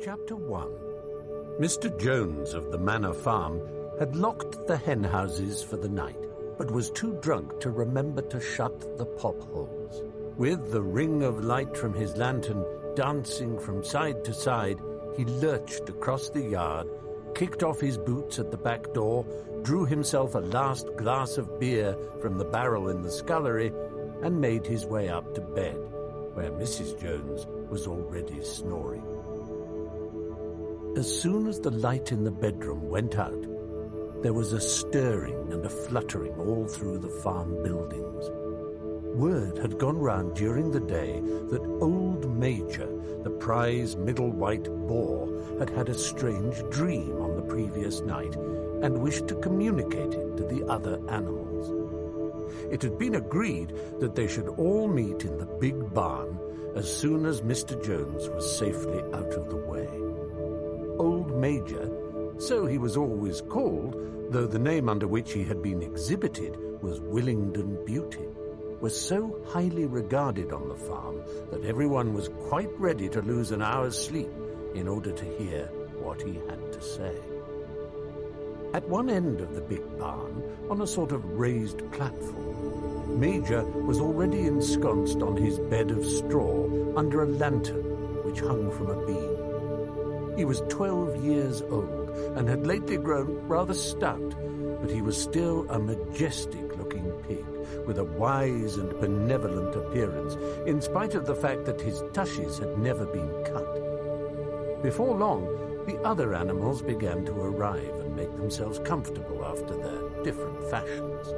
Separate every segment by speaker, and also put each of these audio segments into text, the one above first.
Speaker 1: Chapter 1. Mr. Jones of the Manor Farm had locked the hen houses for the night, but was too drunk to remember to shut the pop holes. With the ring of light from his lantern dancing from side to side, he lurched across the yard, kicked off his boots at the back door, drew himself a last glass of beer from the barrel in the scullery, and made his way up to bed, where Mrs. Jones was already snoring. As soon as the light in the bedroom went out, there was a stirring and a fluttering all through the farm buildings. Word had gone round during the day that old Major, the prize middle white boar, had had a strange dream on the previous night and wished to communicate it to the other animals. It had been agreed that they should all meet in the big barn as soon as Mr. Jones was safely out of the way. Old Major, so he was always called, though the name under which he had been exhibited was Willingdon Beauty, was so highly regarded on the farm that everyone was quite ready to lose an hour's sleep in order to hear what he had to say. At one end of the big barn, on a sort of raised platform, Major was already ensconced on his bed of straw under a lantern which hung from a beam. He was 12 years old and had lately grown rather stout, but he was still a majestic-looking pig with a wise and benevolent appearance, in spite of the fact that his tushes had never been cut. Before long, the other animals began to arrive and make themselves comfortable after their different fashions.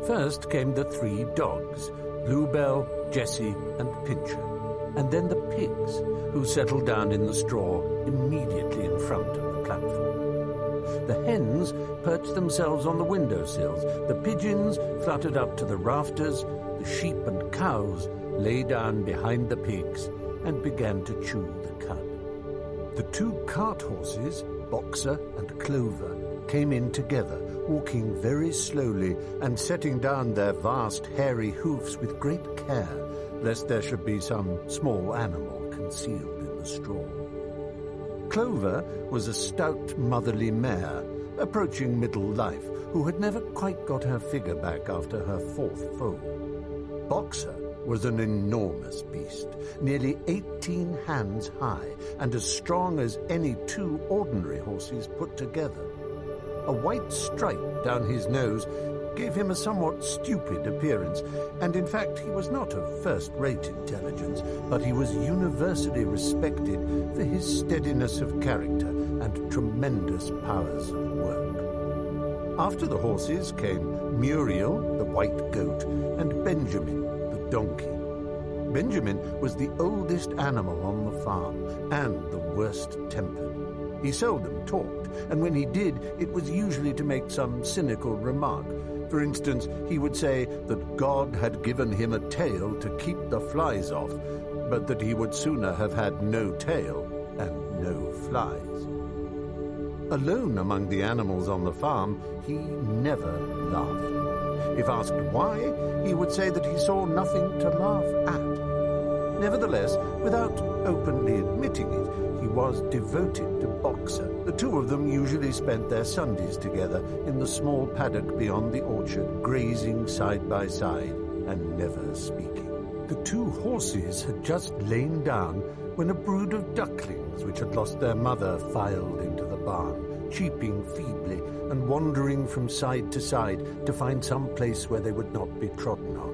Speaker 1: First came the 3 dogs, Bluebell, Jessie, and Pincher, and then the pigs, who settled down in the straw immediately in front of the platform. The hens perched themselves on the windowsills, the pigeons fluttered up to the rafters, the sheep and cows lay down behind the pigs and began to chew the cud. The 2 cart horses, Boxer and Clover, came in together, walking very slowly and setting down their vast hairy hoofs with great care, lest there should be some small animal concealed in the straw. Clover was a stout motherly mare, approaching middle life, who had never quite got her figure back after her 4th foal. Boxer was an enormous beast, nearly 18 hands high and as strong as any 2 ordinary horses put together. A white stripe down his nose gave him a somewhat stupid appearance, and in fact he was not of first-rate intelligence, but he was universally respected for his steadiness of character and tremendous powers of work. After the horses came Muriel, the white goat, and Benjamin, the donkey. Benjamin was the oldest animal on the farm and the worst-tempered. He seldom talked, and when he did, it was usually to make some cynical remark. For instance, he would say that God had given him a tail to keep the flies off, but that he would sooner have had no tail and no flies. Alone among the animals on the farm, he never laughed. If asked why, he would say that he saw nothing to laugh at. Nevertheless, without openly admitting it, he was devoted to Boxer. The 2 of them usually spent their Sundays together in the small paddock beyond the orchard, grazing side by side and never speaking. The 2 horses had just lain down when a brood of ducklings which had lost their mother filed into the barn, cheeping feebly and wandering from side to side to find some place where they would not be trodden on.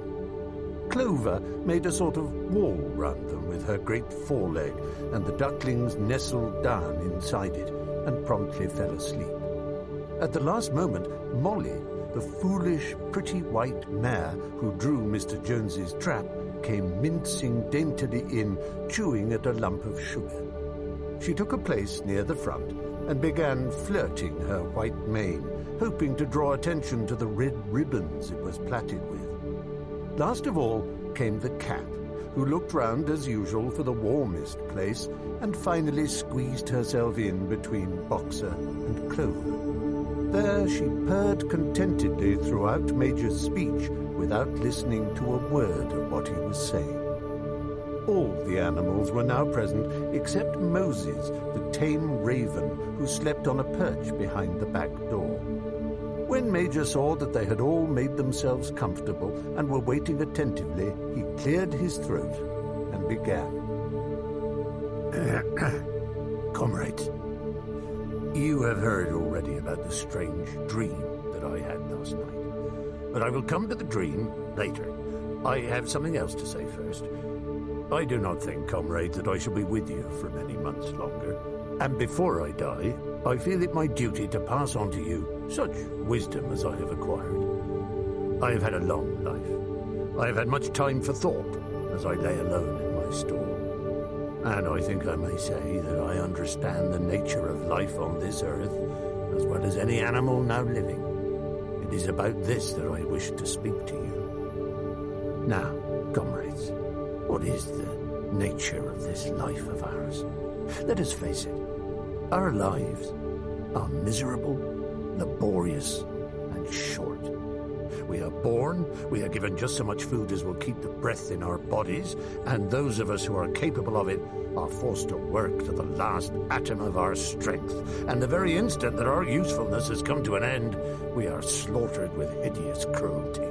Speaker 1: Clover made a sort of wall round them with her great foreleg, and the ducklings nestled down inside it and promptly fell asleep. At the last moment, Molly, the foolish, pretty white mare who drew Mr. Jones's trap, came mincing daintily in, chewing at a lump of sugar. She took a place near the front and began flirting her white mane, hoping to draw attention to the red ribbons it was plaited with. Last of all came the cat, who looked round as usual for the warmest place and finally squeezed herself in between Boxer and Clover. There she purred contentedly throughout Major's speech without listening to a word of what he was saying. All the animals were now present except Moses, the tame raven, who slept on a perch behind the back door. When Major saw that they had all made themselves comfortable and were waiting attentively, he cleared his throat and began. Comrades, you have heard already about the strange dream that I had last night, but I will come to the dream later. I have something else to say first. I do not think, comrades, that I shall be with you for many months longer, and before I die, I feel it my duty to pass on to you such wisdom as I have acquired. I have had a long life. I have had much time for thought as I lay alone in my stall. And I think I may say that I understand the nature of life on this earth as well as any animal now living. It is about this that I wish to speak to you. Now, comrades, what is the nature of this life of ours? Let us face it, our lives are miserable, laborious, and short. We are born, we are given just so much food as will keep the breath in our bodies, and those of us who are capable of it are forced to work to the last atom of our strength, and the very instant that our usefulness has come to an end, we are slaughtered with hideous cruelty.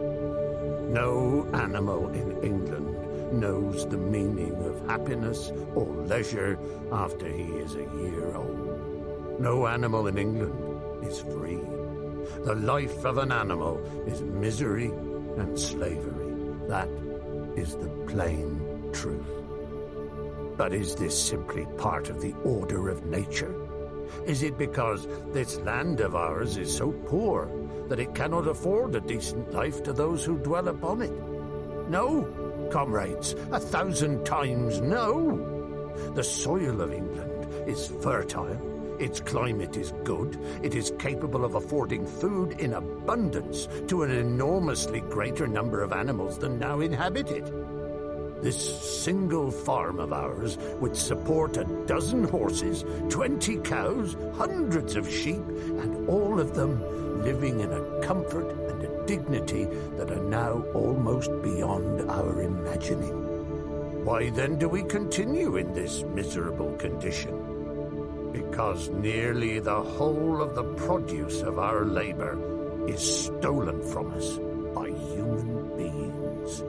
Speaker 1: No animal in England knows the meaning of happiness or leisure after he is a year old. No animal in England is free. The life of an animal is misery and slavery. That is the plain truth. But is this simply part of the order of nature? Is it because this land of ours is so poor that it cannot afford a decent life to those who dwell upon it? No, comrades, 1,000 times no. The soil of England is fertile. Its climate is good. It is capable of affording food in abundance to an enormously greater number of animals than now inhabit it. This single farm of ours would support 12 horses, 20 cows, hundreds of sheep, and all of them living in a comfort and a dignity that are now almost beyond our imagining. Why then do we continue in this miserable condition? Because nearly the whole of the produce of our labor is stolen from us by human beings.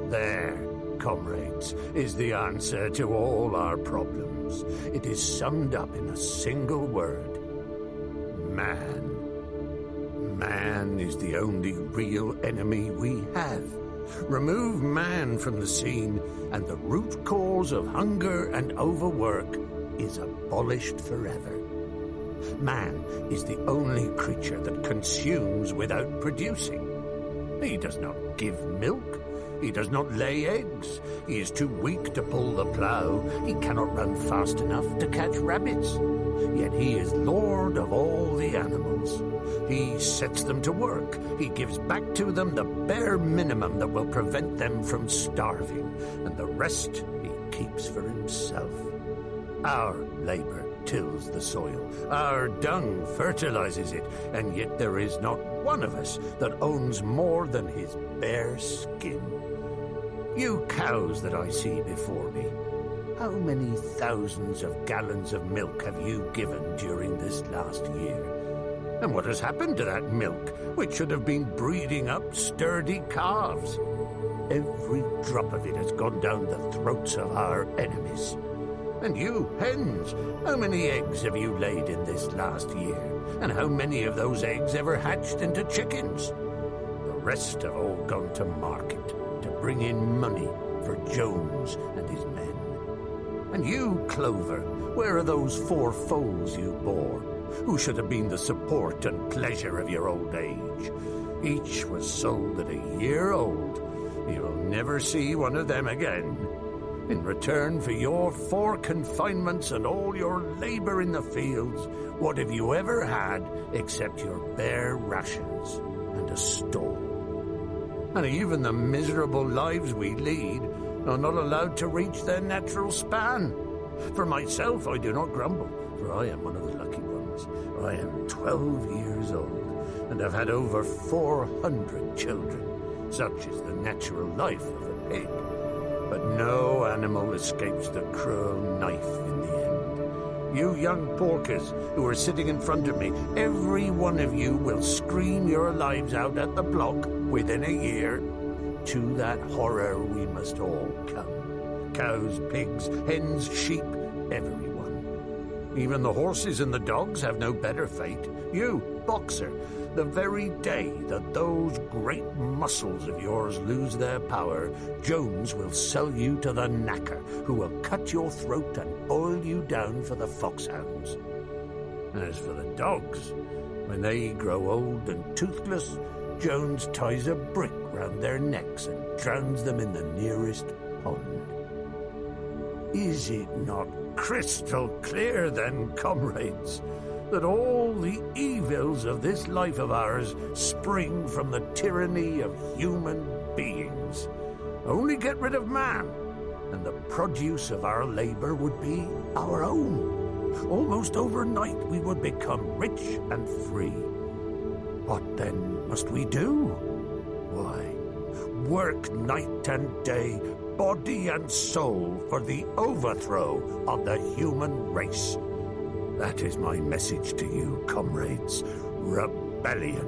Speaker 1: There, comrades, is the answer to all our problems. It is summed up in a single word: man. Man is the only real enemy we have. Remove man from the scene, and the root cause of hunger and overwork is abolished forever. Man is the only creature that consumes without producing. He does not give milk. He does not lay eggs. He is too weak to pull the plough. He cannot run fast enough to catch rabbits. Yet he is lord of all the animals. He sets them to work. He gives back to them the bare minimum that will prevent them from starving, and the rest he keeps for himself. Our labor tills the soil. Our dung fertilizes it, and yet there is not one of us that owns more than his bare skin. You cows that I see before me, how many thousands of gallons of milk have you given during this last year? And what has happened to that milk, which should have been breeding up sturdy calves? Every drop of it has gone down the throats of our enemies. And you, hens, how many eggs have you laid in this last year? And how many of those eggs ever hatched into chickens? The rest have all gone to market to bring in money for Jones and his men. And you, Clover, where are those 4 foals you bore, who should have been the support and pleasure of your old age? Each was sold at a year old. You'll never see one of them again. In return for your 4 confinements and all your labor in the fields, what have you ever had except your bare rations and a stall? And even the miserable lives we lead are not allowed to reach their natural span. For myself, I do not grumble, for I am one of the lucky ones. I am 12 years old, and have had over 400 children. Such is the natural life of a pig. But no animal escapes the cruel knife in the end. You young porkers who are sitting in front of me, every one of you will scream your lives out at the block within a year. To that horror we must all come. Cows, pigs, hens, sheep, everyone. Even the horses and the dogs have no better fate. You, boxer, the very day that those great muscles of yours lose their power, Jones will sell you to the knacker, who will cut your throat and boil you down for the foxhounds. As for the dogs, when they grow old and toothless, Jones ties a brick round their necks and drowns them in the nearest pond. Is it not crystal clear, then, comrades, that all the evils of this life of ours spring from the tyranny of human beings? Only get rid of man, and the produce of our labor would be our own. Almost overnight we would become rich and free. What then must we do? Why, work night and day, body and soul, for the overthrow of the human race. That is my message to you, comrades. Rebellion.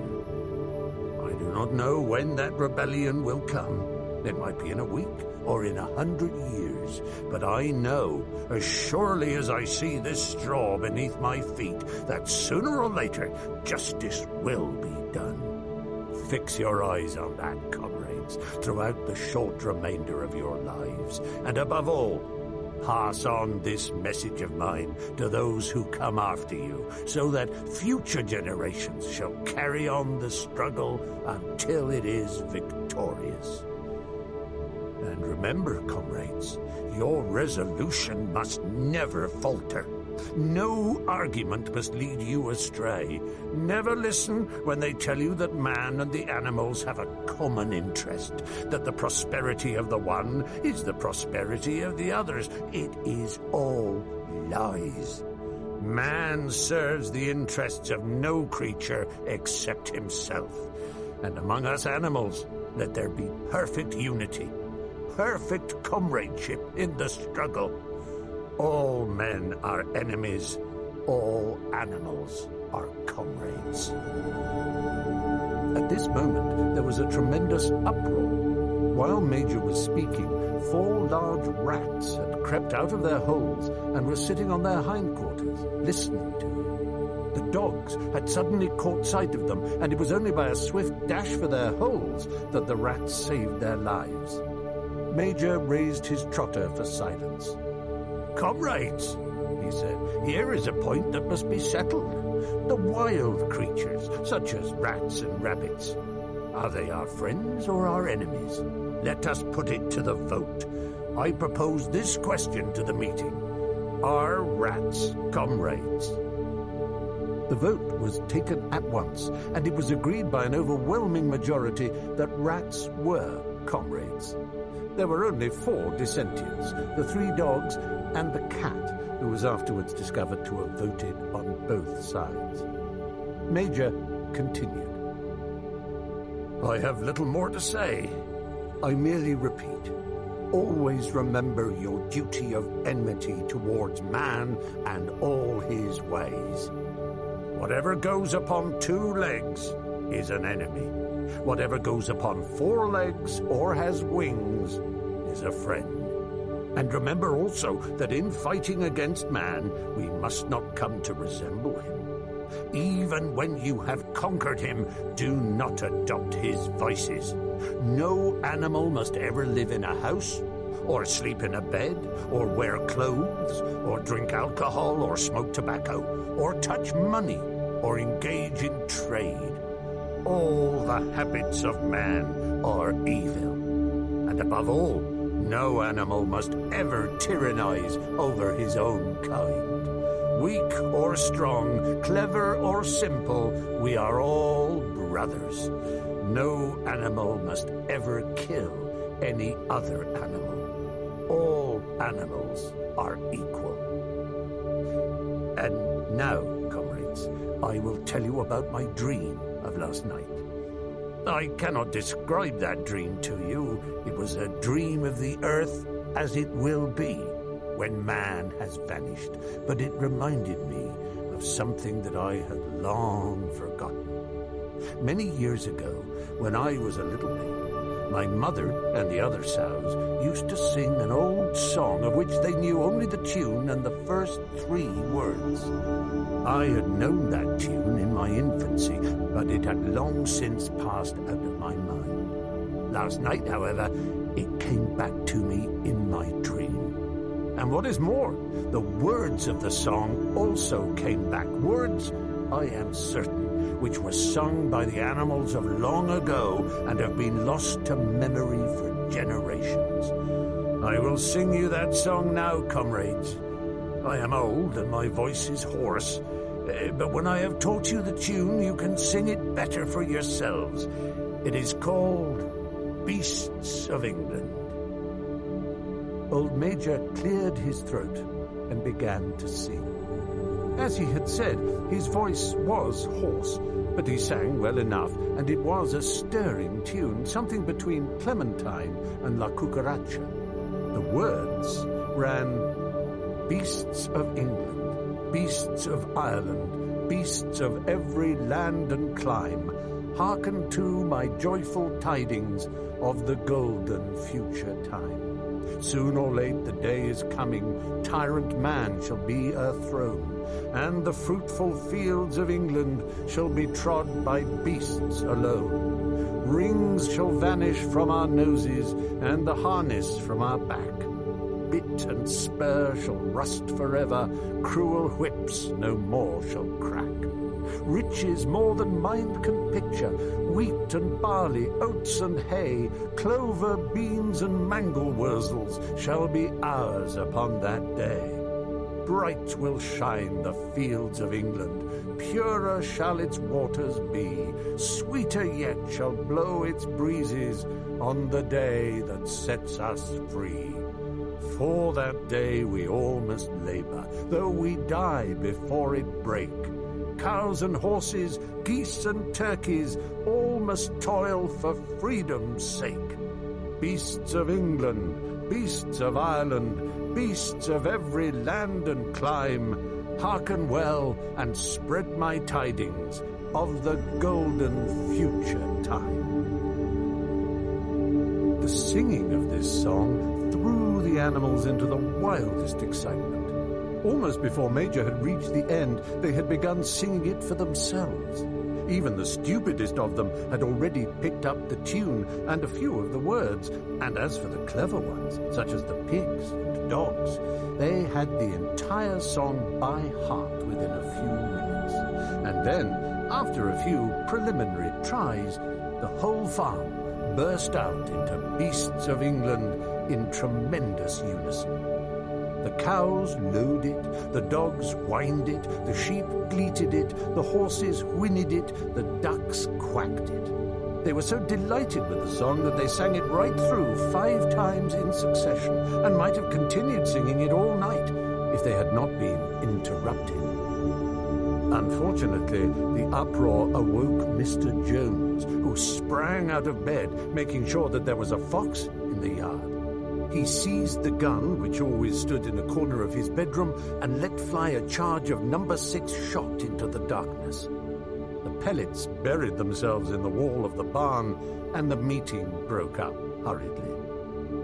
Speaker 1: I do not know when that rebellion will come. It might be in a week or in 100 years. But I know, as surely as I see this straw beneath my feet, that sooner or later justice will be done. Fix your eyes on that, comrades, throughout the short remainder of your lives. And above all, pass on this message of mine to those who come after you, so that future generations shall carry on the struggle until it is victorious. And remember, comrades, your resolution must never falter. No argument must lead you astray. Never listen when they tell you that man and the animals have a common interest, that the prosperity of the one is the prosperity of the others. It is all lies. Man serves the interests of no creature except himself. And among us animals, let there be perfect unity, perfect comradeship in the struggle. All men are enemies, all animals are comrades. At this moment, there was a tremendous uproar. While Major was speaking, 4 large rats had crept out of their holes and were sitting on their hindquarters, listening to him. The dogs had suddenly caught sight of them, and it was only by a swift dash for their holes that the rats saved their lives. Major raised his trotter for silence. "Comrades," he said, "here is a point that must be settled. The wild creatures, such as rats and rabbits, are they our friends or our enemies? Let us put it to the vote. I propose this question to the meeting. Are rats comrades?" The vote was taken at once, and it was agreed by an overwhelming majority that rats were comrades. There were only 4 dissentients, the 3 dogs and the cat, who was afterwards discovered to have voted on both sides. Major continued. "I have little more to say. I merely repeat, always remember your duty of enmity towards man and all his ways. Whatever goes upon 2 legs is an enemy. Whatever goes upon 4 legs or has wings is a friend. And remember also that in fighting against man, we must not come to resemble him. Even when you have conquered him, do not adopt his vices. No animal must ever live in a house, or sleep in a bed, or wear clothes, or drink alcohol, or smoke tobacco, or touch money, or engage in trade. All the habits of man are evil. And above all, no animal must ever tyrannize over his own kind. Weak or strong, clever or simple, we are all brothers. No animal must ever kill any other animal. All animals are equal. And now, comrades, I will tell you about my dream of last night. I cannot describe that dream to you. It was a dream of the earth as it will be when man has vanished, but it reminded me of something that I had long forgotten. Many years ago, when I was a little babe, my mother and the other sows used to sing an old song of which they knew only the tune and the first 3 words. I had known that tune in my infancy, but it had long since passed out of my mind. Last night, however, it came back to me in my dream. And what is more, the words of the song also came back. Words, I am certain, which were sung by the animals of long ago and have been lost to memory for generations. I will sing you that song now, comrades. I am old and my voice is hoarse, but when I have taught you the tune, you can sing it better for yourselves. It is called Beasts of England. Old Major cleared his throat and began to sing. As he had said, his voice was hoarse, but he sang well enough, and it was a stirring tune, something between Clementine and La Cucaracha. The words ran, Beasts of England, beasts of Ireland, beasts of every land and clime, hearken to my joyful tidings of the golden future time. Soon or late the day is coming, tyrant man shall be o'erthrown, and the fruitful fields of England shall be trod by beasts alone. Rings shall vanish from our noses, and the harness from our back. Bit and spur shall rust forever, cruel whips no more shall crack. Riches more than mind can picture, wheat and barley, oats and hay, clover, beans and mangel wurzels shall be ours upon that day. Bright will shine the fields of England, purer shall its waters be, sweeter yet shall blow its breezes on the day that sets us free. For that day we all must labor, though we die before it break. Cows and horses, geese and turkeys, all must toil for freedom's sake. Beasts of England, beasts of Ireland, beasts of every land and clime, hearken well and spread my tidings of the golden future time. The singing of this song threw the animals into the wildest excitement. Almost before Major had reached the end, they had begun singing it for themselves. Even the stupidest of them had already picked up the tune and a few of the words, and as for the clever ones, such as the pigs and dogs, they had the entire song by heart within a few minutes. And then, after a few preliminary tries, the whole farm burst out into Beasts of England in tremendous unison. The cows lowed it, the dogs whined it, the sheep bleated it, the horses whinnied it, the ducks quacked it. They were so delighted with the song that they sang it right through 5 times in succession, and might have continued singing it all night if they had not been interrupted. Unfortunately, the uproar awoke Mr. Jones, who sprang out of bed, making sure that there was a fox in the yard. He seized the gun, which always stood in a corner of his bedroom, and let fly a charge of number 6 shot into the darkness. The pellets buried themselves in the wall of the barn, and the meeting broke up hurriedly.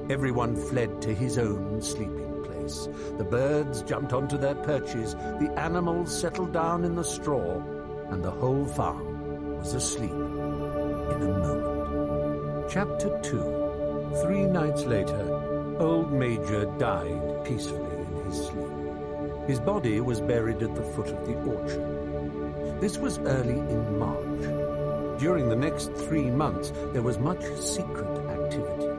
Speaker 1: Everyone fled to his own sleeping place. The birds jumped onto their perches, the animals settled down in the straw, and the whole farm was asleep in a moment. Chapter 2. 3 nights later, Old Major died peacefully in his sleep. His body was buried at the foot of the orchard. This was early in March. During the next 3 months, there was much secret activity.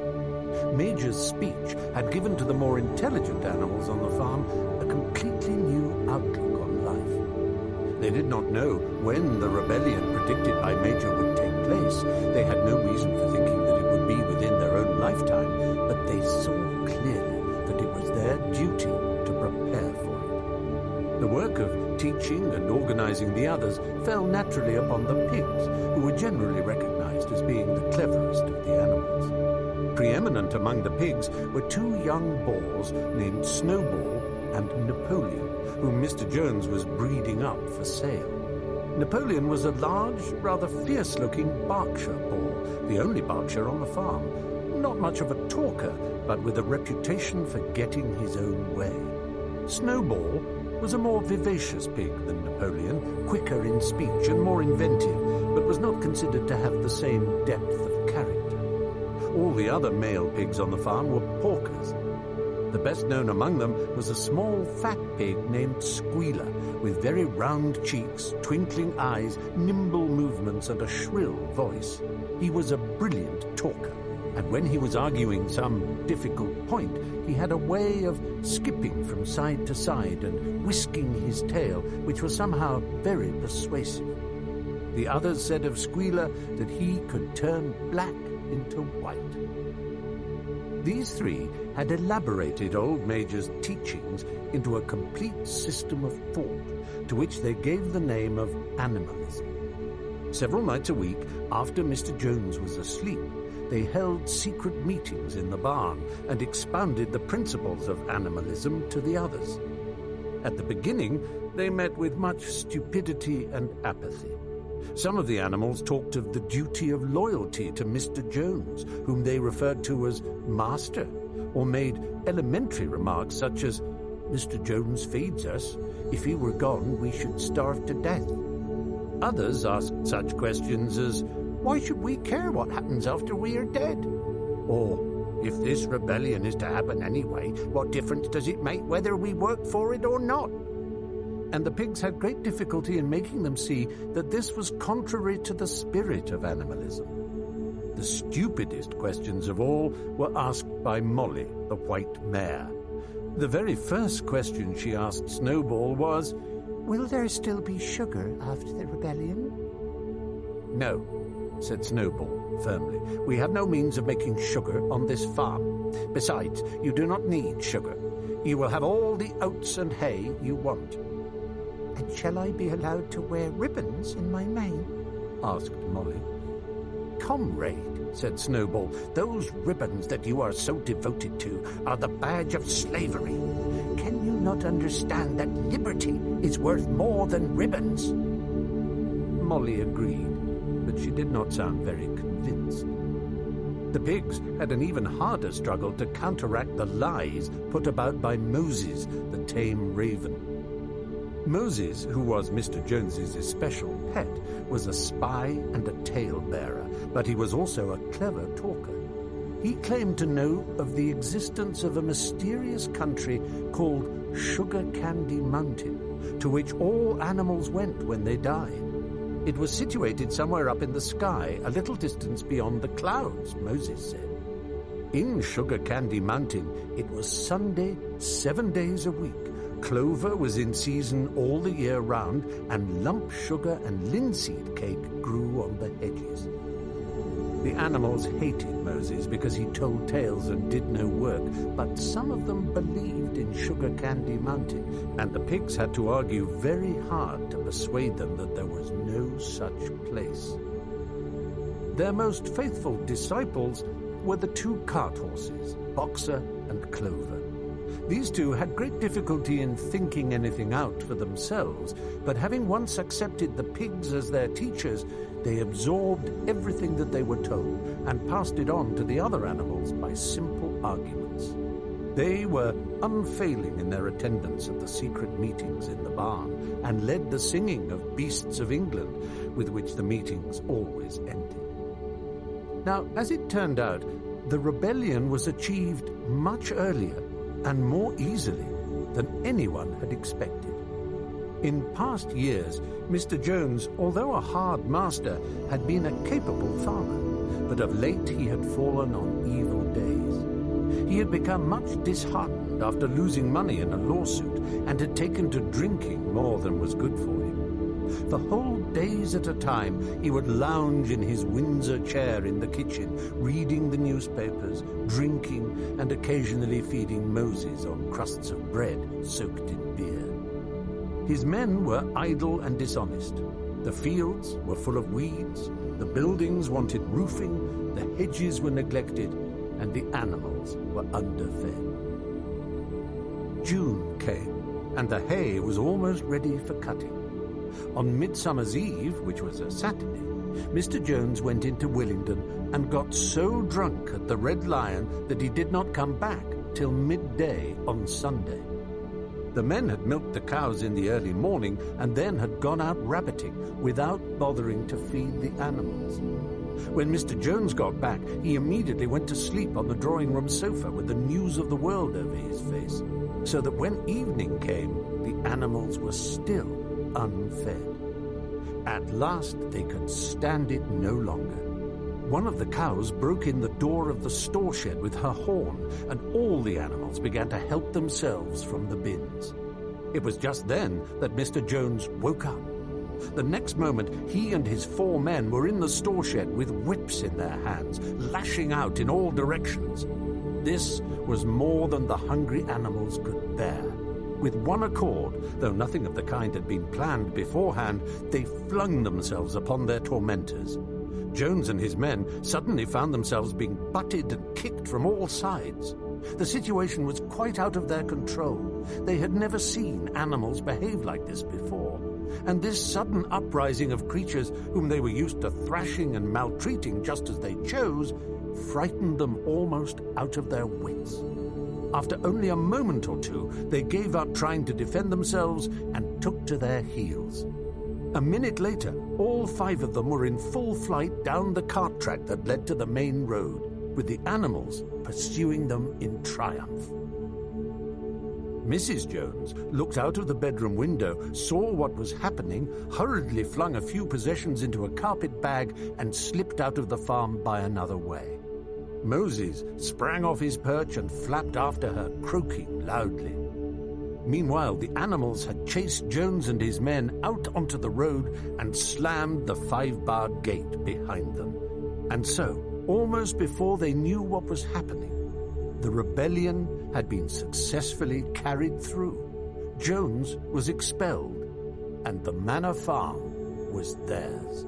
Speaker 1: Major's speech had given to the more intelligent animals on the farm a completely new outlook on life. They did not know when the rebellion predicted by Major would take place. They had no reason for thinking that it would be within their own lifetime, but they saw clearly that it was their duty to prepare for it. The work of teaching and organizing the others fell naturally upon the pigs, who were generally recognized as being the cleverest of the animals. Preeminent among the pigs were two young boars named Snowball and Napoleon, whom Mr. Jones was breeding up for sale. Napoleon was a large, rather fierce-looking Berkshire boar, the only Berkshire on the farm. Not much of a talker, but with a reputation for getting his own way. Snowball was a more vivacious pig than Napoleon, quicker in speech and more inventive, but was not considered to have the same depth of character. All the other male pigs on the farm were porkers. The best known among them was a small fat pig named Squealer, with very round cheeks, twinkling eyes, nimble movements, and a shrill voice. He was a brilliant talker, and when he was arguing some difficult point, he had a way of skipping from side to side and whisking his tail, which was somehow very persuasive. The others said of Squealer that he could turn black into white. These three had elaborated old Major's teachings into a complete system of thought, to which they gave the name of animalism. Several nights a week, after Mr. Jones was asleep, they held secret meetings in the barn and expounded the principles of animalism to the others. At the beginning, they met with much stupidity and apathy. Some of the animals talked of the duty of loyalty to Mr. Jones, whom they referred to as Master, or made elementary remarks such as, "Mr. Jones feeds us. If he were gone, we should starve to death." Others asked such questions as, "Why should we care what happens after we are dead?" Or, "If this rebellion is to happen anyway, what difference does it make whether we work for it or not?" And the pigs had great difficulty in making them see that this was contrary to the spirit of animalism. The stupidest questions of all were asked by Molly, the white mare. The very first question she asked Snowball was, "Will there still be sugar after the rebellion?" "No," said Snowball firmly. "We have no means of making sugar on this farm. Besides, you do not need sugar. You will have all the oats and hay you want." "And shall I be allowed to wear ribbons in my mane?" asked Molly. "Comrade," said Snowball, "those ribbons that you are so devoted to are the badge of slavery. Can you not understand that liberty is worth more than ribbons?" Molly agreed, but she did not sound very convinced. The pigs had an even harder struggle to counteract the lies put about by Moses, the tame raven. Moses, who was Mr. Jones's especial pet, was a spy and a tale-bearer, but he was also a clever talker. He claimed to know of the existence of a mysterious country called Sugar Candy Mountain, to which all animals went when they died. It was situated somewhere up in the sky, a little distance beyond the clouds, Moses said. In Sugar Candy Mountain, it was Sunday, 7 days a week. Clover was in season all the year round, and lump sugar and linseed cake grew on the hedges. The animals hated Moses because he told tales and did no work, but some of them believed in Sugar Candy Mountain, and the pigs had to argue very hard to persuade them that there was no such place. Their most faithful disciples were the two cart horses, Boxer and Clover. These two had great difficulty in thinking anything out for themselves, but having once accepted the pigs as their teachers, they absorbed everything that they were told and passed it on to the other animals by simple arguments. They were unfailing in their attendance at the secret meetings in the barn and led the singing of Beasts of England, with which the meetings always ended. Now, as it turned out, the rebellion was achieved much earlier and more easily than anyone had expected. In past years, Mr. Jones, although a hard master, had been a capable farmer, but of late he had fallen on evil days. He had become much disheartened after losing money in a lawsuit and had taken to drinking more than was good for him. For whole days at a time, he would lounge in his Windsor chair in the kitchen, reading the newspapers, drinking, and occasionally feeding Moses on crusts of bread soaked in beer. His men were idle and dishonest. The fields were full of weeds, the buildings wanted roofing, the hedges were neglected, and the animals were underfed. June came, and the hay was almost ready for cutting. On Midsummer's Eve, which was a Saturday, Mr. Jones went into Willingdon and got so drunk at the Red Lion that he did not come back till midday on Sunday. The men had milked the cows in the early morning and then had gone out rabbiting without bothering to feed the animals. When Mr. Jones got back, he immediately went to sleep on the drawing-room sofa with the news of the world over his face, so that when evening came, the animals were still unfed. At last they could stand it no longer. One of the cows broke in the door of the store shed with her horn, and all the animals began to help themselves from the bins. It was just then that Mr. Jones woke up. The next moment, he and his 4 men were in the store shed with whips in their hands, lashing out in all directions. This was more than the hungry animals could bear. With one accord, though nothing of the kind had been planned beforehand, they flung themselves upon their tormentors. Jones and his men suddenly found themselves being butted and kicked from all sides. The situation was quite out of their control. They had never seen animals behave like this before, and this sudden uprising of creatures whom they were used to thrashing and maltreating just as they chose frightened them almost out of their wits. After only a moment or two, they gave up trying to defend themselves and took to their heels. A minute later, all 5 of them were in full flight down the cart track that led to the main road, with the animals pursuing them in triumph. Mrs. Jones looked out of the bedroom window, saw what was happening, hurriedly flung a few possessions into a carpet bag, and slipped out of the farm by another way. Moses sprang off his perch and flapped after her, croaking loudly. Meanwhile, the animals had chased Jones and his men out onto the road and slammed the 5-barred gate behind them. And so, almost before they knew what was happening, the rebellion had been successfully carried through. Jones was expelled, and the manor farm was theirs.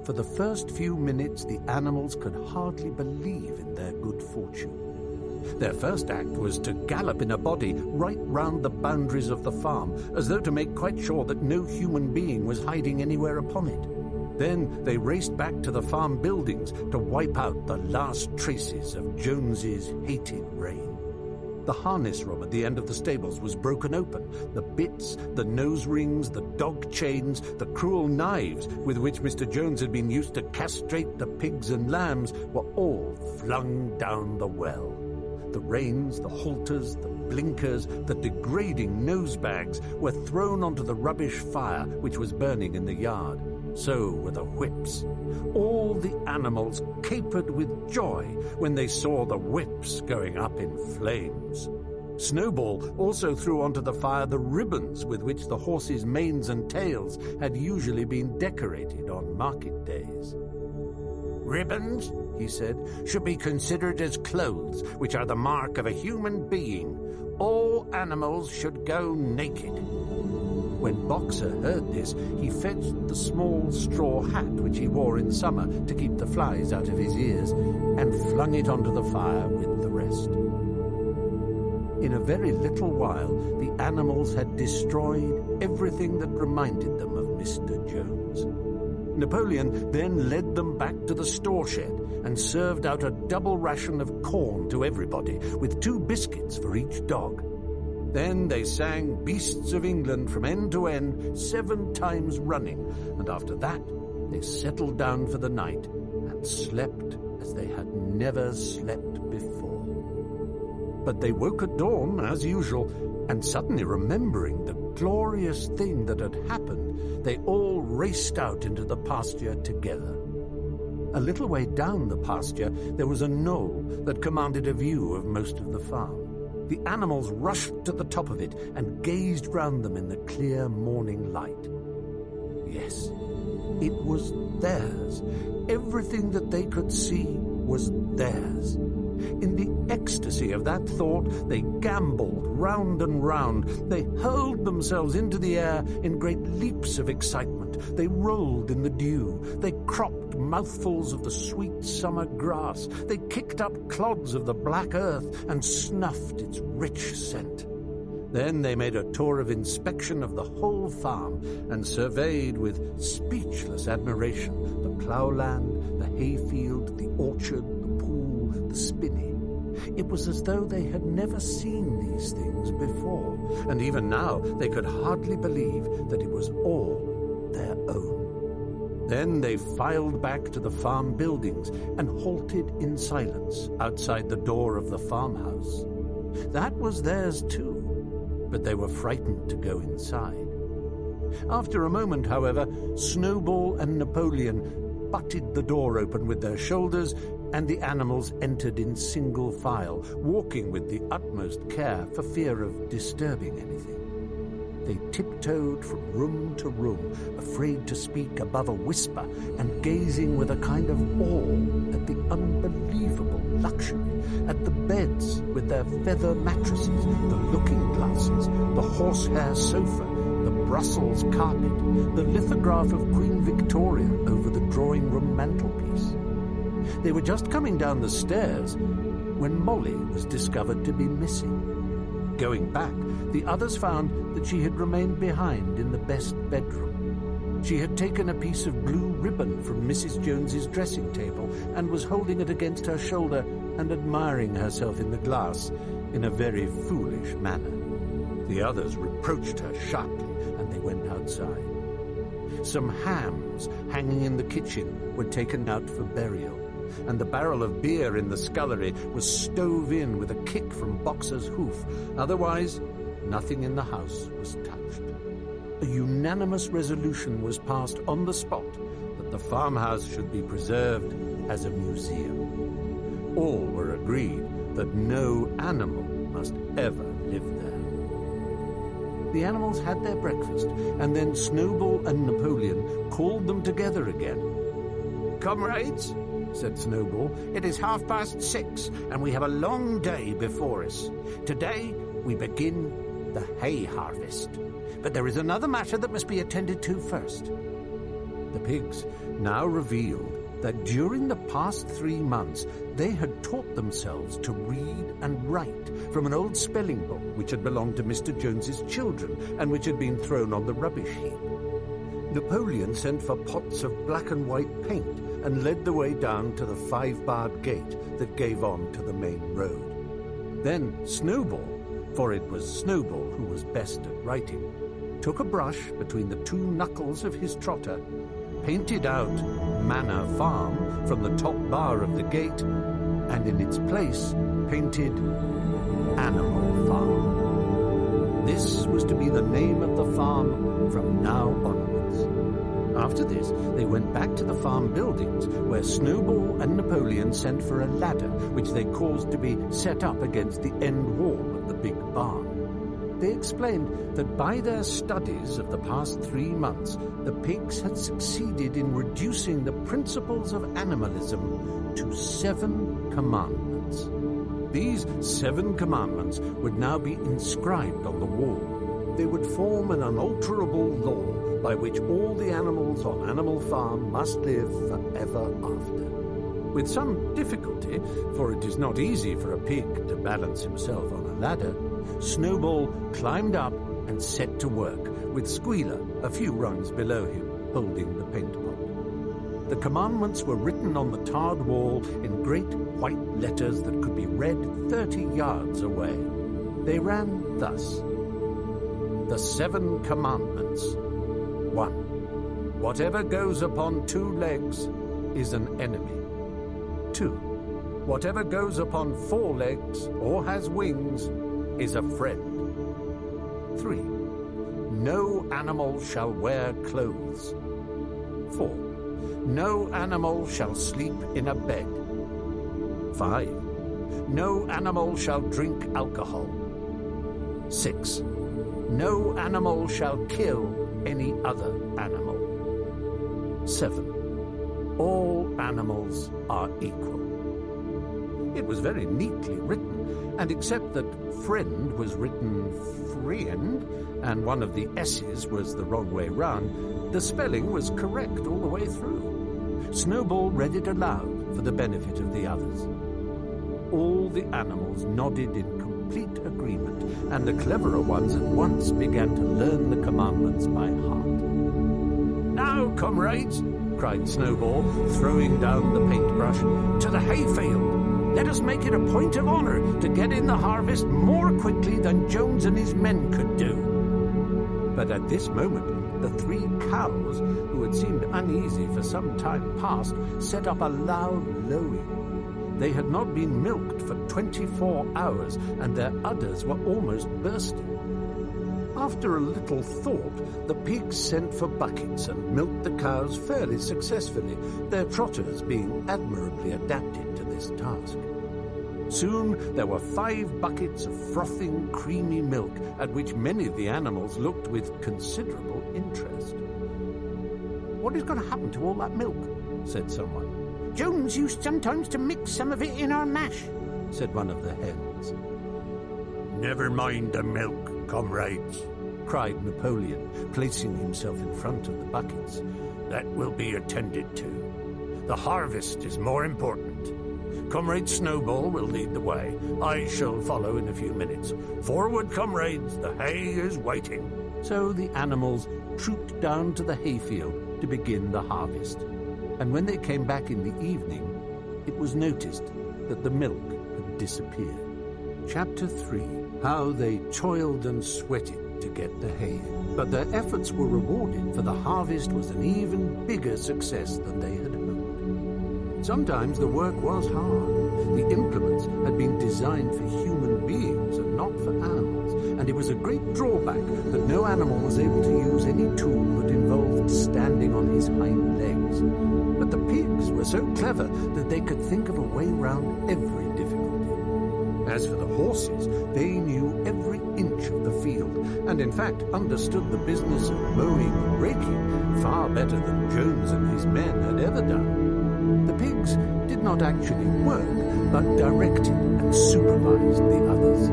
Speaker 1: For the first few minutes, the animals could hardly believe in their good fortune. Their first act was to gallop in a body right round the boundaries of the farm, as though to make quite sure that no human being was hiding anywhere upon it. Then they raced back to the farm buildings to wipe out the last traces of Jones's hated reign. The harness room at the end of the stables was broken open. The bits, the nose rings, the dog chains, the cruel knives with which Mr. Jones had been used to castrate the pigs and lambs were all flung down the well. The reins, the halters, the blinkers, the degrading nose bags were thrown onto the rubbish fire which was burning in the yard. So were the whips. All the animals capered with joy when they saw the whips going up in flames. Snowball also threw onto the fire the ribbons with which the horses' manes and tails had usually been decorated on market days. "Ribbons," he said, "should be considered as clothes, which are the mark of a human being. All animals should go naked." When Boxer heard this, he fetched the small straw hat which he wore in summer to keep the flies out of his ears, and flung it onto the fire with the rest. In a very little while, the animals had destroyed everything that reminded them of Mr. Jones. Napoleon then led them back to the store shed and served out a double ration of corn to everybody, with 2 biscuits for each dog. Then they sang Beasts of England from end to end 7 times running, and after that they settled down for the night and slept as they had never slept before. But they woke at dawn, as usual, and suddenly remembering the glorious thing that had happened, they all raced out into the pasture together. A little way down the pasture there was a knoll that commanded a view of most of the farm. The animals rushed to the top of it and gazed round them in the clear morning light. Yes, it was theirs. Everything that they could see was theirs. In the ecstasy of that thought, they gambolled round and round. They hurled themselves into the air in great leaps of excitement. They rolled in the dew. They cropped mouthfuls of the sweet summer grass. They kicked up clods of the black earth and snuffed its rich scent. Then they made a tour of inspection of the whole farm and surveyed with speechless admiration the ploughland, the hayfield, the orchard, the pool, the spinney. It was as though they had never seen these things before, and even now they could hardly believe that it was all their own. Then they filed back to the farm buildings and halted in silence outside the door of the farmhouse. That was theirs too, but they were frightened to go inside. After a moment, however, Snowball and Napoleon butted the door open with their shoulders, and the animals entered in single file, walking with the utmost care for fear of disturbing anything. They tiptoed from room to room, afraid to speak above a whisper, and gazing with a kind of awe at the unbelievable luxury, at the beds with their feather mattresses, the looking-glasses, the horsehair sofa, the Brussels carpet, the lithograph of Queen Victoria over the drawing-room mantelpiece. They were just coming down the stairs when Molly was discovered to be missing. Going back, the others found that she had remained behind in the best bedroom. She had taken a piece of blue ribbon from Mrs. Jones's dressing table and was holding it against her shoulder and admiring herself in the glass in a very foolish manner. The others reproached her sharply, and they went outside. Some hams hanging in the kitchen were taken out for burial, and the barrel of beer in the scullery was stove in with a kick from Boxer's hoof. Otherwise, nothing in the house was touched. A unanimous resolution was passed on the spot that the farmhouse should be preserved as a museum. All were agreed that no animal must ever live there. The animals had their breakfast, and then Snowball and Napoleon called them together again. "Comrades," said Snowball, "it is 6:30, and we have a long day before us. Today we begin the hay harvest. But there is another matter that must be attended to first." The pigs now revealed that during the past 3 months they had taught themselves to read and write from an old spelling book which had belonged to Mr. Jones's children and which had been thrown on the rubbish heap. Napoleon sent for pots of black and white paint and led the way down to the 5-barred gate that gave on to the main road. Then Snowball, for it was Snowball who was best at writing, took a brush between the 2 knuckles of his trotter, painted out Manor Farm from the top bar of the gate, and in its place painted Animal Farm. This was to be the name of the farm from now onwards. After this, they went back to the farm buildings, where Snowball and Napoleon sent for a ladder, which they caused to be set up against the end wall of the big barn. They explained that by their studies of the past 3 months, the pigs had succeeded in reducing the principles of animalism to 7 commandments. These 7 commandments would now be inscribed on the wall. They would form an unalterable law by which all the animals on Animal Farm must live forever after. With some difficulty, for it is not easy for a pig to balance himself on a ladder, Snowball climbed up and set to work, with Squealer a few rungs below him, holding the paint pot. The commandments were written on the tarred wall in great white letters that could be read 30 yards away. They ran thus: The 7 commandments. 1. Whatever goes upon 2 legs is an enemy. 2. Whatever goes upon 4 legs or has wings is a friend. 3. No animal shall wear clothes. 4. No animal shall sleep in a bed. 5. No animal shall drink alcohol. 6. No animal shall kill any other animal. 7. All animals are equal. It was very neatly written, and except that friend was written friend, and one of the S's was the wrong way round, the spelling was correct all the way through. Snowball read it aloud for the benefit of the others. All the animals nodded in complete agreement, and the cleverer ones at once began to learn the commandments by heart. "Now, comrades," cried Snowball, throwing down the paintbrush, "to the hayfield. Let us make it a point of honor to get in the harvest more quickly than Jones and his men could do." But at this moment, the 3 cows, who had seemed uneasy for some time past, set up a loud lowing. They had not been milked for 24 hours, and their udders were almost bursting. After a little thought, the pigs sent for buckets and milked the cows fairly successfully, their trotters being admirably adapted to this task. Soon there were 5 buckets of frothing, creamy milk, at which many of the animals looked with considerable interest. "What is going to happen to all that milk?" said someone.
Speaker 2: "Jones used sometimes to mix some of it in our mash,"
Speaker 1: said one of the hens.
Speaker 3: "Never mind the milk, comrades,"
Speaker 1: cried Napoleon, placing himself in front of the buckets.
Speaker 3: "That will be attended to. The harvest is more important. Comrade Snowball will lead the way. I shall follow in a few minutes. Forward, comrades, the hay is waiting."
Speaker 1: So the animals trooped down to the hayfield to begin the harvest. And when they came back in the evening, it was noticed that the milk had disappeared. Chapter 3. How they toiled and sweated to get the hay. But their efforts were rewarded, for the harvest was an even bigger success than they had hoped. Sometimes the work was hard. The implements had been designed for human beings and not for animals, and it was a great drawback that no animal was able to use any tool that involved standing on his hind legs. But the pigs were so clever that they could think of a way round every difficulty. As for the horses, they knew every inch of the field, and in fact understood the business of mowing and raking far better than Jones and his men had ever done. The pigs did not actually work, but directed and supervised the others.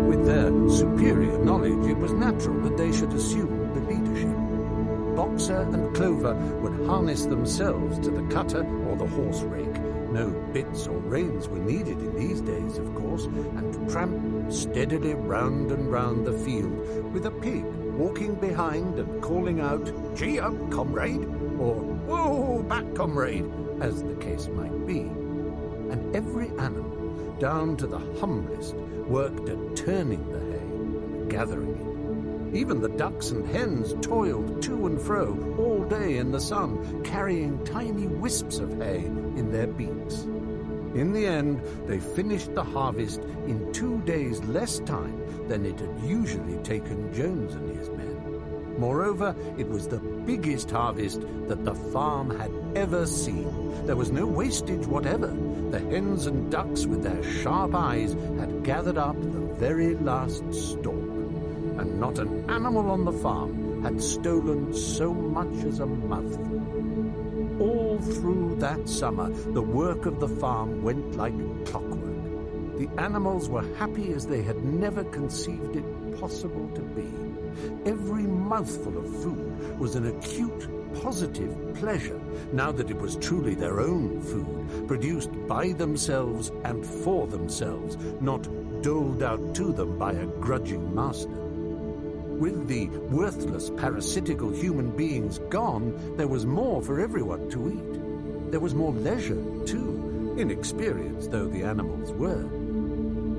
Speaker 1: With their superior knowledge, it was natural that they should assume the leadership. Boxer and Clover would harness themselves to the cutter or the horse rake. No bits or reins were needed in these days, of course, and tramp steadily round and round the field, with a pig walking behind and calling out, "Gee up, comrade," or "Whoa, back, comrade," as the case might be. And every animal, down to the humblest, worked at turning the hay and gathering it. Even the ducks and hens toiled to and fro all day in the sun, carrying tiny wisps of hay in their beaks. In the end, they finished the harvest in 2 days less time than it had usually taken Jones and his men. Moreover, it was the biggest harvest that the farm had ever seen. There was no wastage whatever. The hens and ducks, with their sharp eyes, had gathered up the very last stalk. And not an animal on the farm had stolen so much as a mouthful. All through that summer, the work of the farm went like clockwork. The animals were happy as they had never conceived it possible to be. Every mouthful of food was an acute, positive pleasure, now that it was truly their own food, produced by themselves and for themselves, not doled out to them by a grudging master. With the worthless, parasitical human beings gone, there was more for everyone to eat. There was more leisure, too, inexperienced though the animals were.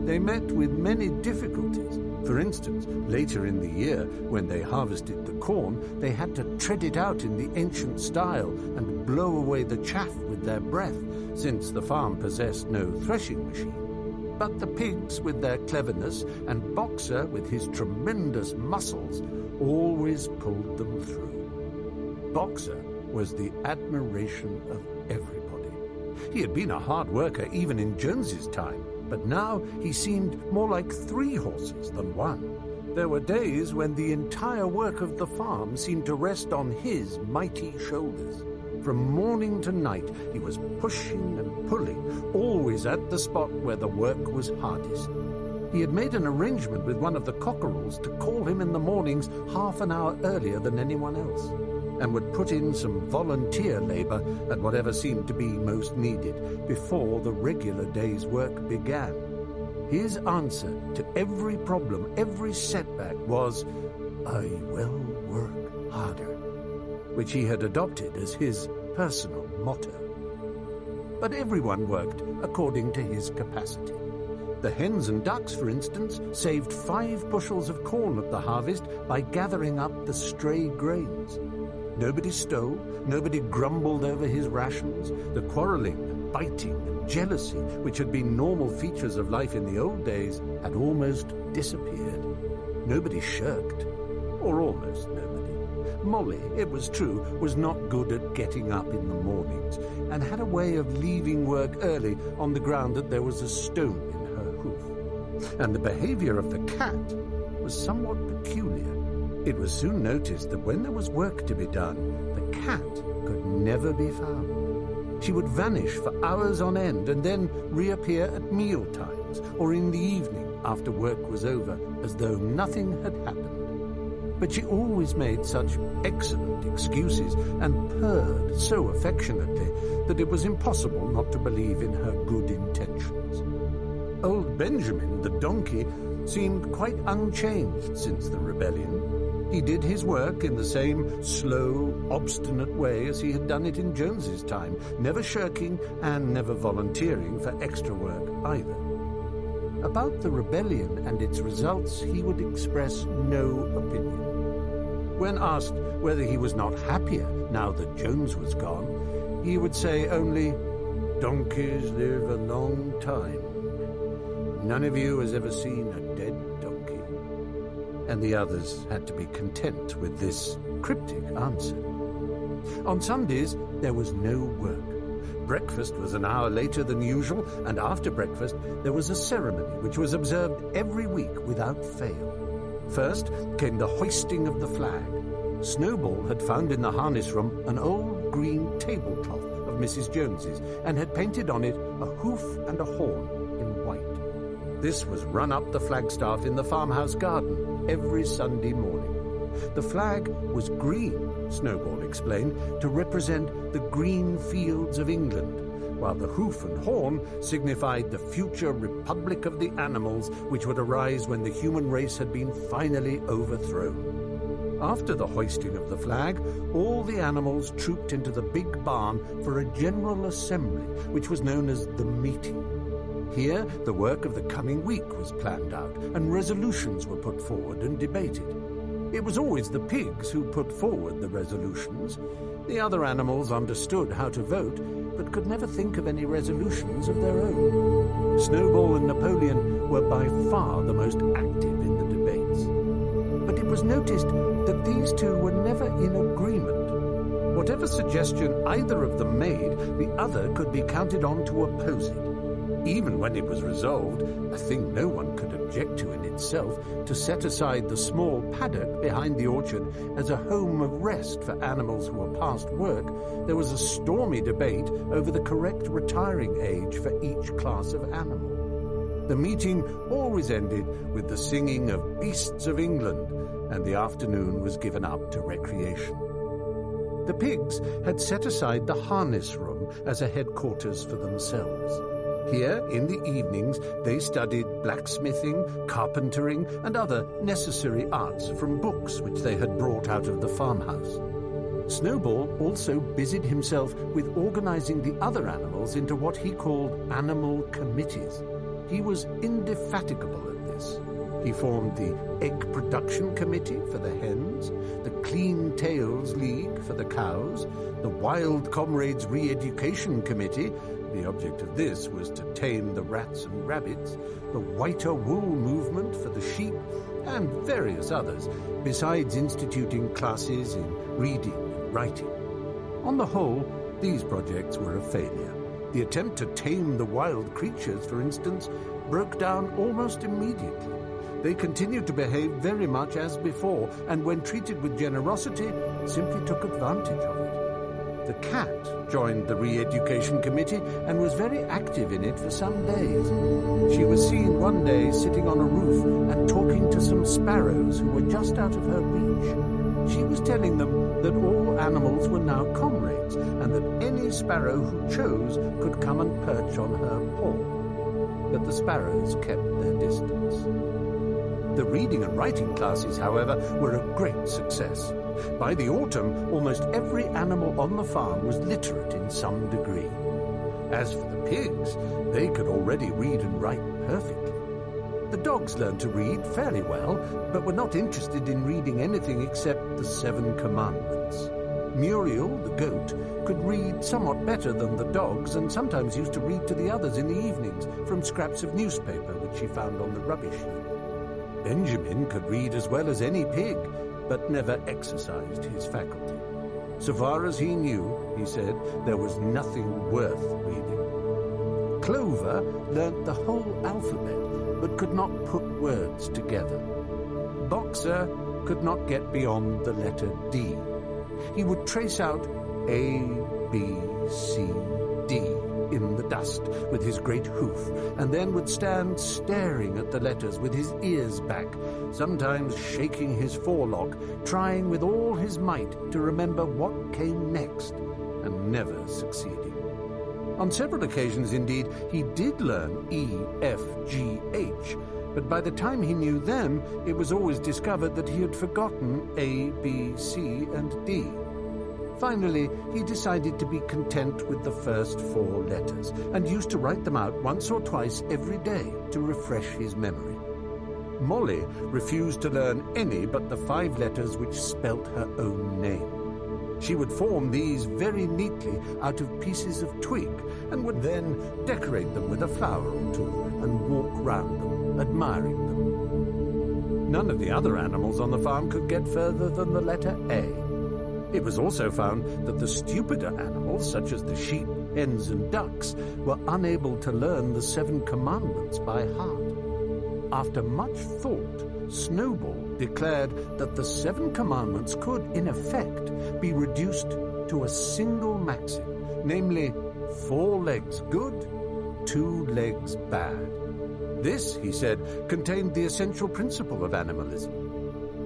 Speaker 1: They met with many difficulties. For instance, later in the year, when they harvested the corn, they had to tread it out in the ancient style and blow away the chaff with their breath, since the farm possessed no threshing machine. But the pigs, with their cleverness, and Boxer, with his tremendous muscles, always pulled them through. Boxer was the admiration of everybody. He had been a hard worker even in Jones's time, but now he seemed more like 3 horses than 1. There were days when the entire work of the farm seemed to rest on his mighty shoulders. From morning to night, he was pushing and pulling, always at the spot where the work was hardest. He had made an arrangement with one of the cockerels to call him in the mornings half an hour earlier than anyone else. and would put in some volunteer labor at whatever seemed to be most needed before the regular day's work began. His answer to every problem, every setback was, "I will work harder," which he had adopted as his personal motto. But everyone worked according to his capacity. The hens and ducks, for instance, saved 5 bushels of corn at the harvest by gathering up the stray grains. Nobody stole, nobody grumbled over his rations. The quarreling and biting and jealousy, which had been normal features of life in the old days, had almost disappeared. Nobody shirked, or almost nobody. Molly, it was true, was not good at getting up in the mornings, and had a way of leaving work early on the ground that there was a stone in her hoof. And the behavior of the cat was somewhat peculiar. It was soon noticed that when there was work to be done, the cat could never be found. She would vanish for hours on end and then reappear at meal times or in the evening after work was over, as though nothing had happened. But she always made such excellent excuses and purred so affectionately that it was impossible not to believe in her good intentions. Old Benjamin, the donkey, seemed quite unchanged since the rebellion. He did his work in the same slow, obstinate way as he had done it in Jones's time, never shirking and never volunteering for extra work either. About the rebellion and its results, he would express no opinion. When asked whether he was not happier now that Jones was gone, he would say only, "Donkeys live a long time. None of you has ever seen a dead donkey." And the others had to be content with this cryptic answer. On Sundays, there was no work. Breakfast was an hour later than usual, and after breakfast there was a ceremony which was observed every week without fail. First came the hoisting of the flag. Snowball had found in the harness room an old green tablecloth of Mrs. Jones's and had painted on it a hoof and a horn in white. This was run up the flagstaff in the farmhouse garden every Sunday morning. The flag was green, Snowball explained, to represent the green fields of England, while the hoof and horn signified the future republic of the animals which would arise when the human race had been finally overthrown. After the hoisting of the flag, all the animals trooped into the big barn for a general assembly, which was known as the meeting. Here, the work of the coming week was planned out, and resolutions were put forward and debated. It was always the pigs who put forward the resolutions. The other animals understood how to vote, but could never think of any resolutions of their own. Snowball and Napoleon were by far the most active in the debates. But it was noticed that these two were never in agreement. Whatever suggestion either of them made, the other could be counted on to oppose it. Even when it was resolved, a thing no one could object to in itself, to set aside the small paddock behind the orchard as a home of rest for animals who were past work, there was a stormy debate over the correct retiring age for each class of animal. The meeting always ended with the singing of Beasts of England, and the afternoon was given up to recreation. The pigs had set aside the harness room as a headquarters for themselves. Here, in the evenings, they studied blacksmithing, carpentering, and other necessary arts from books which they had brought out of the farmhouse. Snowball also busied himself with organizing the other animals into what he called animal committees. He was indefatigable at this. He formed the Egg Production Committee for the hens, the Clean Tails League for the cows, the Wild Comrades Re-Education Committee. The object of this was to tame the rats and rabbits, the Whiter Wool Movement for the sheep, and various others, besides instituting classes in reading and writing. On the whole, these projects were a failure. The attempt to tame the wild creatures, for instance, broke down almost immediately. They continued to behave very much as before, and when treated with generosity, simply took advantage of it. The cat joined the Re-Education Committee and was very active in it for some days. She was seen one day sitting on a roof and talking to some sparrows who were just out of her reach. She was telling them that all animals were now comrades and that any sparrow who chose could come and perch on her paw. But the sparrows kept their distance. The reading and writing classes, however, were a great success. By the autumn, almost every animal on the farm was literate in some degree. As for the pigs, they could already read and write perfectly. The dogs learned to read fairly well, but were not interested in reading anything except the 7 Commandments. Muriel, the goat, could read somewhat better than the dogs and sometimes used to read to the others in the evenings from scraps of newspaper which she found on the rubbish heap. Benjamin could read as well as any pig, but never exercised his faculty. So far as he knew, he said, there was nothing worth reading. Clover learnt the whole alphabet, but could not put words together. Boxer could not get beyond the letter D. He would trace out A, B, C, D in the dust with his great hoof, and then would stand staring at the letters with his ears back, sometimes shaking his forelock, trying with all his might to remember what came next, and never succeeding. On several occasions, indeed, he did learn E, F, G, H, but by the time he knew them, it was always discovered that he had forgotten A, B, C, and D. Finally, he decided to be content with the first 4 letters, and used to write them out once or twice every day to refresh his memory. Molly refused to learn any but the 5 letters which spelt her own name. She would form these very neatly out of pieces of twig, and would then decorate them with a flower or two, and walk round them, admiring them. None of the other animals on the farm could get further than the letter A. It was also found that the stupider animals, such as the sheep, hens, and ducks, were unable to learn the 7 Commandments by heart. After much thought, Snowball declared that the 7 Commandments could, in effect, be reduced to a single maxim, namely, 4 legs good, 2 legs bad. This, he said, contained the essential principle of animalism.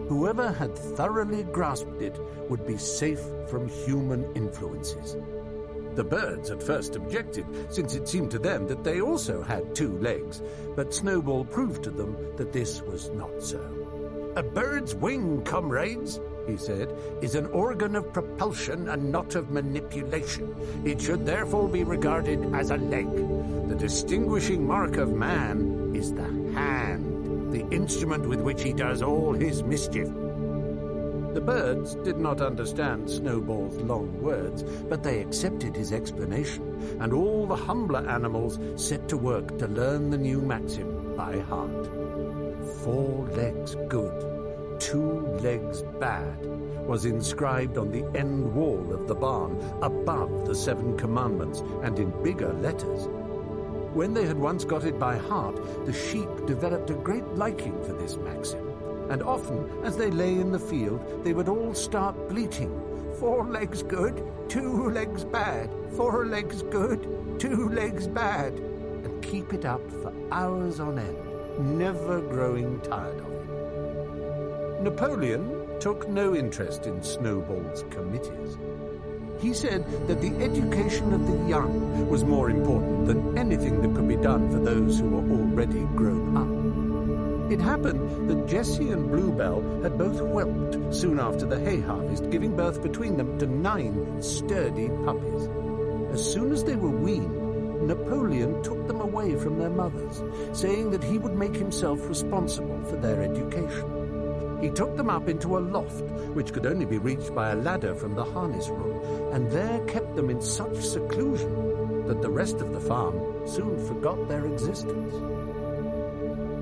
Speaker 1: Whoever had thoroughly grasped it would be safe from human influences. The birds at first objected, since it seemed to them that they also had 2 legs, but Snowball proved to them that this was not so. "A bird's wing, comrades," he said, "is an organ of propulsion and not of manipulation. It should therefore be regarded as a leg. The distinguishing mark of man is the hand, the instrument with which he does all his mischief." The birds did not understand Snowball's long words, but they accepted his explanation, and all the humbler animals set to work to learn the new maxim by heart. 4 legs good, 2 legs bad was inscribed on the end wall of the barn above the 7 Commandments and in bigger letters. When they had once got it by heart, the sheep developed a great liking for this maxim, and often, as they lay in the field, they would all start bleating, 4 legs good, 2 legs bad, 4 legs good, 2 legs bad, and keep it up for hours on end, never growing tired of it. Napoleon took no interest in Snowball's committees. He said that the education of the young was more important than anything that could be done for those who were already grown up. It happened that Jessie and Bluebell had both whelped soon after the hay harvest, giving birth between them to 9 sturdy puppies. As soon as they were weaned, Napoleon took them away from their mothers, saying that he would make himself responsible for their education. He took them up into a loft, which could only be reached by a ladder from the harness room, and there kept them in such seclusion that the rest of the farm soon forgot their existence.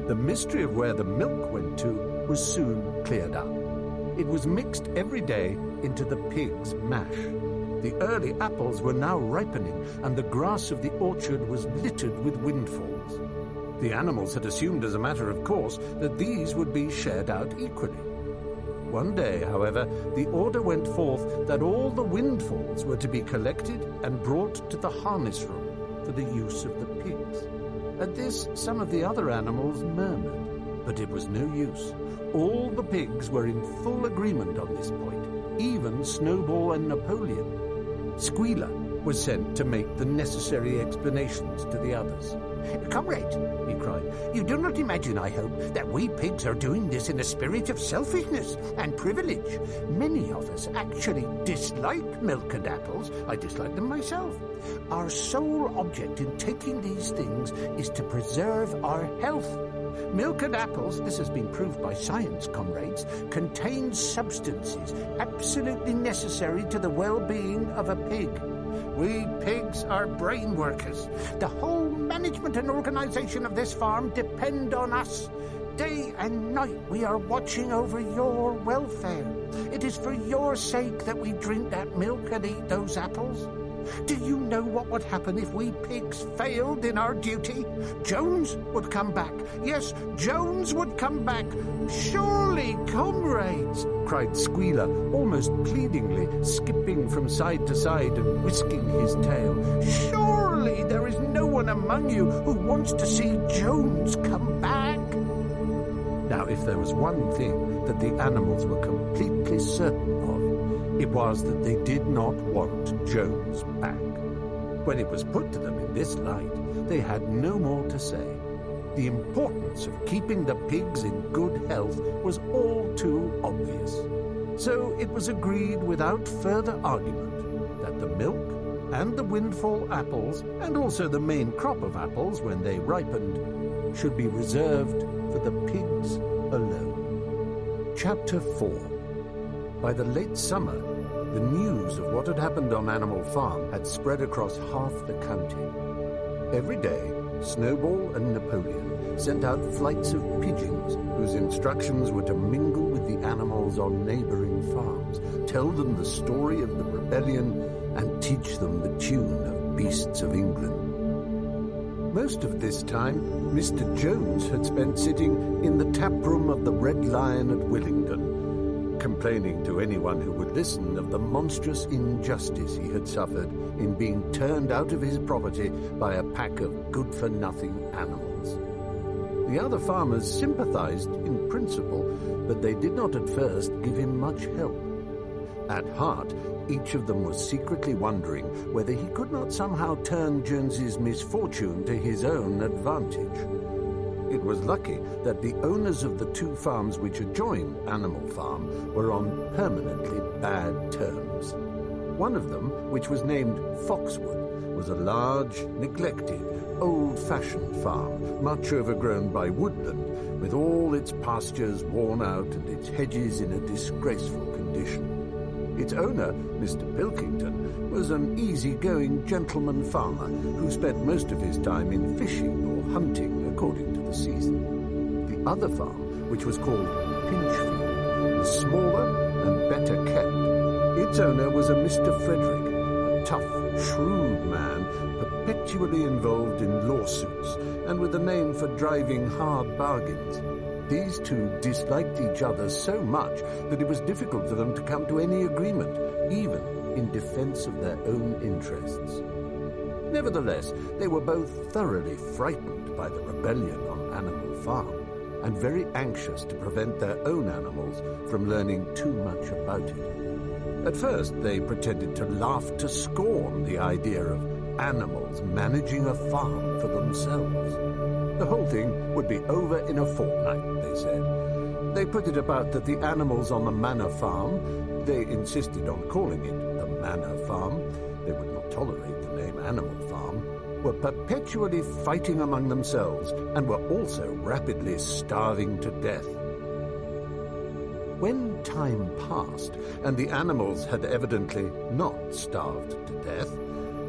Speaker 1: The mystery of where the milk went to was soon cleared up. It was mixed every day into the pigs' mash. The early apples were now ripening, and the grass of the orchard was littered with windfalls. The animals had assumed as a matter of course that these would be shared out equally. One day, however, the order went forth that all the windfalls were to be collected and brought to the harness room for the use of the pigs. At this, some of the other animals murmured, but it was no use. All the pigs were in full agreement on this point, even Snowball and Napoleon. Squealer was sent to make the necessary explanations to the others.
Speaker 2: Comrade, he cried, you do not imagine, I hope, that we pigs are doing this in a spirit of selfishness and privilege. Many of us actually dislike milk and apples. I dislike them myself. Our sole object in taking these things is to preserve our health. Milk and apples, this has been proved by science, comrades, contain substances absolutely necessary to the well-being of a pig. We pigs are brain workers. The whole management and organization of this farm depend on us. Day and night we are watching over your welfare. It is for your sake that we drink that milk and eat those apples. Do you know what would happen if we pigs failed in our duty? Jones would come back. Yes, Jones would come back. Surely, comrades, cried Squealer, almost pleadingly, skipping from side to side and whisking his tail. Surely there is no one among you who wants to see Jones come back.
Speaker 1: Now, if there was one thing that the animals were completely certain of, it was that they did not want Jones back. When it was put to them in this light, they had no more to say. The importance of keeping the pigs in good health was all too obvious. So it was agreed without further argument that the milk and the windfall apples, and also the main crop of apples when they ripened, should be reserved for the pigs alone. Chapter 4. By the late summer, the news of what had happened on Animal Farm had spread across half the county. Every day, Snowball and Napoleon sent out flights of pigeons whose instructions were to mingle with the animals on neighboring farms, tell them the story of the rebellion, and teach them the tune of Beasts of England. Most of this time, Mr. Jones had spent sitting in the tap room of the Red Lion at Willingdon, complaining to anyone who would listen of the monstrous injustice he had suffered in being turned out of his property by a pack of good-for-nothing animals. The other farmers sympathized in principle, but they did not at first give him much help. At heart, each of them was secretly wondering whether he could not somehow turn Jones's misfortune to his own advantage. It was lucky that the owners of the two farms which adjoined Animal Farm were on permanently bad terms. One of them, which was named Foxwood, was a large, neglected, old-fashioned farm, much overgrown by woodland, with all its pastures worn out and its hedges in a disgraceful condition. Its owner, Mr. Pilkington, was an easy-going gentleman farmer who spent most of his time in fishing or hunting according to the season. The other farm, which was called Pinchfield, was smaller and better kept. Its owner was a Mr. Frederick, a tough, shrewd man, perpetually involved in lawsuits and with a name for driving hard bargains. These two disliked each other so much that it was difficult for them to come to any agreement, even in defense of their own interests. Nevertheless, they were both thoroughly frightened by the rebellion on Animal Farm, and very anxious to prevent their own animals from learning too much about it. At first, they pretended to laugh to scorn the idea of animals managing a farm for themselves. The whole thing would be over in a fortnight, they said. They put it about that the animals on the Manor Farm, they insisted on calling it the Manor Farm, they would not tolerate the name Animal Farm, were perpetually fighting among themselves and were also rapidly starving to death. When time passed, and the animals had evidently not starved to death,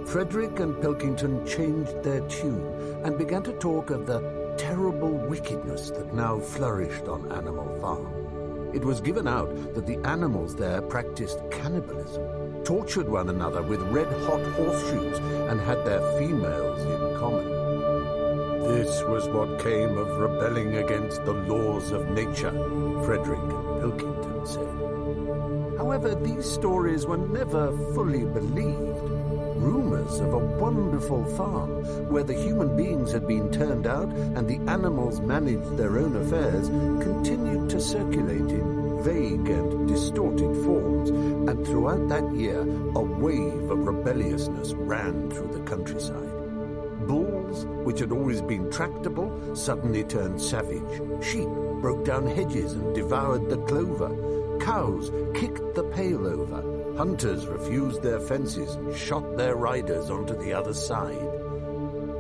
Speaker 1: Frederick and Pilkington changed their tune and began to talk of the terrible wickedness that now flourished on Animal Farm. It was given out that the animals there practiced cannibalism, tortured one another with red-hot horseshoes, and had their females in common. This was what came of rebelling against the laws of nature, Frederick and Pilkington said. However, these stories were never fully believed. Rumors of a wonderful farm where the human beings had been turned out and the animals managed their own affairs continued to circulate in vague and distorted forms, throughout that year, a wave of rebelliousness ran through the countryside. Bulls, which had always been tractable, suddenly turned savage. Sheep broke down hedges and devoured the clover. Cows kicked the pail over. Hunters refused their fences and shot their riders onto the other side.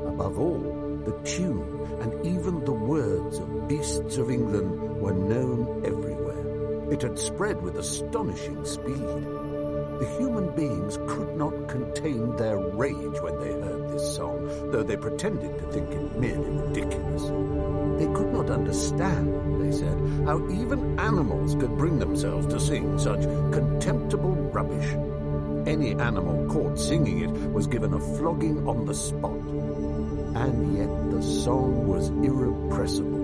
Speaker 1: Above all, the tune and even the words of Beasts of England were known everywhere. It had spread with astonishing speed. The human beings could not contain their rage when they heard this song, though they pretended to think it merely ridiculous. They could not understand, they said, how even animals could bring themselves to sing such contemptible rubbish. Any animal caught singing it was given a flogging on the spot. And yet the song was irrepressible.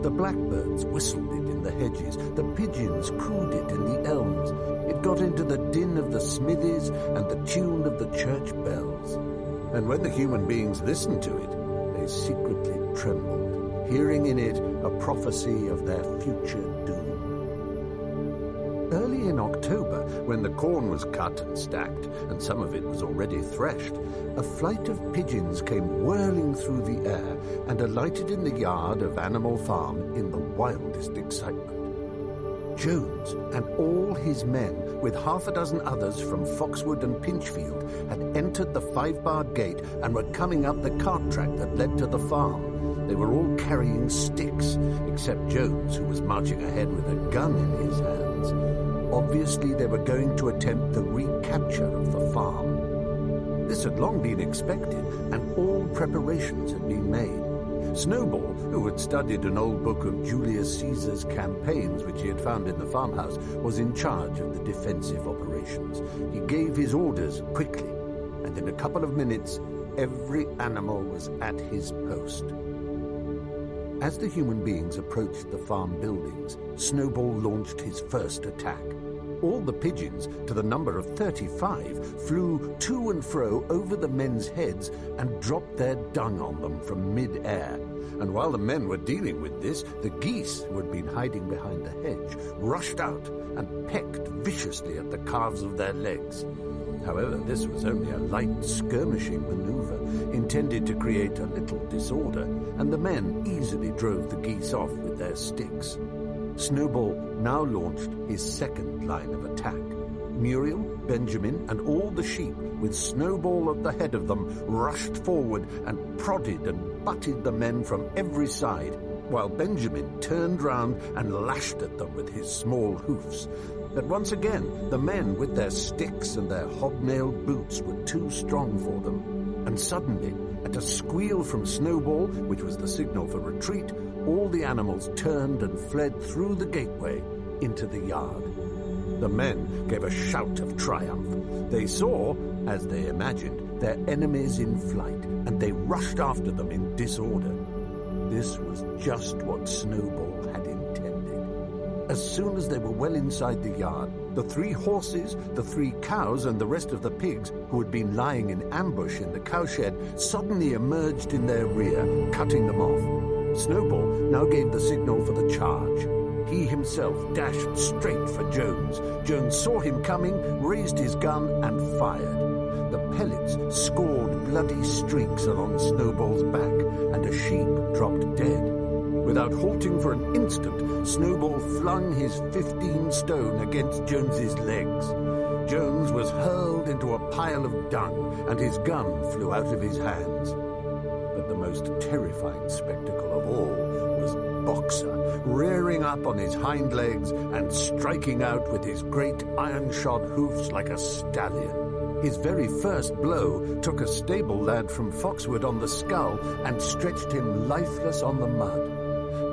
Speaker 1: The blackbirds whistled it in the hedges, the pigeons cooed it in the elms. It got into the din of the smithies and the tune of the church bells. And when the human beings listened to it, they secretly trembled, hearing in it a prophecy of their future doom. Early in October, when the corn was cut and stacked, and some of it was already threshed, a flight of pigeons came whirling through the air and alighted in the yard of Animal Farm in the wildest excitement. Jones and all his men, with half a dozen others from Foxwood and Pinchfield, had entered the 5-barred gate and were coming up the cart track that led to the farm. They were all carrying sticks, except Jones, who was marching ahead with a gun in his hands. Obviously, they were going to attempt the recapture of the farm. This had long been expected, and all preparations had been made. Snowball, who had studied an old book of Julius Caesar's campaigns which he had found in the farmhouse, was in charge of the defensive operations. He gave his orders quickly, and in a couple of minutes, every animal was at his post. As the human beings approached the farm buildings, Snowball launched his first attack. All the pigeons, to the number of 35, flew to and fro over the men's heads and dropped their dung on them from mid-air. And while the men were dealing with this, the geese, who had been hiding behind the hedge, rushed out and pecked viciously at the calves of their legs. However, this was only a light skirmishing maneuver intended to create a little disorder, and the men easily drove the geese off with their sticks. Snowball now launched his second line of attack. Muriel, Benjamin, and all the sheep, with Snowball at the head of them, rushed forward and prodded and butted the men from every side, while Benjamin turned round and lashed at them with his small hoofs. But once again, the men with their sticks and their hobnailed boots were too strong for them. And suddenly, at a squeal from Snowball, which was the signal for retreat, all the animals turned and fled through the gateway into the yard. The men gave a shout of triumph. They saw, as they imagined, their enemies in flight, and they rushed after them in disorder. This was just what Snowball had intended. As soon as they were well inside the yard, the 3 horses, the 3 cows, and the rest of the pigs, who had been lying in ambush in the cowshed, suddenly emerged in their rear, cutting them off. Snowball now gave the signal for the charge. He himself dashed straight for Jones. Jones saw him coming, raised his gun, and fired. The pellets scored bloody streaks along Snowball's back, and a sheep dropped dead. Without halting for an instant, Snowball flung his 15 stone against Jones's legs. Jones was hurled into a pile of dung, and his gun flew out of his hands. But the most terrifying spectacle of all was Boxer, rearing up on his hind legs and striking out with his great iron-shod hoofs like a stallion. His very first blow took a stable lad from Foxwood on the skull and stretched him lifeless on the mud.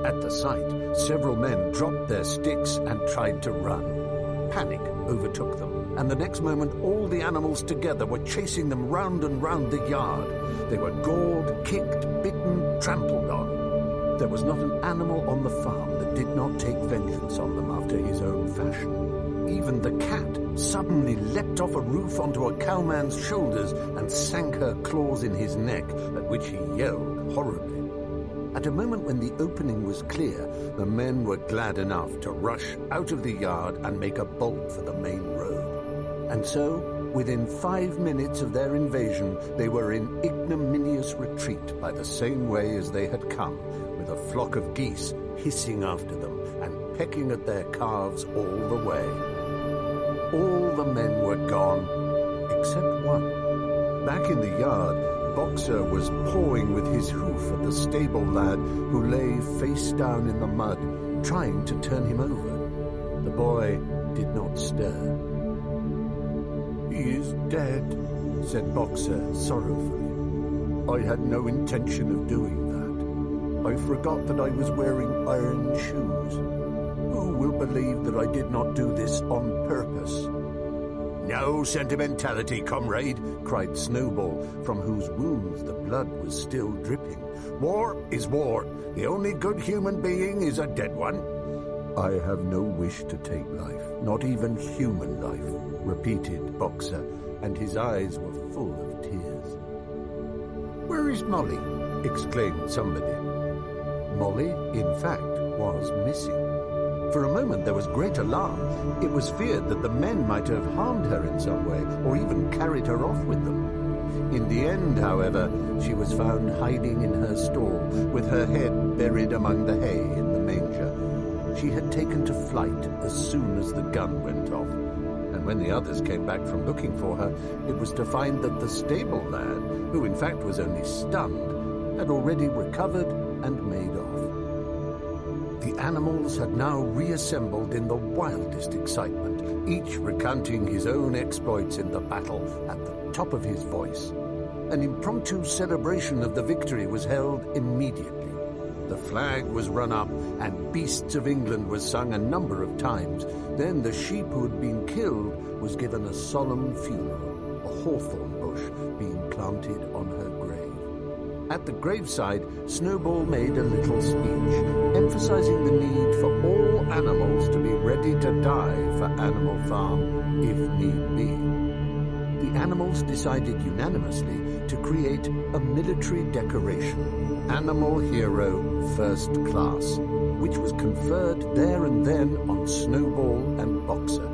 Speaker 1: At the sight, several men dropped their sticks and tried to run. Panic overtook them, and the next moment all the animals together were chasing them round and round the yard. They were gored, kicked, bitten, trampled on. There was not an animal on the farm that did not take vengeance on them after his own fashion. Even the cat suddenly leapt off a roof onto a cowman's shoulders and sank her claws in his neck, at which he yelled horribly. At a moment when the opening was clear, the men were glad enough to rush out of the yard and make a bolt for the main road. And so, within 5 minutes of their invasion, they were in ignominious retreat by the same way as they had come, with a flock of geese hissing after them and pecking at their calves all the way. All the men were gone, except one. Back in the yard, Boxer was pawing with his hoof at the stable lad who lay face down in the mud, trying to turn him over. The boy did not stir. "He is dead," said Boxer sorrowfully. "I had no intention of doing that. I forgot that I was wearing iron shoes. Who will believe that I did not do this on purpose?"
Speaker 2: "No sentimentality, comrade,"
Speaker 1: cried Snowball, from whose wounds the blood was still dripping.
Speaker 2: "War is war. The only good human being is a dead one."
Speaker 1: "I have no wish to take life, not even human life," repeated Boxer, and his eyes were full of tears.
Speaker 2: "Where is Molly?"
Speaker 1: exclaimed somebody. Molly, in fact, was missing. For a moment there was great alarm. It was feared that the men might have harmed her in some way, or even carried her off with them. In the end, however, she was found hiding in her stall, with her head buried among the hay in the manger. She had taken to flight as soon as the gun went off, and when the others came back from looking for her, it was to find that the stable lad, who in fact was only stunned, had already recovered and made off. The animals had now reassembled in the wildest excitement, each recounting his own exploits in the battle at the top of his voice. An impromptu celebration of the victory was held immediately. The flag was run up, and Beasts of England was sung a number of times. Then the sheep who had been killed was given a solemn funeral, a hawthorn bush being planted on her grave. At the graveside, Snowball made a little speech, emphasizing the need for all animals to be ready to die for Animal Farm, if need be. The animals decided unanimously to create a military decoration, Animal Hero First Class, which was conferred there and then on Snowball and Boxer.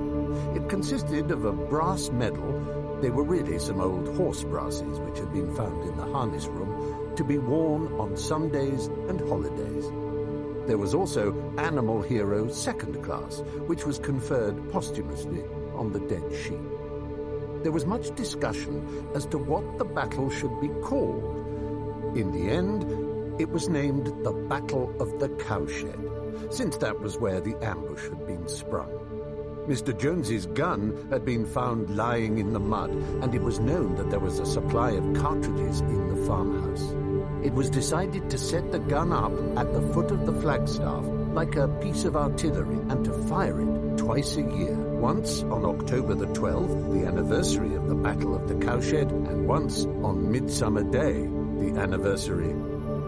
Speaker 1: It consisted of a brass medal. They were really some old horse brasses which had been found in the harness room, to be worn on Sundays and holidays. There was also Animal Hero Second Class, which was conferred posthumously on the dead sheep. There was much discussion as to what the battle should be called. In the end, it was named the Battle of the Cowshed, since that was where the ambush had been sprung. Mr. Jones's gun had been found lying in the mud, and it was known that there was a supply of cartridges in the farmhouse. It was decided to set the gun up at the foot of the flagstaff, like a piece of artillery, and to fire it twice a year. Once on October the 12th, the anniversary of the Battle of the Cowshed, and once on Midsummer Day, the anniversary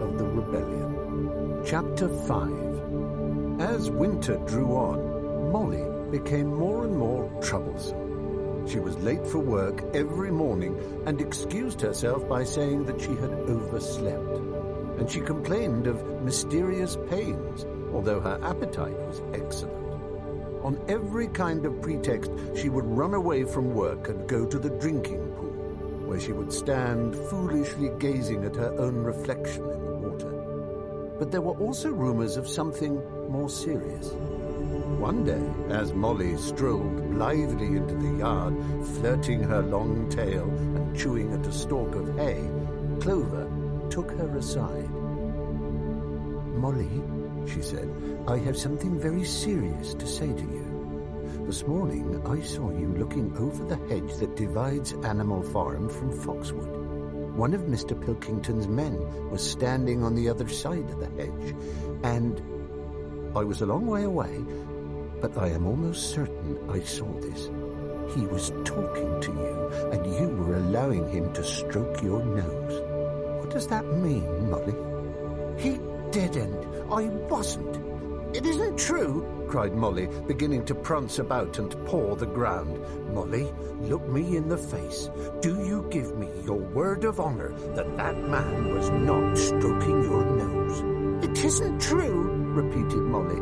Speaker 1: of the rebellion. Chapter 5. As winter drew on, Molly became more and more troublesome. She was late for work every morning and excused herself by saying that she had overslept. And she complained of mysterious pains, although her appetite was excellent. On every kind of pretext, she would run away from work and go to the drinking pool, where she would stand foolishly gazing at her own reflection in the water. But there were also rumors of something more serious. One day, as Molly strolled blithely into the yard, flirting her long tail and chewing at a stalk of hay, Clover took her aside. "Molly," she said, "I have something very serious to say to you. This morning I saw you looking over the hedge that divides Animal Farm from Foxwood. One of Mr. Pilkington's men was standing on the other side of the hedge, and I was a long way away, but I am almost certain I saw this. He was talking to you, and you were allowing him to stroke your nose. What does that mean, Molly?"
Speaker 2: "He didn't. I wasn't. It isn't true," cried Molly, beginning to prance about and paw the ground. "Molly, look me in the face. Do you give me your word of honor that that man was not stroking your nose?" "It isn't true," repeated Molly.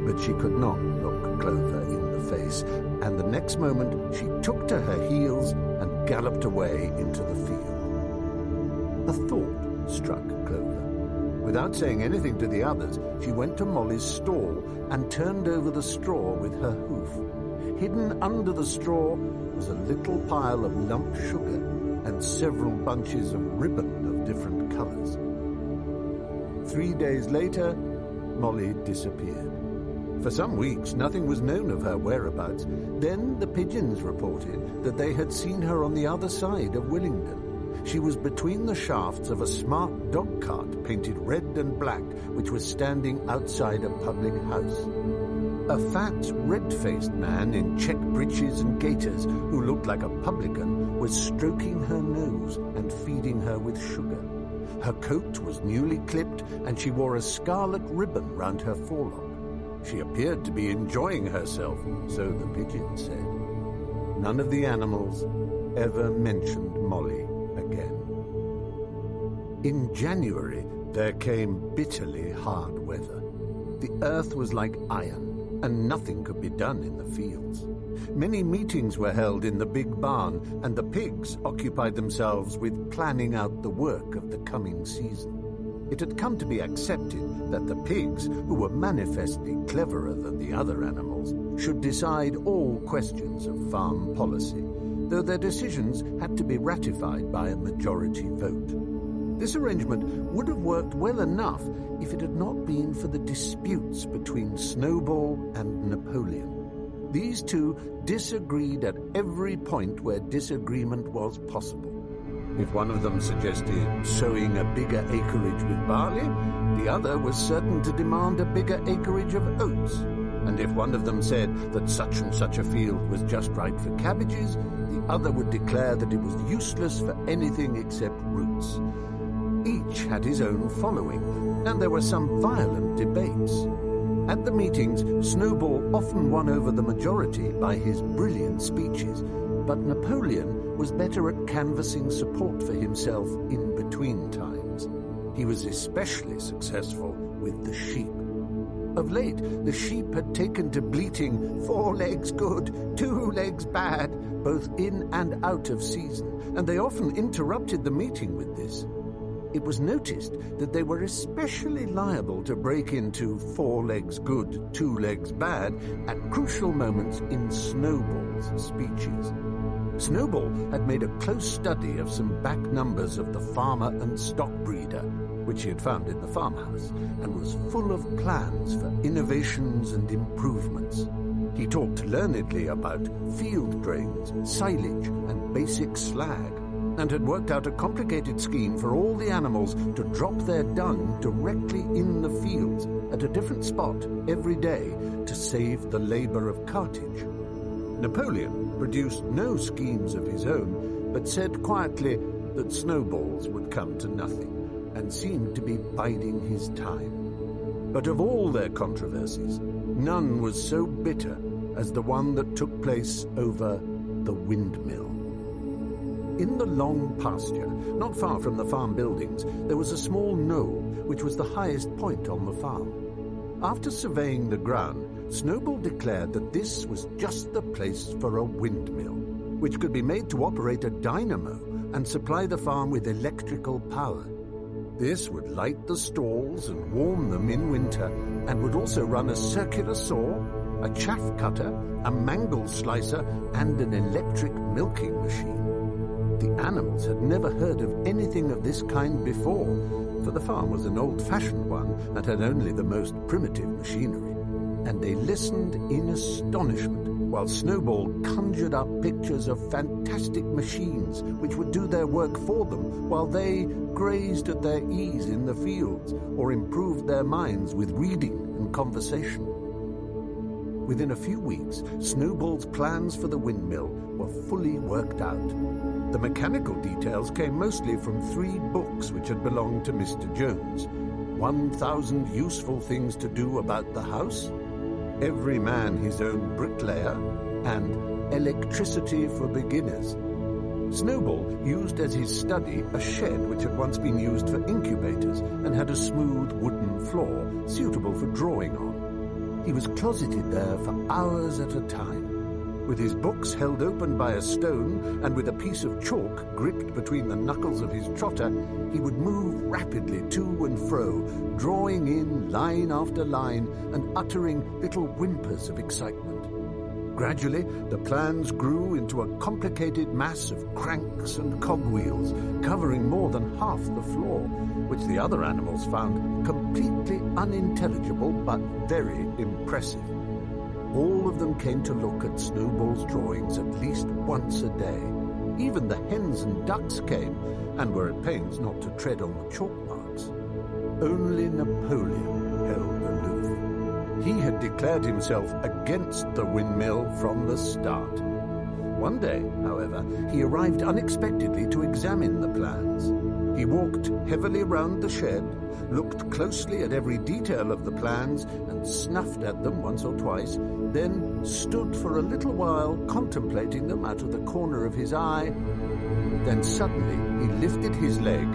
Speaker 1: But she could not look Clover in the face, and the next moment she took to her heels and galloped away into the field. A thought struck Clover. Without saying anything to the others, she went to Molly's stall and turned over the straw with her hoof. Hidden under the straw was a little pile of lump sugar and several bunches of ribbon of different colors. 3 days later, Molly disappeared. For some weeks, nothing was known of her whereabouts. Then the pigeons reported that they had seen her on the other side of Willingdon. She was between the shafts of a smart dog cart painted red and black, which was standing outside a public house. A fat, red-faced man in check breeches and gaiters, who looked like a publican, was stroking her nose and feeding her with sugar. Her coat was newly clipped, and she wore a scarlet ribbon round her forelock. She appeared to be enjoying herself, so the pigeon said. None of the animals ever mentioned Molly again. In January, there came bitterly hard weather. The earth was like iron, and nothing could be done in the fields. Many meetings were held in the big barn, and the pigs occupied themselves with planning out the work of the coming season. It had come to be accepted that the pigs, who were manifestly cleverer than the other animals, should decide all questions of farm policy, though their decisions had to be ratified by a majority vote. This arrangement would have worked well enough if it had not been for the disputes between Snowball and Napoleon. These two disagreed at every point where disagreement was possible. If one of them suggested sowing a bigger acreage with barley, the other was certain to demand a bigger acreage of oats. And if one of them said that such and such a field was just right for cabbages, the other would declare that it was useless for anything except roots. Each had his own following, and there were some violent debates. At the meetings, Snowball often won over the majority by his brilliant speeches, but Napoleon was better at canvassing support for himself in between times. He was especially successful with the sheep. Of late, the sheep had taken to bleating 4 legs good, 2 legs bad, both in and out of season, and they often interrupted the meeting with this. It was noticed that they were especially liable to break into 4 legs good, 2 legs bad at crucial moments in Snowball's speeches. Snowball had made a close study of some back numbers of the Farmer and Stock Breeder, which he had found in the farmhouse, and was full of plans for innovations and improvements. He talked learnedly about field drains, silage, and basic slag, and had worked out a complicated scheme for all the animals to drop their dung directly in the fields at a different spot every day to save the labor of cartage. Napoleon produced no schemes of his own, but said quietly that Snowball's would come to nothing, and seemed to be biding his time. But of all their controversies, none was so bitter as the one that took place over the windmill. In the long pasture, not far from the farm buildings, there was a small knoll, which was the highest point on the farm. After surveying the ground, Snowball declared that this was just the place for a windmill, which could be made to operate a dynamo and supply the farm with electrical power. This would light the stalls and warm them in winter, and would also run a circular saw, a chaff cutter, a mangle slicer, and an electric milking machine. The animals had never heard of anything of this kind before, for the farm was an old-fashioned one and had only the most primitive machinery, and they listened in astonishment while Snowball conjured up pictures of fantastic machines which would do their work for them while they grazed at their ease in the fields or improved their minds with reading and conversation. Within a few weeks, Snowball's plans for the windmill were fully worked out. The mechanical details came mostly from 3 books which had belonged to Mr. Jones. 1,000 Useful Things to Do About the House, Every Man His Own Bricklayer, and Electricity for Beginners. Snowball used as his study a shed which had once been used for incubators and had a smooth wooden floor suitable for drawing on. He was closeted there for hours at a time. With his books held open by a stone and with a piece of chalk gripped between the knuckles of his trotter, he would move rapidly to and fro, drawing in line after line and uttering little whimpers of excitement. Gradually, the plans grew into a complicated mass of cranks and cogwheels, covering more than half the floor, which the other animals found completely unintelligible but very impressive. All of them came to look at Snowball's drawings at least once a day. Even the hens and ducks came, and were at pains not to tread on the chalk marks. Only Napoleon held aloof. He had declared himself against the windmill from the start. One day, however, he arrived unexpectedly to examine the plans. He walked heavily round the shed, looked closely at every detail of the plans, and snuffed at them once or twice, then stood for a little while contemplating them out of the corner of his eye. Then suddenly he lifted his leg,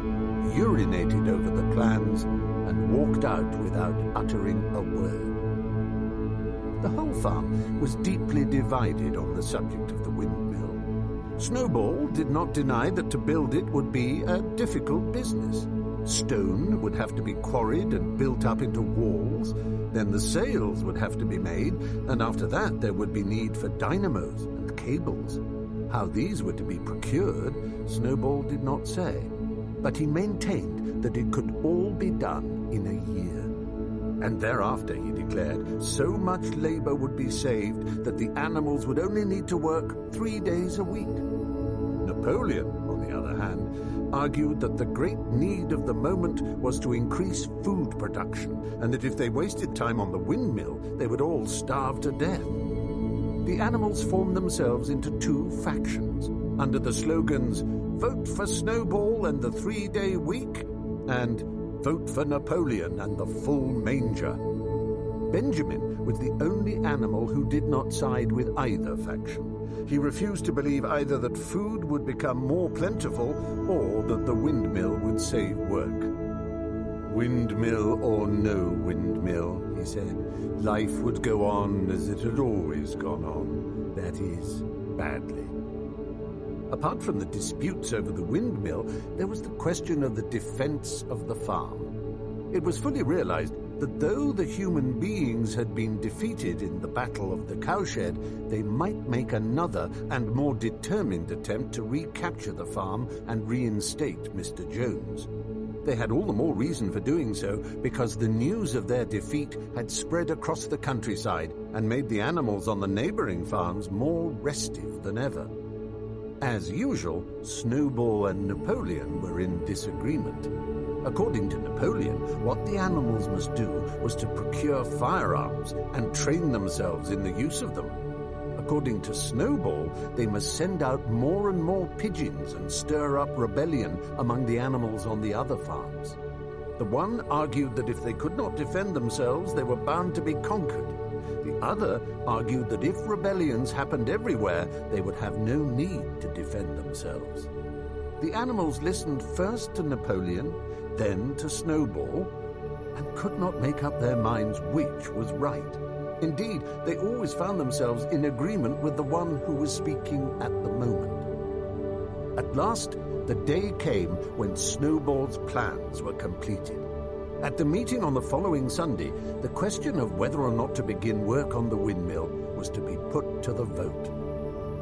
Speaker 1: urinated over the plans, and walked out without uttering a word. The whole farm was deeply divided on the subject of the windmill. Snowball did not deny that to build it would be a difficult business. Stone would have to be quarried and built up into walls, then the sails would have to be made, and after that there would be need for dynamos and cables. How these were to be procured, Snowball did not say, but he maintained that it could all be done in a year. And thereafter, he declared, so much labor would be saved that the animals would only need to work 3 days a week. Napoleon, on the other hand, argued that the great need of the moment was to increase food production, and that if they wasted time on the windmill, they would all starve to death. The animals formed themselves into two factions, under the slogans, "Vote for Snowball and the 3-day week," and "Vote for Napoleon and the full manger." Benjamin was the only animal who did not side with either faction. He refused to believe either that food would become more plentiful or that the windmill would save work. "Windmill or no windmill," he said, "life would go on as it had always gone on, that is, badly." Apart from the disputes over the windmill, there was the question of the defense of the farm. It was fully realized that though the human beings had been defeated in the Battle of the Cowshed, they might make another and more determined attempt to recapture the farm and reinstate Mr. Jones. They had all the more reason for doing so because the news of their defeat had spread across the countryside and made the animals on the neighboring farms more restive than ever. As usual, Snowball and Napoleon were in disagreement. According to Napoleon, what the animals must do was to procure firearms and train themselves in the use of them. According to Snowball, they must send out more and more pigeons and stir up rebellion among the animals on the other farms. The one argued that if they could not defend themselves, they were bound to be conquered. The other argued that if rebellions happened everywhere, they would have no need to defend themselves. The animals listened first to Napoleon, then to Snowball, and could not make up their minds which was right. Indeed, they always found themselves in agreement with the one who was speaking at the moment. At last, the day came when Snowball's plans were completed. At the meeting on the following Sunday, the question of whether or not to begin work on the windmill was to be put to the vote.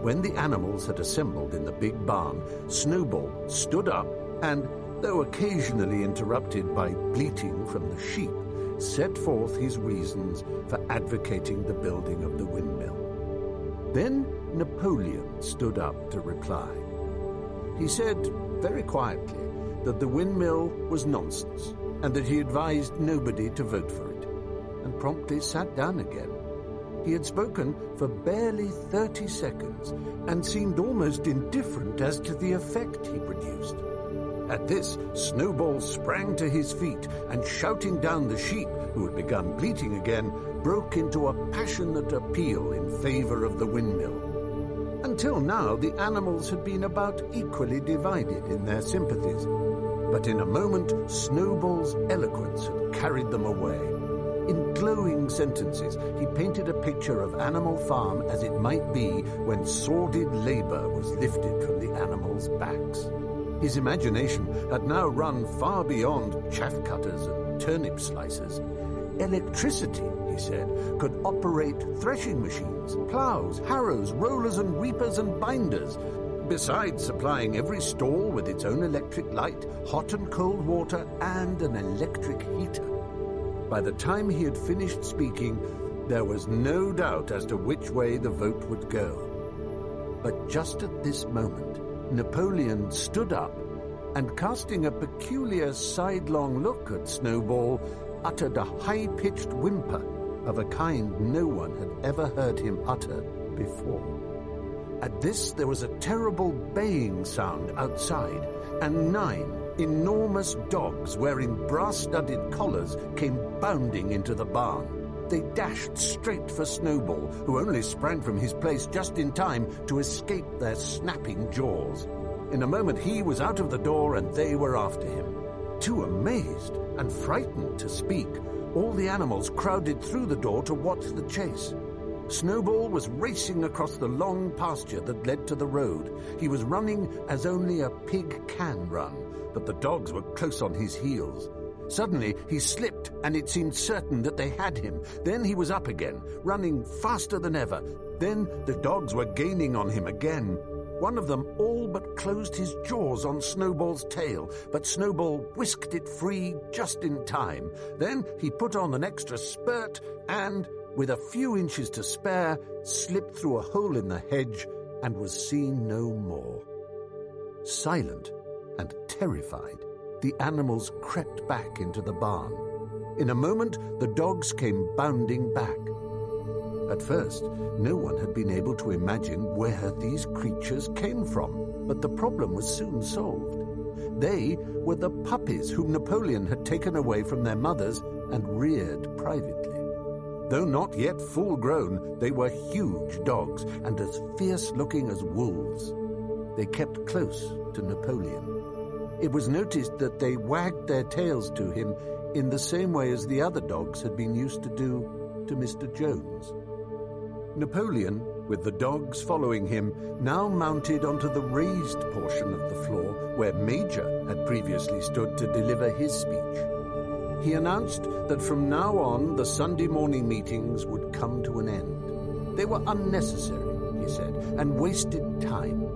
Speaker 1: When the animals had assembled in the big barn, Snowball stood up and, though occasionally interrupted by bleating from the sheep, set forth his reasons for advocating the building of the windmill. Then Napoleon stood up to reply. He said, very quietly, that the windmill was nonsense, and that he advised nobody to vote for it, and promptly sat down again. He had spoken for barely 30 seconds, and seemed almost indifferent as to the effect he produced. At this, Snowball sprang to his feet, and shouting down the sheep, who had begun bleating again, broke into a passionate appeal in favor of the windmill. Until now, the animals had been about equally divided in their sympathies, but in a moment Snowball's eloquence had carried them away. In glowing sentences, he painted a picture of Animal Farm as it might be when sordid labor was lifted from the animals' backs. His imagination had now run far beyond chaff cutters and turnip slicers. Electricity, he said, could operate threshing machines, plows, harrows, rollers and reapers and binders, besides supplying every stall with its own electric light, hot and cold water, and an electric heater. By the time he had finished speaking, there was no doubt as to which way the vote would go. But just at this moment, Napoleon stood up and, casting a peculiar sidelong look at Snowball, uttered a high-pitched whimper of a kind no one had ever heard him utter before. At this there was a terrible baying sound outside, and 9 enormous dogs wearing brass-studded collars came bounding into the barn. They dashed straight for Snowball, who only sprang from his place just in time to escape their snapping jaws. In a moment he was out of the door and they were after him. Too amazed and frightened to speak, all the animals crowded through the door to watch the chase. Snowball was racing across the long pasture that led to the road. He was running as only a pig can run, but the dogs were close on his heels. Suddenly he slipped, and it seemed certain that they had him. Then he was up again, running faster than ever. Then the dogs were gaining on him again. One of them all but closed his jaws on Snowball's tail, but Snowball whisked it free just in time. Then he put on an extra spurt and, with a few inches to spare, slipped through a hole in the hedge and was seen no more. Silent and terrified, the animals crept back into the barn. In a moment, the dogs came bounding back. At first, no one had been able to imagine where these creatures came from, but the problem was soon solved. They were the puppies whom Napoleon had taken away from their mothers and reared privately. Though not yet full-grown, they were huge dogs and as fierce-looking as wolves. They kept close to Napoleon. It was noticed that they wagged their tails to him in the same way as the other dogs had been used to do to Mr. Jones. Napoleon, with the dogs following him, now mounted onto the raised portion of the floor where Major had previously stood to deliver his speech. He announced that from now on the Sunday morning meetings would come to an end. They were unnecessary, he said, and wasted time.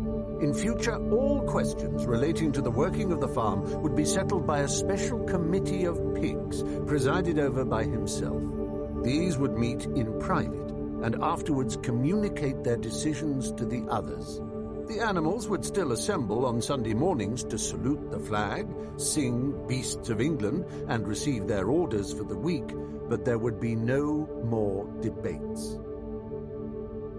Speaker 1: In future, all questions relating to the working of the farm would be settled by a special committee of pigs, presided over by himself. These would meet in private and afterwards communicate their decisions to the others. The animals would still assemble on Sunday mornings to salute the flag, sing Beasts of England, and receive their orders for the week, but there would be no more debates.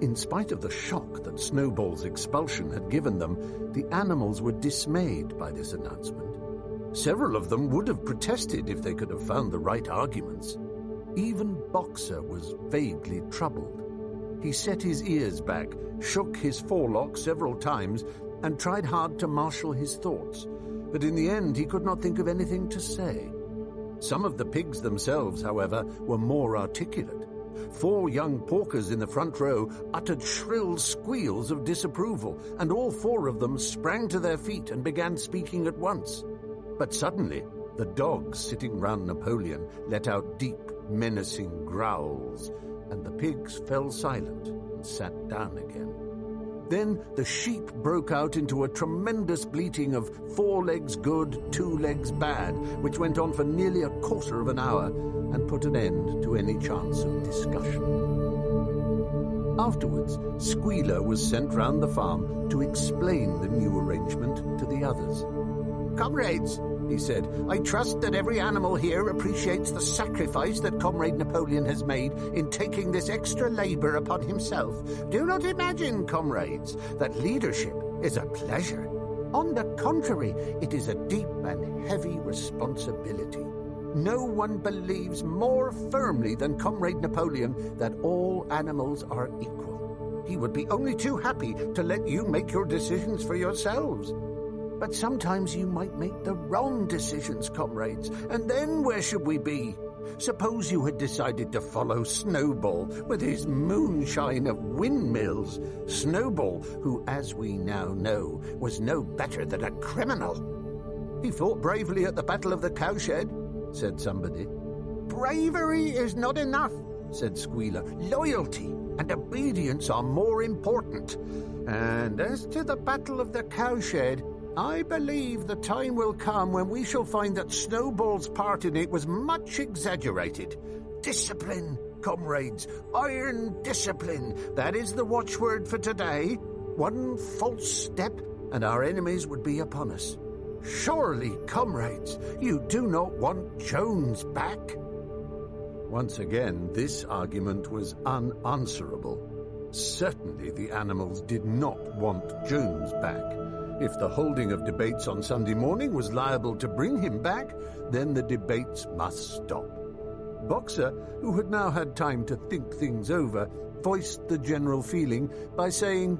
Speaker 1: In spite of the shock that Snowball's expulsion had given them, the animals were dismayed by this announcement. Several of them would have protested if they could have found the right arguments. Even Boxer was vaguely troubled. He set his ears back, shook his forelock several times, and tried hard to marshal his thoughts, but in the end he could not think of anything to say. Some of the pigs themselves, however, were more articulate. 4 young porkers in the front row uttered shrill squeals of disapproval, and all 4 of them sprang to their feet and began speaking at once. But suddenly, the dogs sitting round Napoleon let out deep, menacing growls, and the pigs fell silent and sat down again. Then the sheep broke out into a tremendous bleating of 4 legs good, 2 legs bad, which went on for nearly a quarter of an hour and put an end to any chance of discussion. Afterwards, Squealer was sent round the farm to explain the new arrangement to the others. "Comrades," he said, "I trust that every animal here appreciates the sacrifice that Comrade Napoleon has made in taking this extra labor upon himself. Do not imagine, comrades, that leadership is a pleasure. On the contrary, it is a deep and heavy responsibility. No one believes more firmly than Comrade Napoleon that all animals are equal. He would be only too happy to let you make your decisions for yourselves. But sometimes you might make the wrong decisions, comrades, and then where should we be?
Speaker 2: Suppose you had decided to follow Snowball with his moonshine of windmills. Snowball, who, as we now know, was no better than a criminal.
Speaker 1: He fought bravely at the Battle of the Cowshed, said somebody.
Speaker 2: Bravery is not enough, said Squealer. Loyalty and obedience are more important. And as to the Battle of the Cowshed, I believe the time will come when we shall find that Snowball's part in it was much exaggerated. Discipline, comrades, iron discipline. That is the watchword for today. One false step and our enemies would be upon us. Surely, comrades, you do not want Jones back?
Speaker 1: Once again, this argument was unanswerable. Certainly the animals did not want Jones back. If the holding of debates on Sunday morning was liable to bring him back, then the debates must stop. Boxer, who had now had time to think things over, voiced the general feeling by saying,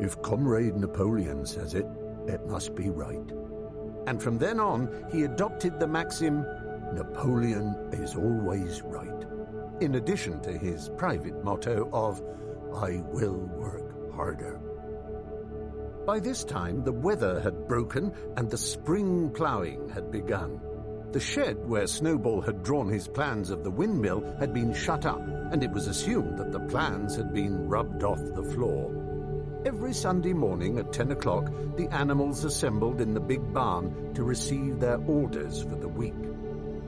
Speaker 1: "If Comrade Napoleon says it, it must be right." And from then on, he adopted the maxim, "Napoleon is always right," in addition to his private motto of, "I will work harder." By this time, the weather had broken and the spring ploughing had begun. The shed where Snowball had drawn his plans of the windmill had been shut up, and it was assumed that the plans had been rubbed off the floor. Every Sunday morning at 10 o'clock, the animals assembled in the big barn to receive their orders for the week.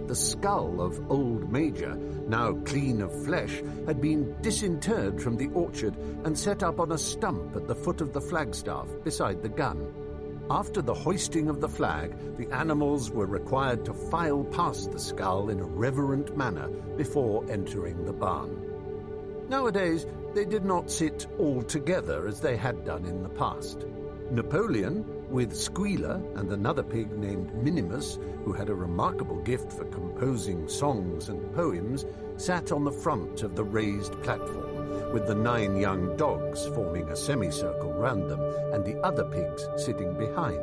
Speaker 1: The skull of Old Major, now clean of flesh, had been disinterred from the orchard and set up on a stump at the foot of the flagstaff beside the gun. After the hoisting of the flag, the animals were required to file past the skull in a reverent manner before entering the barn. Nowadays, they did not sit all together as they had done in the past. Napoleon, with Squealer and another pig named Minimus, who had a remarkable gift for composing songs and poems, sat on the front of the raised platform, with the 9 young dogs forming a semicircle round them, and the other pigs sitting behind.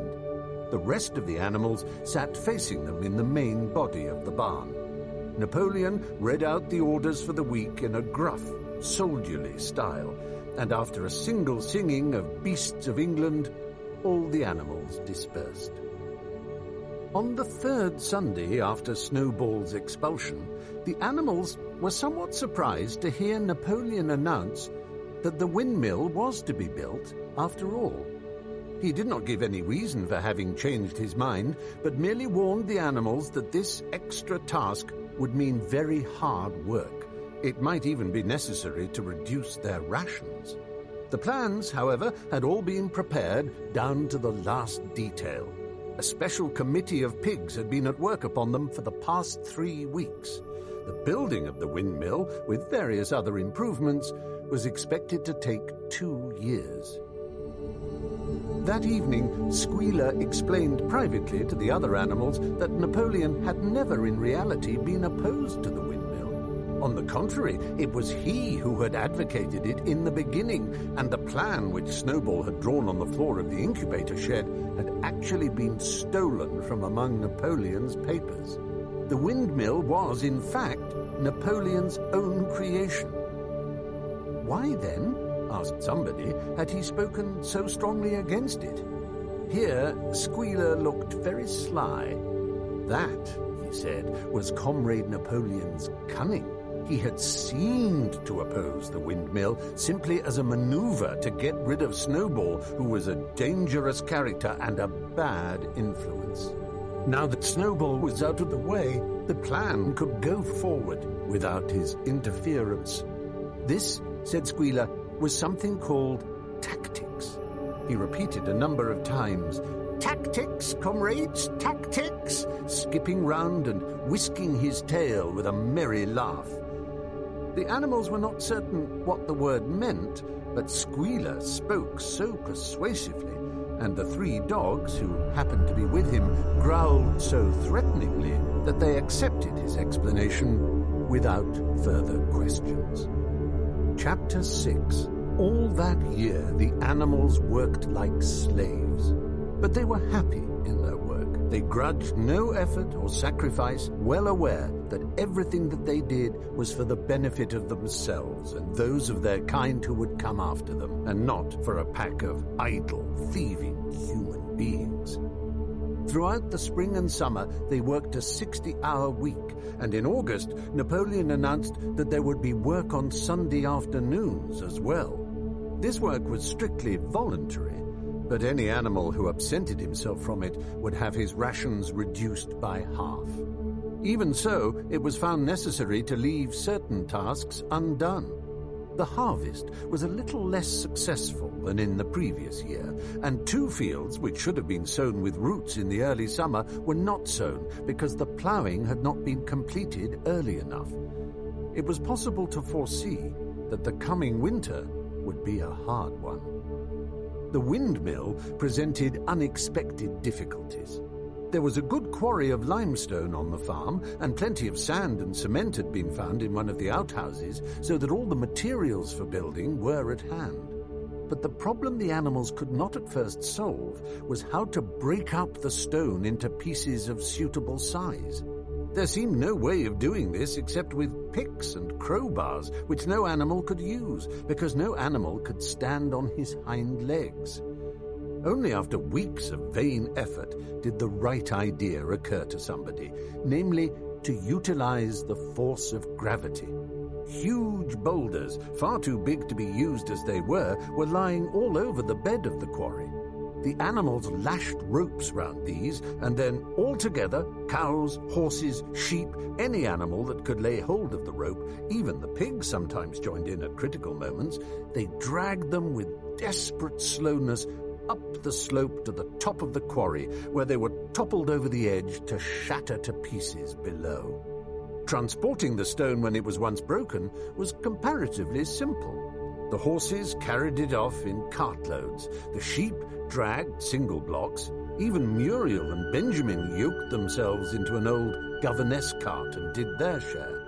Speaker 1: The rest of the animals sat facing them in the main body of the barn. Napoleon read out the orders for the week in a gruff, soldierly style, and after a single singing of Beasts of England, all the animals dispersed. On the 3rd Sunday after Snowball's expulsion, the animals were somewhat surprised to hear Napoleon announce that the windmill was to be built after all. He did not give any reason for having changed his mind, but merely warned the animals that this extra task would mean very hard work. It might even be necessary to reduce their rations. The plans, however, had all been prepared down to the last detail. A special committee of pigs had been at work upon them for the past 3 weeks. The building of the windmill, with various other improvements, was expected to take 2 years. That evening, Squealer explained privately to the other animals that Napoleon had never in reality been opposed to the windmill. On the contrary, it was he who had advocated it in the beginning, and the plan which Snowball had drawn on the floor of the incubator shed had actually been stolen from among Napoleon's papers. The windmill was, in fact, Napoleon's own creation. Why, then, asked somebody, had he spoken so strongly against it? Here, Squealer looked very sly. That, he said, was Comrade Napoleon's cunning. He had seemed to oppose the windmill simply as a maneuver to get rid of Snowball, who was a dangerous character and a bad influence. Now that Snowball was out of the way, the plan could go forward without his interference. This, said Squealer, was something called tactics. He repeated a number of times, "Tactics, comrades, tactics," skipping round and whisking his tail with a merry laugh. The animals were not certain what the word meant, but Squealer spoke so persuasively, and the 3 dogs, who happened to be with him, growled so threateningly that they accepted his explanation without further questions. Chapter 6. All that year the animals worked like slaves, but they were happy in their work, They grudged no effort or sacrifice, well aware that everything that they did was for the benefit of themselves and those of their kind who would come after them, and not for a pack of idle, thieving human beings. Throughout the spring and summer, they worked a 60-hour week, and in August, Napoleon announced that there would be work on Sunday afternoons as well. This work was strictly voluntary, but any animal who absented himself from it would have his rations reduced by half. Even so, it was found necessary to leave certain tasks undone. The harvest was a little less successful than in the previous year, and 2 fields, which should have been sown with roots in the early summer, were not sown because the ploughing had not been completed early enough. It was possible to foresee that the coming winter would be a hard one. The windmill presented unexpected difficulties. There was a good quarry of limestone on the farm, and plenty of sand and cement had been found in one of the outhouses, so that all the materials for building were at hand. But the problem the animals could not at first solve was how to break up the stone into pieces of suitable size. There seemed no way of doing this except with picks and crowbars, which no animal could use, because no animal could stand on his hind legs. Only after weeks of vain effort did the right idea occur to somebody, namely to utilize the force of gravity. Huge boulders, far too big to be used as they were lying all over the bed of the quarry. The animals lashed ropes round these, and then all together, cows, horses, sheep, any animal that could lay hold of the rope, even the pigs sometimes joined in at critical moments, they dragged them with desperate slowness up the slope to the top of the quarry, where they were toppled over the edge to shatter to pieces below. Transporting the stone when it was once broken was comparatively simple. The horses carried it off in cartloads, the sheep dragged single blocks, even Muriel and Benjamin yoked themselves into an old governess cart and did their share.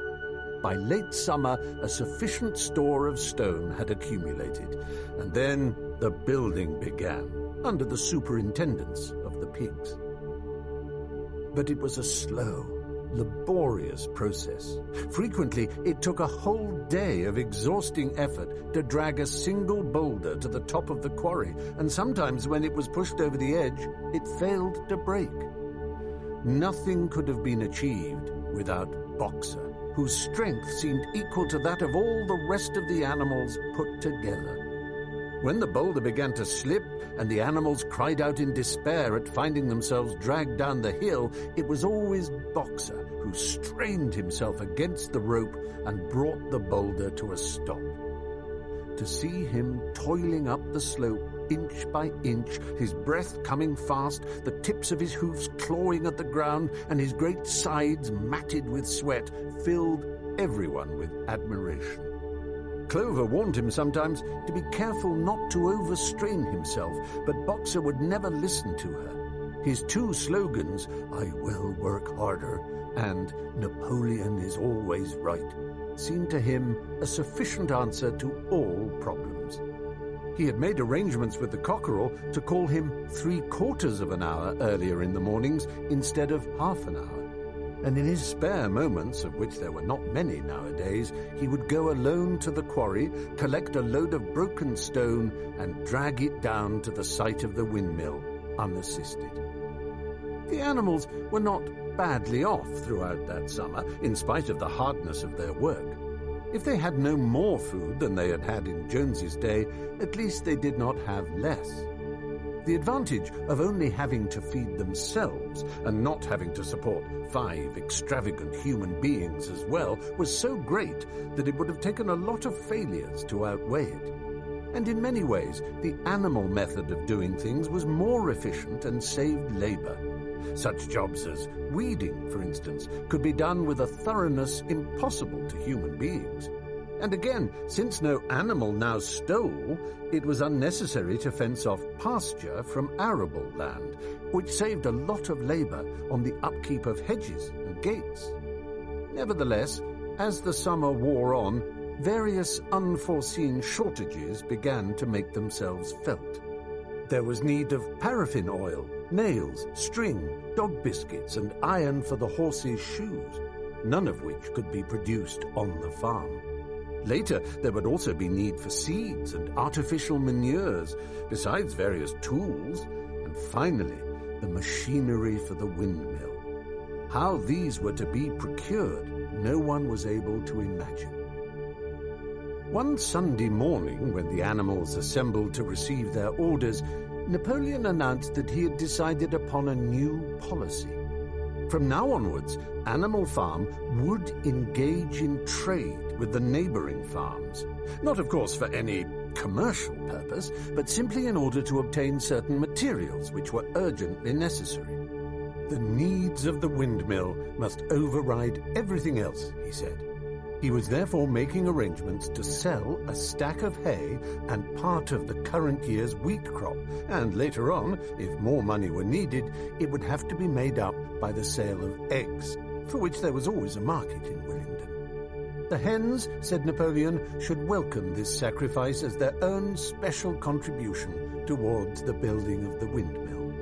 Speaker 1: By late summer, a sufficient store of stone had accumulated, and then the building began, under the superintendence of the pigs. But it was a slow, laborious process. Frequently, it took a whole day of exhausting effort to drag a single boulder to the top of the quarry, and sometimes when it was pushed over the edge, it failed to break. Nothing could have been achieved without Boxer, whose strength seemed equal to that of all the rest of the animals put together. When the boulder began to slip and the animals cried out in despair at finding themselves dragged down the hill, it was always Boxer who strained himself against the rope and brought the boulder to a stop. To see him toiling up the slope inch by inch, his breath coming fast, the tips of his hoofs clawing at the ground, and his great sides matted with sweat, filled everyone with admiration. Clover warned him sometimes to be careful not to overstrain himself, but Boxer would never listen to her. His 2 slogans, "I will work harder," and "Napoleon is always right," seemed to him a sufficient answer to all problems. He had made arrangements with the cockerel to call him 3/4 of an hour earlier in the mornings instead of half an hour. And in his spare moments, of which there were not many nowadays, he would go alone to the quarry, collect a load of broken stone, and drag it down to the site of the windmill, unassisted. The animals were not badly off throughout that summer, in spite of the hardness of their work. If they had no more food than they had had in Jones's day, at least they did not have less. The advantage of only having to feed themselves and not having to support 5 extravagant human beings as well was so great that it would have taken a lot of failures to outweigh it. And in many ways, the animal method of doing things was more efficient and saved labor. Such jobs as weeding, for instance, could be done with a thoroughness impossible to human beings. And again, since no animal now stole, it was unnecessary to fence off pasture from arable land, which saved a lot of labor on the upkeep of hedges and gates. Nevertheless, as the summer wore on, various unforeseen shortages began to make themselves felt. There was need of paraffin oil, nails, string, dog biscuits, and iron for the horses' shoes, none of which could be produced on the farm. Later, there would also be need for seeds and artificial manures, besides various tools, and finally, the machinery for the windmill. How these were to be procured, no one was able to imagine. One Sunday morning, when the animals assembled to receive their orders, Napoleon announced that he had decided upon a new policy. From now onwards, Animal Farm would engage in trade with the neighboring farms. Not, of course, for any commercial purpose, but simply in order to obtain certain materials which were urgently necessary. The needs of the windmill must override everything else, he said. He was therefore making arrangements to sell a stack of hay and part of the current year's wheat crop, and later on, if more money were needed, it would have to be made up by the sale of eggs, for which there was always a market in Willingdon. The hens, said Napoleon, should welcome this sacrifice as their own special contribution towards the building of the windmill.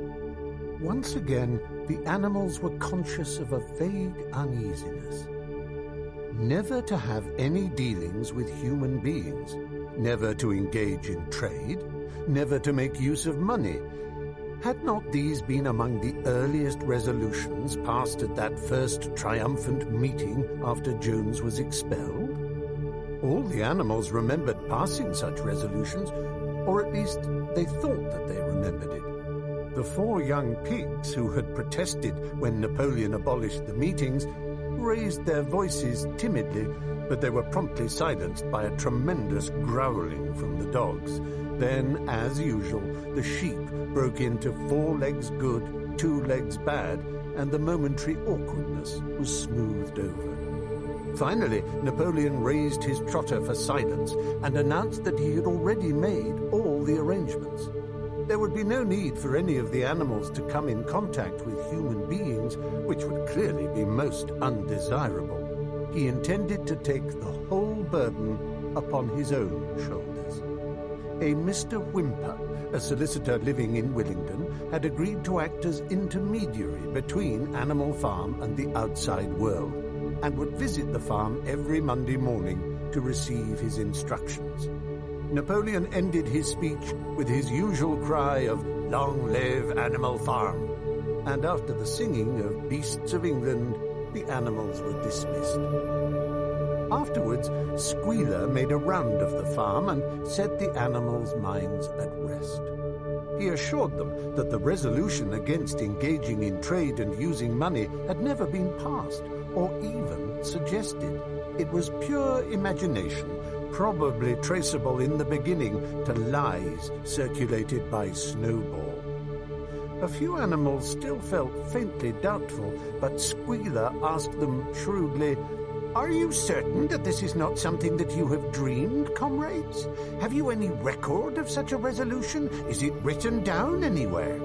Speaker 1: Once again, the animals were conscious of a vague uneasiness. Never to have any dealings with human beings, never to engage in trade, never to make use of money. Had not these been among the earliest resolutions passed at that first triumphant meeting after Jones was expelled? All the animals remembered passing such resolutions, or at least they thought that they remembered it. The 4 young pigs who had protested when Napoleon abolished the meetings raised their voices timidly, but they were promptly silenced by a tremendous growling from the dogs. Then, as usual, the sheep broke into 4 legs good, 2 legs bad, and the momentary awkwardness was smoothed over. Finally, Napoleon raised his trotter for silence and announced that he had already made all the arrangements. There would be no need for any of the animals to come in contact with human beings, which would clearly be most undesirable. He intended to take the whole burden upon his own shoulders. A Mr. Whymper, a solicitor living in Willingdon, had agreed to act as intermediary between Animal Farm and the outside world, and would visit the farm every Monday morning to receive his instructions. Napoleon ended his speech with his usual cry of "Long live Animal Farm!" and after the singing of Beasts of England, the animals were dismissed. Afterwards, Squealer made a round of the farm and set the animals' minds at rest. He assured them that the resolution against engaging in trade and using money had never been passed or even suggested. It was pure imagination, probably traceable in the beginning to lies circulated by Snowball. A few animals still felt faintly doubtful, but Squealer asked them shrewdly, "Are you certain that this is not something that you have dreamed, comrades? Have you any record of such a resolution? Is it written down anywhere?"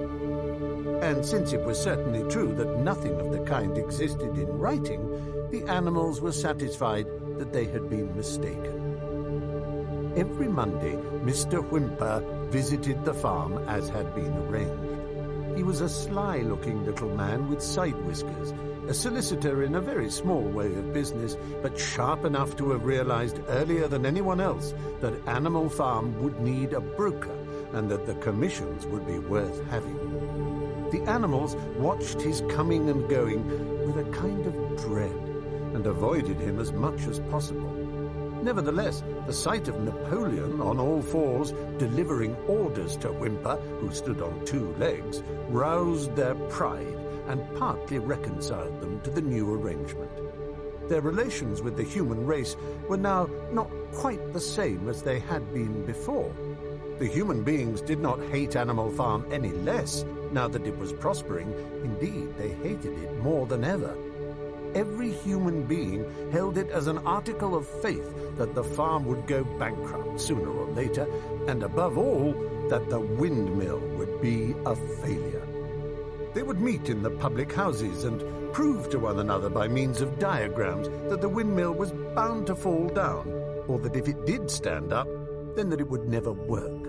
Speaker 1: And since it was certainly true that nothing of the kind existed in writing, the animals were satisfied that they had been mistaken. Every Monday, Mr. Whymper visited the farm as had been arranged. He was a sly-looking little man with side whiskers, a solicitor in a very small way of business, but sharp enough to have realized earlier than anyone else that Animal Farm would need a broker and that the commissions would be worth having. The animals watched his coming and going with a kind of dread and avoided him as much as possible. Nevertheless, the sight of Napoleon on all fours delivering orders to Whymper, who stood on 2 legs, roused their pride and partly reconciled them to the new arrangement. Their relations with the human race were now not quite the same as they had been before. The human beings did not hate Animal Farm any less now that it was prospering. Indeed, they hated it more than ever. Every human being held it as an article of faith that the farm would go bankrupt sooner or later, and above all, that the windmill would be a failure. They would meet in the public houses and prove to one another by means of diagrams that the windmill was bound to fall down, or that if it did stand up, then that it would never work.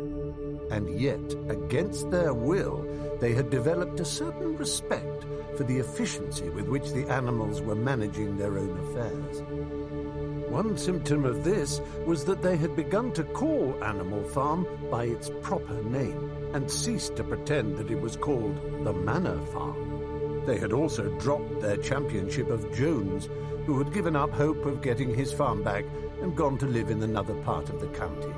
Speaker 1: And yet, against their will, they had developed a certain respect for the efficiency with which the animals were managing their own affairs. One symptom of this was that they had begun to call Animal Farm by its proper name and ceased to pretend that it was called the Manor Farm. They had also dropped their championship of Jones, who had given up hope of getting his farm back and gone to live in another part of the county.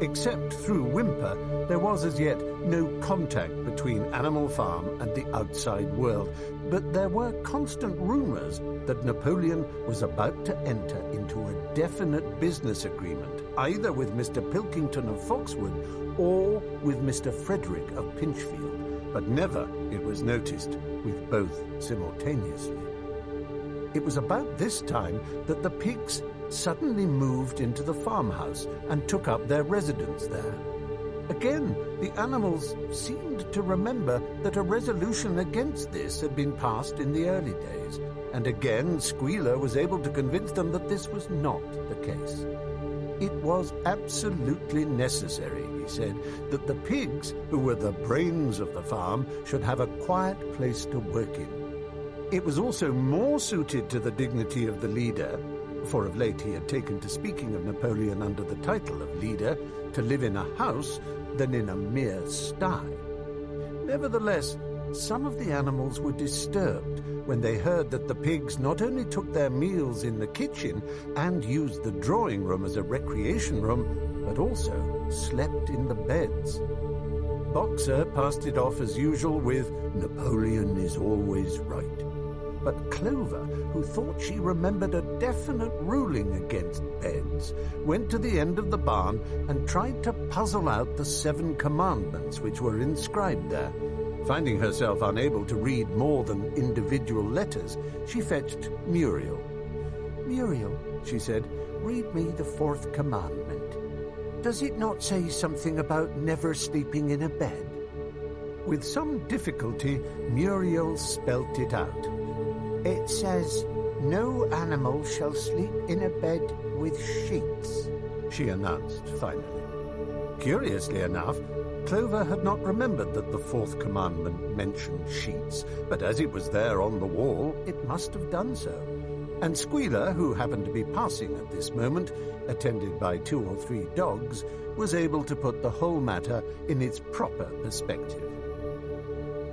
Speaker 1: Except through Whymper, there was as yet no contact between Animal Farm and the outside world, but there were constant rumors that Napoleon was about to enter into a definite business agreement, either with Mr. Pilkington of Foxwood or with Mr. Frederick of Pinchfield, but never, it was noticed, with both simultaneously. It was about this time that the pigs suddenly moved into the farmhouse and took up their residence there. Again, the animals seemed to remember that a resolution against this had been passed in the early days, and again Squealer was able to convince them that this was not the case. It was absolutely necessary, he said, that the pigs, who were the brains of the farm, should have a quiet place to work in. It was also more suited to the dignity of the leader, for of late he had taken to speaking of Napoleon under the title of leader, to live in a house than in a mere sty. Nevertheless, some of the animals were disturbed when they heard that the pigs not only took their meals in the kitchen and used the drawing room as a recreation room, but also slept in the beds. Boxer passed it off as usual with, "Napoleon is always right." But Clover, who thought she remembered a definite ruling against beds, went to the end of the barn and tried to puzzle out the 7 commandments which were inscribed there. Finding herself unable to read more than individual letters, she fetched Muriel. "Muriel," she said, "read me the 4th commandment. Does it not say something about never sleeping in a bed?" With some difficulty, Muriel spelt it out. "It says, 'No animal shall sleep in a bed with sheets,'" she announced finally. Curiously enough, Clover had not remembered that the 4th commandment mentioned sheets, but as it was there on the wall, it must have done so. And Squealer, who happened to be passing at this moment, attended by 2 or 3 dogs, was able to put the whole matter in its proper perspective.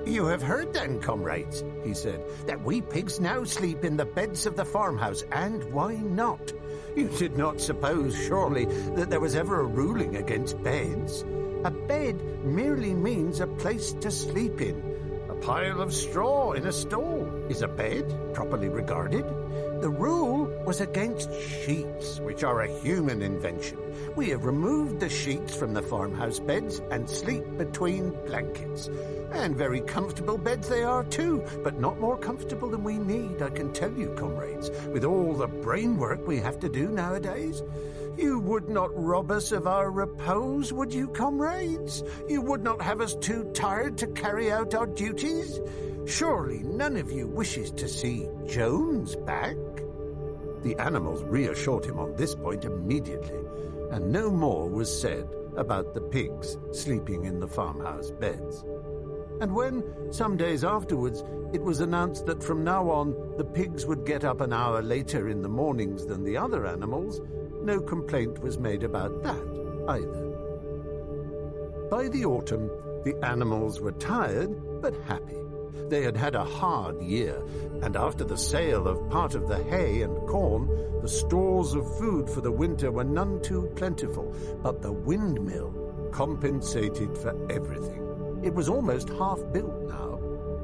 Speaker 1: "You have heard then, comrades," he said, "that we pigs now sleep in the beds of the farmhouse, and why not? You did not suppose, surely, that there was ever a ruling against beds? A bed merely means a place to sleep in. A pile of straw in a stall is a bed, properly regarded. The rule was against sheets, which are a human invention. We have removed the sheets from the farmhouse beds and sleep between blankets. And very comfortable beds they are too, but not more comfortable than we need, I can tell you, comrades, with all the brain work we have to do nowadays. You would not rob us of our repose, would you, comrades? You would not have us too tired to carry out our duties? Surely none of you wishes to see Jones back?" The animals reassured him on this point immediately, and no more was said about the pigs sleeping in the farmhouse beds. And when, some days afterwards, it was announced that from now on the pigs would get up an hour later in the mornings than the other animals, no complaint was made about that either. By the autumn, the animals were tired but happy. They had had a hard year, and after the sale of part of the hay and corn, the stores of food for the winter were none too plentiful, but the windmill compensated for everything. It was almost half built now.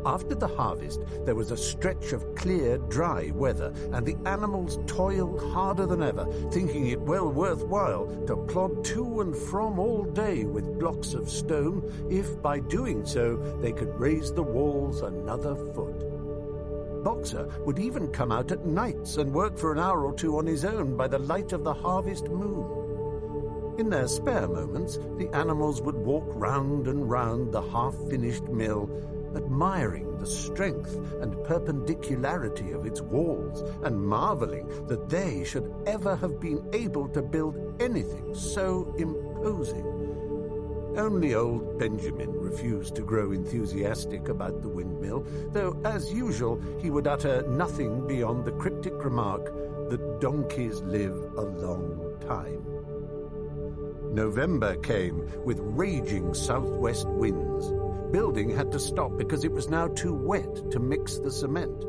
Speaker 1: After the harvest, there was a stretch of clear, dry weather, and the animals toiled harder than ever, thinking it well worthwhile to plod to and from all day with blocks of stone, if by doing so they could raise the walls another foot. Boxer would even come out at nights and work for an hour or 2 on his own by the light of the harvest moon. In their spare moments, the animals would walk round and round the half-finished mill, admiring the strength and perpendicularity of its walls, and marveling that they should ever have been able to build anything so imposing. Only old Benjamin refused to grow enthusiastic about the windmill, though, as usual, he would utter nothing beyond the cryptic remark that donkeys live a long time. November came with raging southwest winds. Building had to stop because it was now too wet to mix the cement.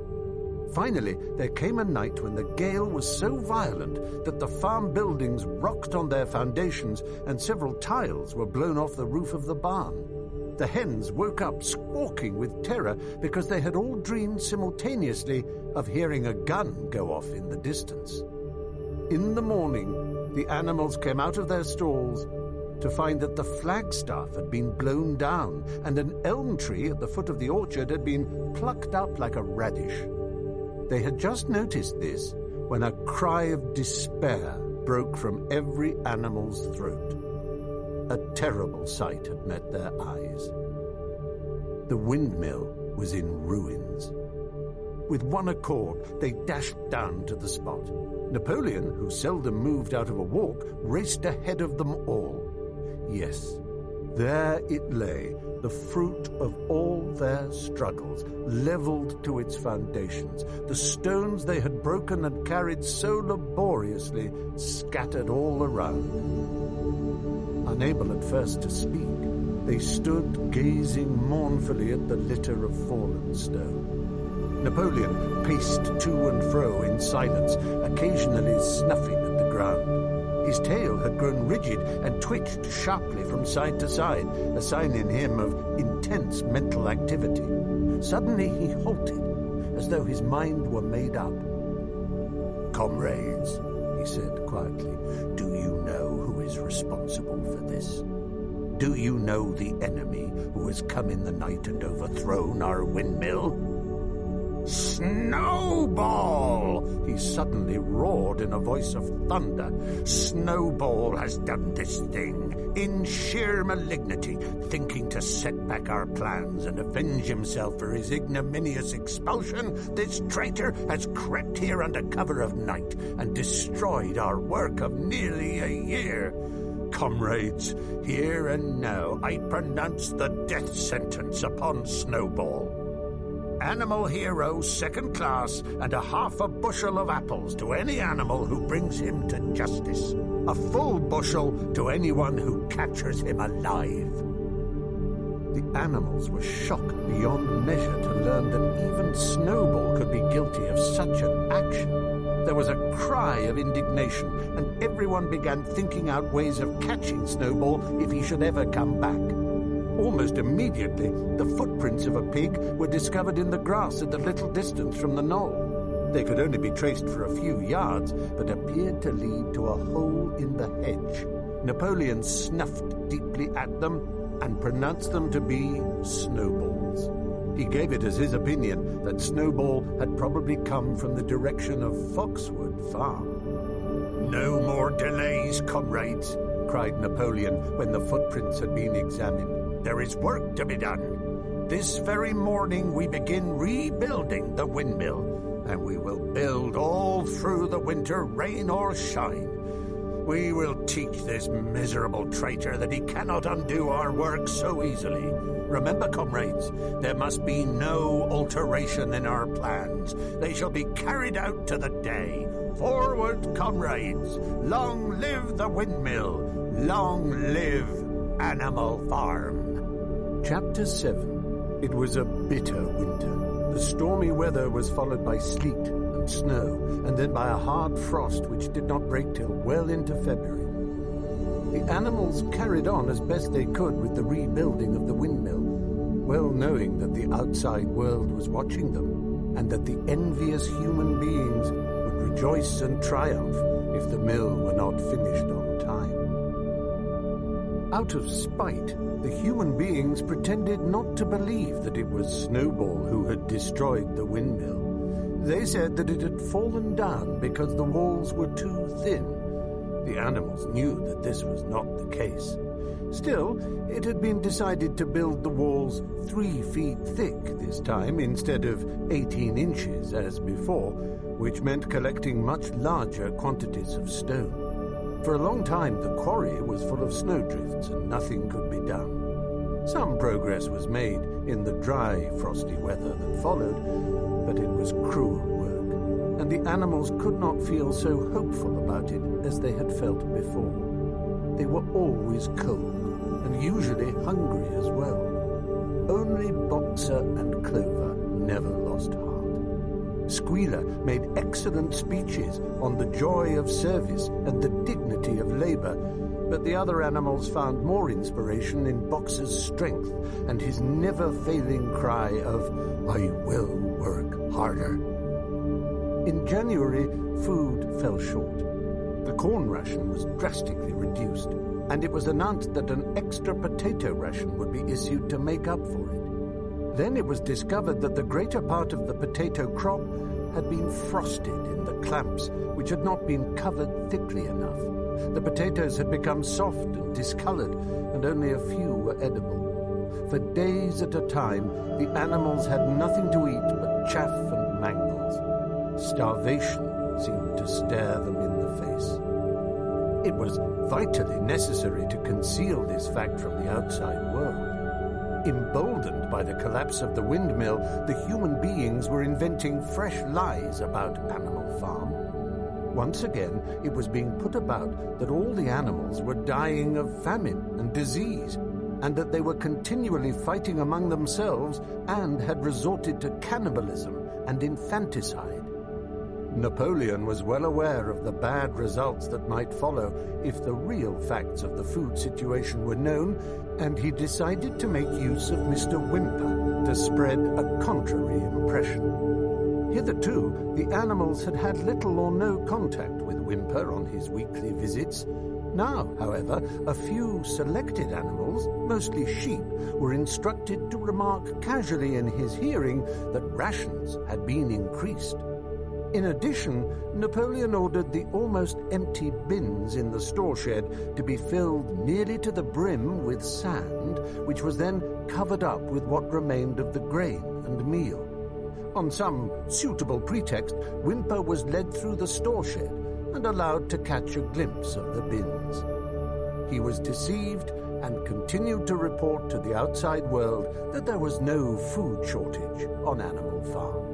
Speaker 1: Finally, there came a night when the gale was so violent that the farm buildings rocked on their foundations and several tiles were blown off the roof of the barn. The hens woke up squawking with terror because they had all dreamed simultaneously of hearing a gun go off in the distance. In the morning, the animals came out of their stalls to find that the flagstaff had been blown down and an elm tree at the foot of the orchard had been plucked up like a radish. They had just noticed this when a cry of despair broke from every animal's throat. A terrible sight had met their eyes. The windmill was in ruins. With one accord, they dashed down to the spot. Napoleon, who seldom moved out of a walk, raced ahead of them all. Yes, there it lay, the fruit of all their struggles, leveled to its foundations, the stones they had broken and carried so laboriously scattered all around. Unable at first to speak, they stood gazing mournfully at the litter of fallen stone. Napoleon paced to and fro in silence, occasionally snuffing at the ground. His tail had grown rigid and twitched sharply from side to side, a sign in him of intense mental activity. Suddenly he halted, as though his mind were made up. "Comrades," he said quietly, "do you know who is responsible for this? Do you know the enemy who has come in the night and overthrown our windmill?" "Snowball!" he suddenly roared in a voice of thunder. "Snowball has done this thing, in sheer malignity, thinking to set back our plans and avenge himself for his ignominious expulsion. This traitor has crept here under cover of night and destroyed our work of nearly a year. Comrades, here and now I pronounce the death sentence upon Snowball. Animal hero, second class, and a half a bushel of apples to any animal who brings him to justice. A full bushel to anyone who captures him alive." The animals were shocked beyond measure to learn that even Snowball could be guilty of such an action. There was a cry of indignation, and everyone began thinking out ways of catching Snowball if he should ever come back. Almost immediately, the footprints of a pig were discovered in the grass at a little distance from the knoll. They could only be traced for a few yards, but appeared to lead to a hole in the hedge. Napoleon snuffed deeply at them and pronounced them to be snowballs. He gave it as his opinion that Snowball had probably come from the direction of Foxwood Farm. "No more delays, comrades," cried Napoleon when the footprints had been examined. "There is work to be done. This very morning we begin rebuilding the windmill, and we will build all through the winter, rain or shine. We will teach this miserable traitor that he cannot undo our work so easily. Remember, comrades, there must be no alteration in our plans. They shall be carried out to the day. Forward, comrades! Long live the windmill! Long live Animal Farm!" Chapter 7. It was a bitter winter. The stormy weather was followed by sleet and snow, and then by a hard frost which did not break till well into February. The animals carried on as best they could with the rebuilding of the windmill, well knowing that the outside world was watching them, and that the envious human beings would rejoice and triumph if the mill were not finished on time. Out of spite, the human beings pretended not to believe that it was Snowball who had destroyed the windmill. They said that it had fallen down because the walls were too thin. The animals knew that this was not the case. Still, it had been decided to build the walls 3 feet thick this time instead of 18 inches as before, which meant collecting much larger quantities of stone. For a long time, the quarry was full of snowdrifts and nothing could be done. Some progress was made in the dry, frosty weather that followed, but it was cruel work, and the animals could not feel so hopeful about it as they had felt before. They were always cold, and usually hungry as well. Only Boxer and Clover never lost heart. Squealer made excellent speeches on the joy of service and the dignity of labor, but the other animals found more inspiration in Boxer's strength and his never-failing cry of, "I will work harder." In January, food fell short. The corn ration was drastically reduced, and it was announced that an extra potato ration would be issued to make up for it. Then it was discovered that the greater part of the potato crop had been frosted in the clamps, which had not been covered thickly enough. The potatoes had become soft and discolored, and only a few were edible. For days at a time, the animals had nothing to eat but chaff and mangles. Starvation seemed to stare them in the face. It was vitally necessary to conceal this fact from the outside world. Emboldened by the collapse of the windmill, the human beings were inventing fresh lies about Animal Farm. Once again, it was being put about that all the animals were dying of famine and disease, and that they were continually fighting among themselves and had resorted to cannibalism and infanticide. Napoleon was well aware of the bad results that might follow if the real facts of the food situation were known, and he decided to make use of Mr. Whymper to spread a contrary impression. Hitherto, the animals had had little or no contact with Whymper on his weekly visits. Now, however, a few selected animals, mostly sheep, were instructed to remark casually in his hearing that rations had been increased. In addition, Napoleon ordered the almost empty bins in the store shed to be filled nearly to the brim with sand, which was then covered up with what remained of the grain and meal. On some suitable pretext, Whymper was led through the store shed and allowed to catch a glimpse of the bins. He was deceived and continued to report to the outside world that there was no food shortage on Animal Farm.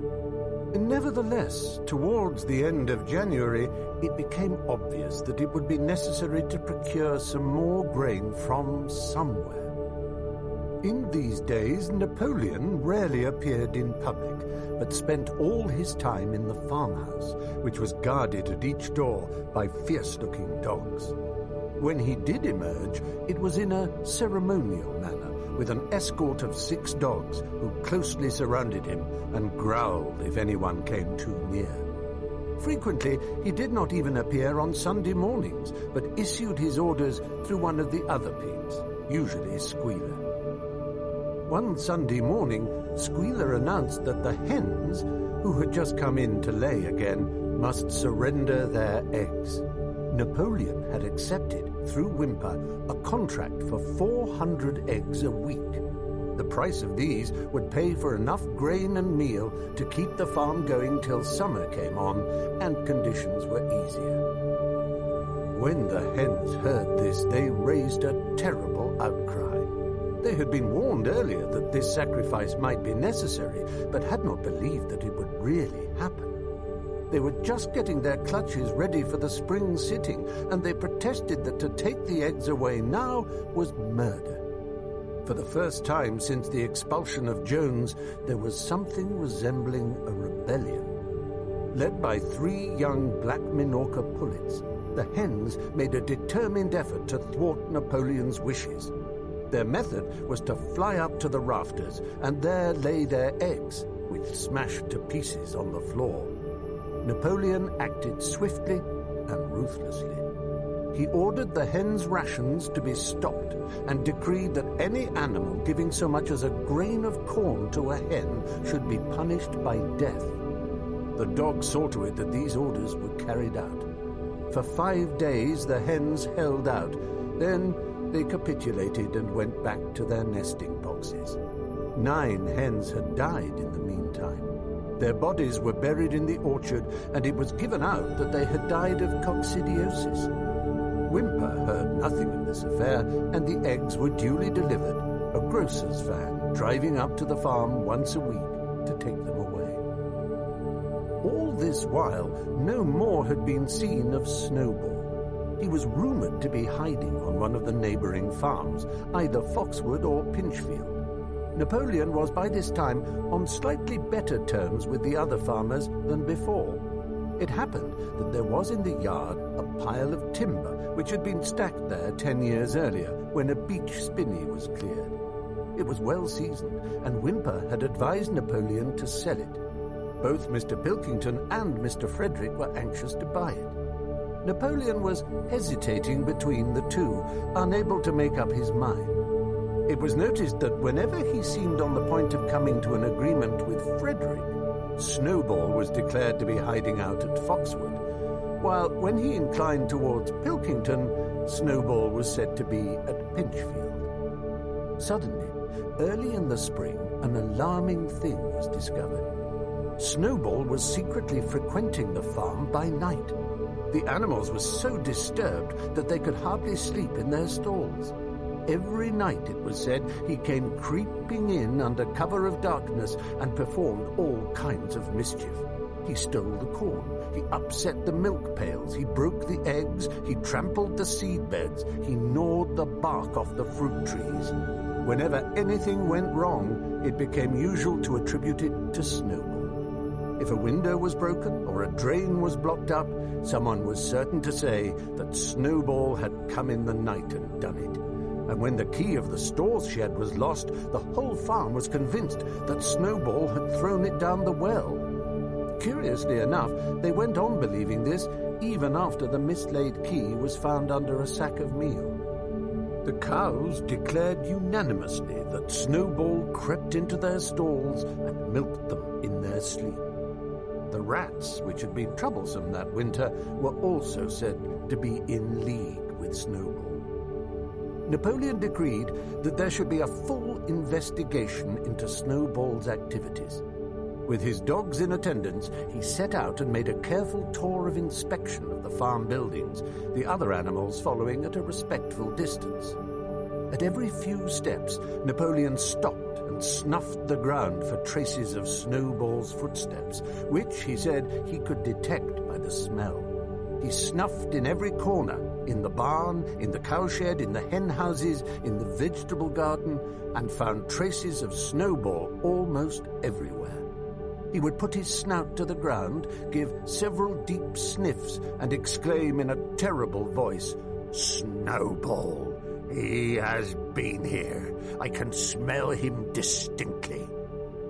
Speaker 1: Nevertheless, towards the end of January, it became obvious that it would be necessary to procure some more grain from somewhere. In these days, Napoleon rarely appeared in public, but spent all his time in the farmhouse, which was guarded at each door by fierce-looking dogs. When he did emerge, it was in a ceremonial manner, with an escort of 6 dogs who closely surrounded him and growled if anyone came too near. Frequently, he did not even appear on Sunday mornings, but issued his orders through one of the other pigs, usually Squealer. One Sunday morning, Squealer announced that the hens, who had just come in to lay again, must surrender their eggs. Napoleon had accepted, through Whymper, a contract for 400 eggs a week. The price of these would pay for enough grain and meal to keep the farm going till summer came on and conditions were easier. When the hens heard this, they raised a terrible outcry. They had been warned earlier that this sacrifice might be necessary, but had not believed that it would really happen. They were just getting their clutches ready for the spring sitting, and they protested that to take the eggs away now was murder. For the first time since the expulsion of Jones, there was something resembling a rebellion. Led by 3 young black Minorca pullets, the hens made a determined effort to thwart Napoleon's wishes. Their method was to fly up to the rafters and there lay their eggs, which smashed to pieces on the floor. Napoleon acted swiftly and ruthlessly. He ordered the hens' rations to be stopped and decreed that any animal giving so much as a grain of corn to a hen should be punished by death. The dogs saw to it that these orders were carried out. For 5 days the hens held out. Then they capitulated and went back to their nesting boxes. 9 hens had died in the meantime. Their bodies were buried in the orchard, and it was given out that they had died of coccidiosis. nothing of this affair, and the eggs were duly delivered, a grocer's van driving up to the farm once a week to take them away. All this while, no more had been seen of Snowball. He was rumoured to be hiding on one of the neighbouring farms, either Foxwood or Pinchfield. Napoleon was by this time on slightly better terms with the other farmers than before. It happened that there was in the yard a pile of timber which had been stacked there 10 years earlier when a beech spinney was cleared. It was well seasoned, and Whymper had advised Napoleon to sell it. Both Mr. Pilkington and Mr. Frederick were anxious to buy it. Napoleon was hesitating between the two, unable to make up his mind. It was noticed that whenever he seemed on the point of coming to an agreement with Frederick, Snowball was declared to be hiding out at Foxwood, while when he inclined towards Pilkington, Snowball was said to be at Pinchfield. Suddenly, early in the spring, an alarming thing was discovered. Snowball was secretly frequenting the farm by night. The animals were so disturbed that they could hardly sleep in their stalls. Every night, it was said, he came creeping in under cover of darkness and performed all kinds of mischief. He stole the corn, he upset the milk pails, he broke the eggs, he trampled the seed beds, he gnawed the bark off the fruit trees. Whenever anything went wrong, it became usual to attribute it to Snowball. If a window was broken or a drain was blocked up, someone was certain to say that Snowball had come in the night and done it. And when the key of the stores shed was lost, the whole farm was convinced that Snowball had thrown it down the well. Curiously enough, they went on believing this even after the mislaid key was found under a sack of meal. The cows declared unanimously that Snowball crept into their stalls and milked them in their sleep. The rats, which had been troublesome that winter, were also said to be in league with Snowball. Napoleon decreed that there should be a full investigation into Snowball's activities. With his dogs in attendance, he set out and made a careful tour of inspection of the farm buildings, the other animals following at a respectful distance. At every few steps, Napoleon stopped and snuffed the ground for traces of Snowball's footsteps, which, he said, he could detect by the smell. He snuffed in every corner, in the barn, in the cowshed, in the hen houses, in the vegetable garden, and found traces of Snowball almost everywhere. He would put his snout to the ground, give several deep sniffs, and exclaim in a terrible voice, "Snowball! He has been here. I can smell him distinctly."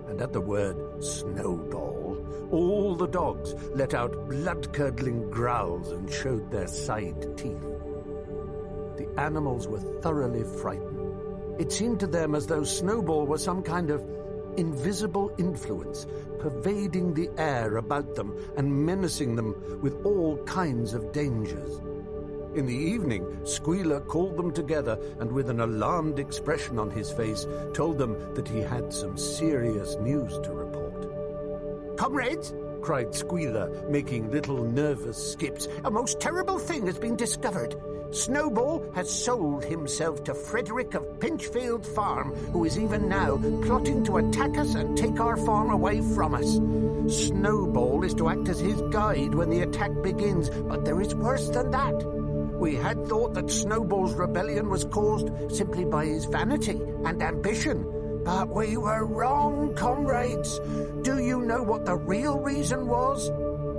Speaker 1: And at the word Snowball, all the dogs let out blood-curdling growls and showed their side teeth. The animals were thoroughly frightened. It seemed to them as though Snowball was some kind of invisible influence, pervading the air about them and menacing them with all kinds of dangers. In the evening, Squealer called them together and with an alarmed expression on his face told them that he had some serious news to report.
Speaker 2: "Comrades,"
Speaker 1: cried Squealer, making little nervous skips,
Speaker 2: "a most terrible thing has been discovered. Snowball has sold himself to Frederick of Pinchfield Farm, who is even now plotting to attack us and take our farm away from us. Snowball is to act as his guide when the attack begins, but there is worse than that. We had thought that Snowball's rebellion was caused simply by his vanity and ambition, but we were wrong, comrades. Do you know what the real reason was?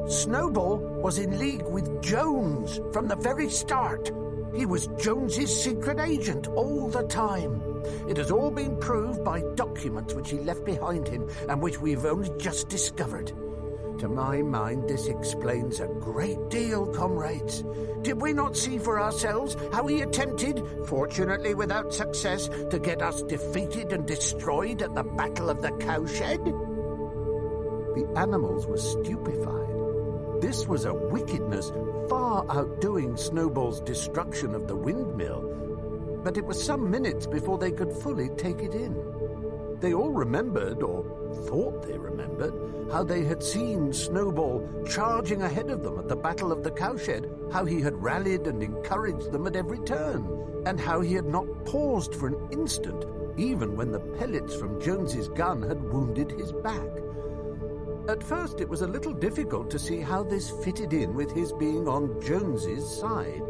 Speaker 2: Snowball was in league with Jones from the very start. He was Jones's secret agent all the time. It has all been proved by documents which he left behind him and which we've only just discovered. To my mind, this explains a great deal, comrades. Did we not see for ourselves how he attempted, fortunately without success, to get us defeated and destroyed at the Battle of the Cowshed?"
Speaker 1: The animals were stupefied. This was a wickedness far outdoing Snowball's destruction of the windmill, but it was some minutes before they could fully take it in. They all remembered, or thought they remembered, how they had seen Snowball charging ahead of them at the Battle of the Cowshed, how he had rallied and encouraged them at every turn, and how he had not paused for an instant, even when the pellets from Jones's gun had wounded his back. At first it was a little difficult to see how this fitted in with his being on Jones's side.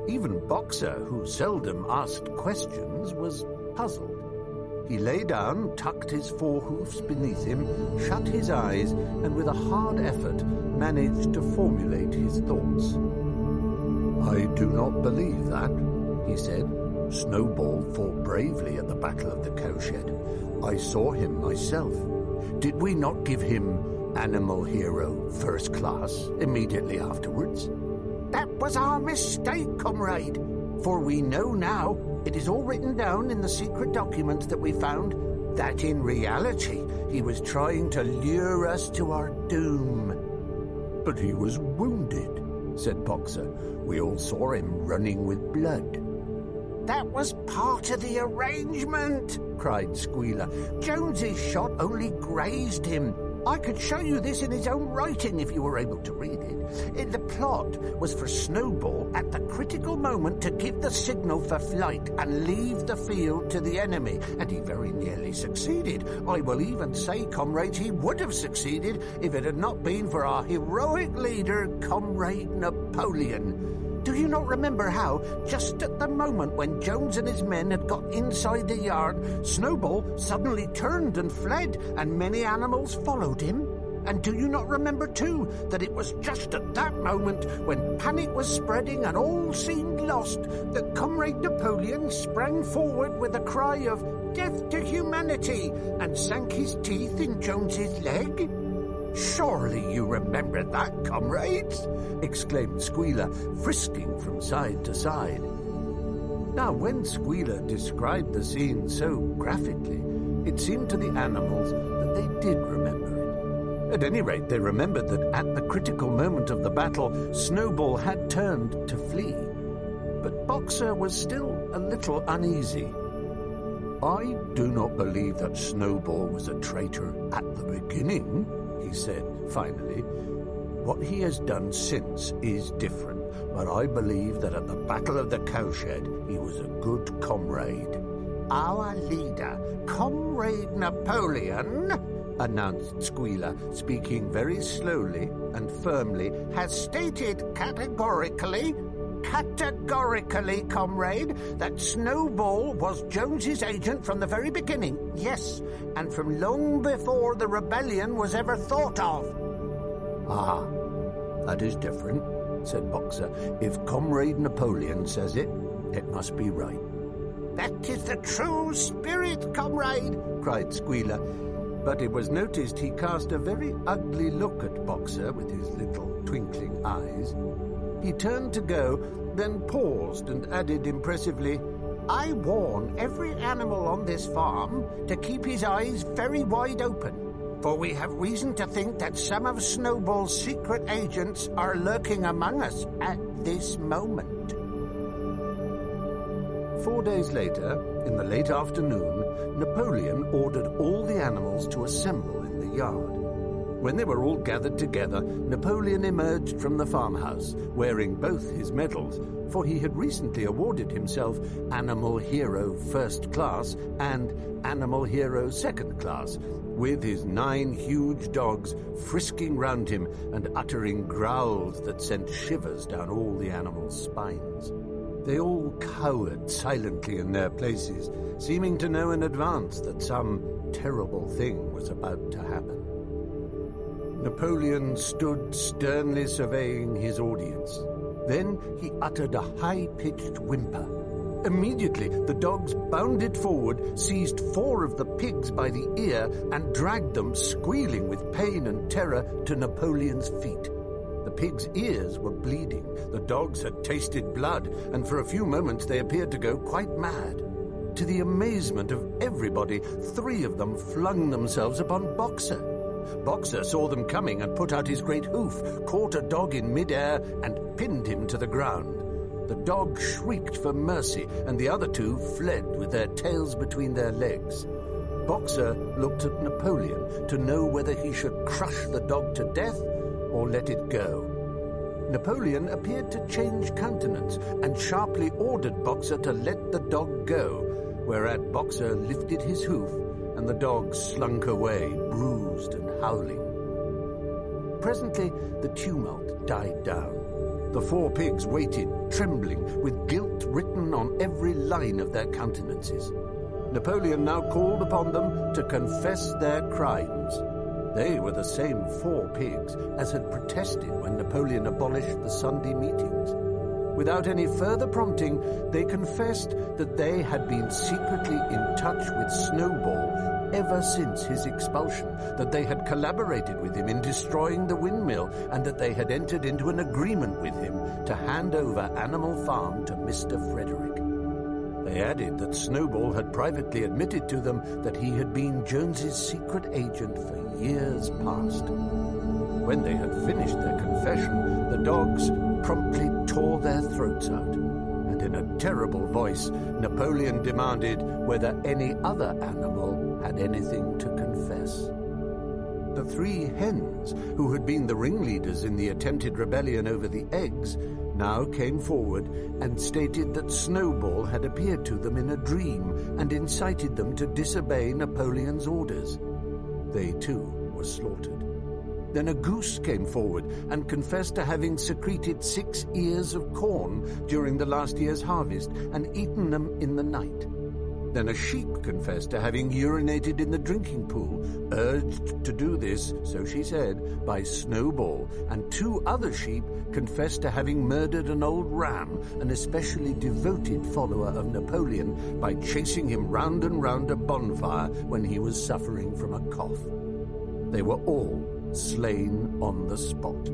Speaker 1: Even Boxer, who seldom asked questions, was puzzled. He lay down, tucked his forehoofs beneath him, shut his eyes, and with a hard effort managed to formulate his thoughts. "I do not believe that," he said. "Snowball fought bravely at the Battle of the Cowshed. I saw him myself. Did we not give him Animal Hero First Class immediately afterwards?"
Speaker 2: That was our mistake, comrade. For we know now, it is all written down in the secret document that we found, that in reality he was trying to lure us to our doom.
Speaker 1: "But he was wounded," said Boxer. "We all saw him running with blood."
Speaker 2: That was part of the arrangement, cried Squealer. Jonesy's shot only grazed him. I could show you this in his own writing if you were able to read it. The plot was for Snowball at the critical moment to give the signal for flight and leave the field to the enemy, and he very nearly succeeded. I will even say, comrades, he would have succeeded if it had not been for our heroic leader, Comrade Napoleon. Do you not remember how, just at the moment when Jones and his men had got inside the yard, Snowball suddenly turned and fled, and many animals followed him? And do you not remember, too, that it was just at that moment, when panic was spreading and all seemed lost, that Comrade Napoleon sprang forward with a cry of "Death to humanity!" and sank his teeth in Jones's leg? "Surely you remember that, comrades?" exclaimed Squealer, frisking from side to side. Now, when Squealer described the scene so graphically, it seemed to the animals that they did remember it. At any rate, they remembered that at the critical moment of the battle, Snowball had turned to flee. But Boxer was still a little uneasy. "I do not believe that Snowball was a traitor at the beginning," he said, finally. "What he has done since is different, but I believe that at the Battle of the Cowshed he was a good comrade." "Our leader, Comrade Napoleon," announced Squealer, speaking very slowly and firmly, "has stated categorically, comrade, that Snowball was Jones's agent from the very beginning. Yes, and from long before the rebellion was ever thought of." "Ah, that is different," said Boxer. "If Comrade Napoleon says it, it must be right." "That is the true spirit, comrade," cried Squealer. But it was noticed he cast a very ugly look at Boxer with his little twinkling eyes. He turned to go, then paused and added impressively, "I warn every animal on this farm to keep his eyes very wide open, for we have reason to think that some of Snowball's secret agents are lurking among us at this moment." 4 days later, in the late afternoon, Napoleon ordered all the animals to assemble in the yard. When they were all gathered together, Napoleon emerged from the farmhouse, wearing both his medals, for he had recently awarded himself Animal Hero First Class and Animal Hero Second Class, with his 9 huge dogs frisking round him and uttering growls that sent shivers down all the animals' spines. They all cowered silently in their places, seeming to know in advance that some terrible thing was about to happen. Napoleon stood sternly surveying his audience. Then he uttered a high-pitched whimper. Immediately, the dogs bounded forward, seized 4 of the pigs by the ear, and dragged them, squealing with pain and terror, to Napoleon's feet. The pigs' ears were bleeding, the dogs had tasted blood, and for a few moments they appeared to go quite mad. To the amazement of everybody, 3 of them flung themselves upon Boxer. Boxer saw them coming and put out his great hoof, caught a dog in mid-air, and pinned him to the ground. The dog shrieked for mercy, and the other 2 fled with their tails between their legs.
Speaker 1: Boxer looked at Napoleon to know whether he should crush the dog to death or let it go. Napoleon appeared to change countenance and sharply ordered Boxer to let the dog go, whereat Boxer lifted his hoof and the dog slunk away, bruised and howling. Presently the tumult died down. The 4 pigs waited, trembling, with guilt written on every line of their countenances. Napoleon now called upon them to confess their crimes. They were the same 4 pigs as had protested when Napoleon abolished the Sunday meetings. Without any further prompting, they confessed that they had been secretly in touch with Snowball ever since his expulsion, that they had collaborated with him in destroying the windmill, and that they had entered into an agreement with him to hand over Animal Farm to Mr. Frederick. They added that Snowball had privately admitted to them that he had been Jones's secret agent for years past. When they had finished their confession, the dogs promptly tore their throats out, and in a terrible voice, Napoleon demanded whether any other animal had anything to confess. The 3 hens, who had been the ringleaders in the attempted rebellion over the eggs, now came forward and stated that Snowball had appeared to them in a dream and incited them to disobey Napoleon's orders. They too were slaughtered. Then a goose came forward and confessed to having secreted 6 ears of corn during the last year's harvest and eaten them in the night. Then a sheep confessed to having urinated in the drinking pool, urged to do this, so she said, by Snowball, and 2 other sheep confessed to having murdered an old ram, an especially devoted follower of Napoleon, by chasing him round and round a bonfire when he was suffering from a cough. They were all slain on the spot.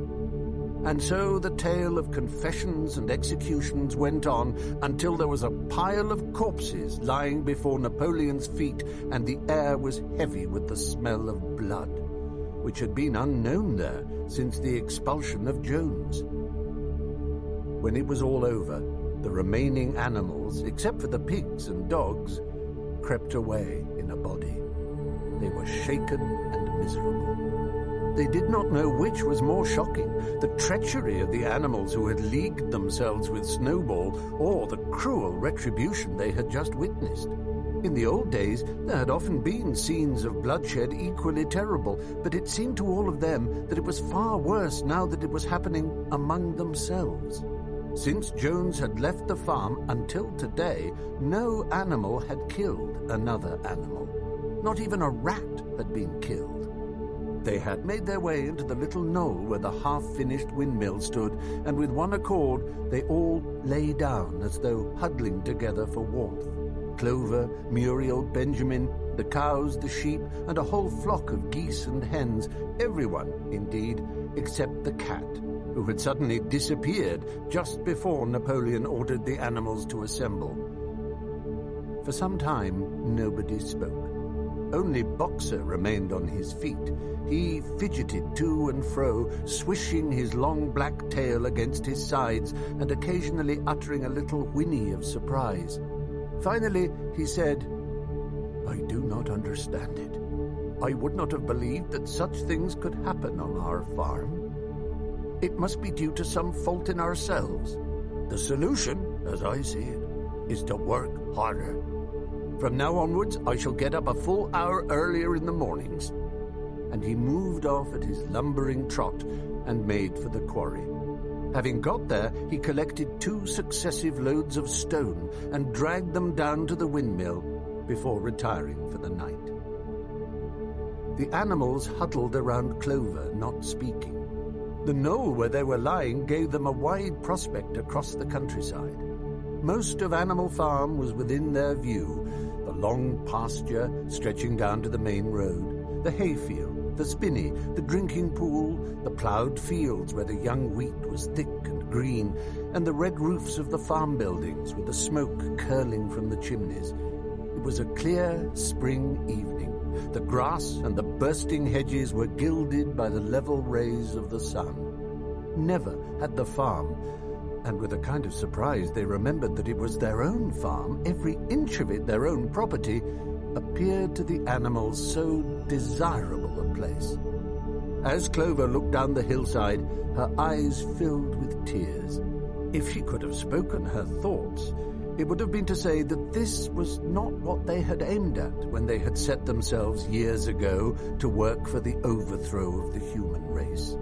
Speaker 1: And so the tale of confessions and executions went on until there was a pile of corpses lying before Napoleon's feet, and the air was heavy with the smell of blood, which had been unknown there since the expulsion of Jones. When it was all over, the remaining animals, except for the pigs and dogs, crept away in a body. They were shaken and miserable. They did not know which was more shocking, the treachery of the animals who had leagued themselves with Snowball, or the cruel retribution they had just witnessed. In the old days, there had often been scenes of bloodshed equally terrible, but it seemed to all of them that it was far worse now that it was happening among themselves. Since Jones had left the farm until today, no animal had killed another animal. Not even a rat had been killed. They had made their way into the little knoll where the half-finished windmill stood, and with one accord they all lay down as though huddling together for warmth. Clover, Muriel, Benjamin, the cows, the sheep, and a whole flock of geese and hens, everyone, indeed, except the cat, who had suddenly disappeared just before Napoleon ordered the animals to assemble. For some time, nobody spoke. Only Boxer remained on his feet. He fidgeted to and fro, swishing his long black tail against his sides and occasionally uttering a little whinny of surprise. Finally, he said, "I do not understand it. I would not have believed that such things could happen on our farm. It must be due to some fault in ourselves. The solution, as I see it, is to work harder. From now onwards, I shall get up a full hour earlier in the mornings." And he moved off at his lumbering trot and made for the quarry. Having got there, he collected 2 successive loads of stone and dragged them down to the windmill before retiring for the night. The animals huddled around Clover, not speaking. The knoll where they were lying gave them a wide prospect across the countryside. Most of Animal Farm was within their view, the long pasture stretching down to the main road, the hayfield, the spinney, the drinking pool, the ploughed fields where the young wheat was thick and green, and the red roofs of the farm buildings with the smoke curling from the chimneys. It was a clear spring evening. The grass and the bursting hedges were gilded by the level rays of the sun. Never had the farm, and with a kind of surprise they remembered that it was their own farm, every inch of it their own property, appeared to the animals so desirable a place. As Clover looked down the hillside, her eyes filled with tears. If she could have spoken her thoughts, it would have been to say that this was not what they had aimed at when they had set themselves years ago to work for the overthrow of the human race.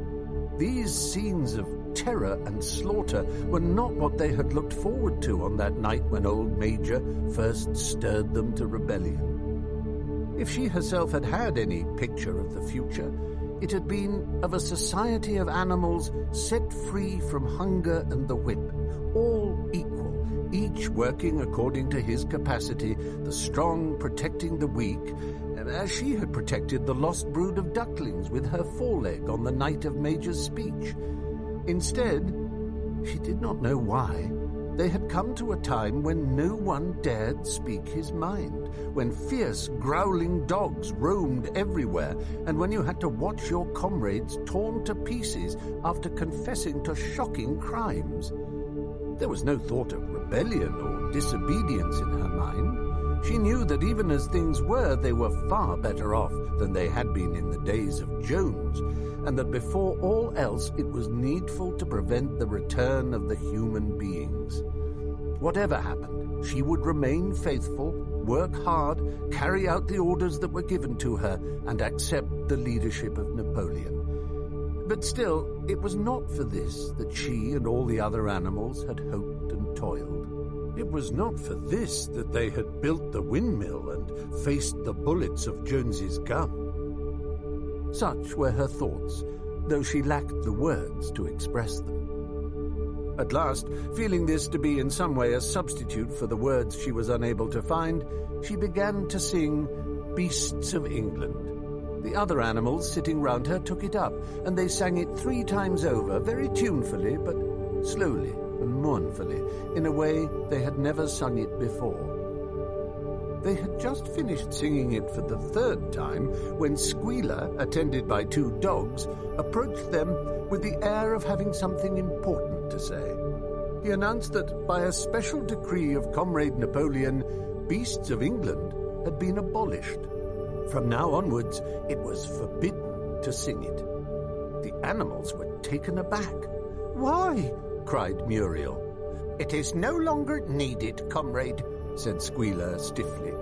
Speaker 1: These scenes of terror and slaughter were not what they had looked forward to on that night when old Major first stirred them to rebellion. If she herself had had any picture of the future, it had been of a society of animals set free from hunger and the whip, all equal, each working according to his capacity, the strong protecting the weak, as she had protected the lost brood of ducklings with her foreleg on the night of Major's speech. Instead, she did not know why, they had come to a time when no one dared speak his mind, when fierce, growling dogs roamed everywhere, and when you had to watch your comrades torn to pieces after confessing to shocking crimes. There was no thought of rebellion or disobedience in her mind. She knew that even as things were, they were far better off than they had been in the days of Jones, and that before all else it was needful to prevent the return of the human beings. Whatever happened, she would remain faithful, work hard, carry out the orders that were given to her, and accept the leadership of Napoleon. But still, it was not for this that she and all the other animals had hoped and toiled. It was not for this that they had built the windmill and faced the bullets of Jones's gun. Such were her thoughts, though she lacked the words to express them. At last, feeling this to be in some way a substitute for the words she was unable to find, she began to sing Beasts of England. The other animals sitting round her took it up, and they sang it 3 times over, very tunefully, but slowly and mournfully, in a way they had never sung it before. They had just finished singing it for the 3rd time when Squealer, attended by 2 dogs, approached them with the air of having something important to say. He announced that by a special decree of Comrade Napoleon, Beasts of England had been abolished. From now onwards, it was forbidden to sing it. The animals were taken aback.
Speaker 2: Why?
Speaker 1: Cried Muriel.
Speaker 2: It is no longer needed, comrade, said Squealer stiffly.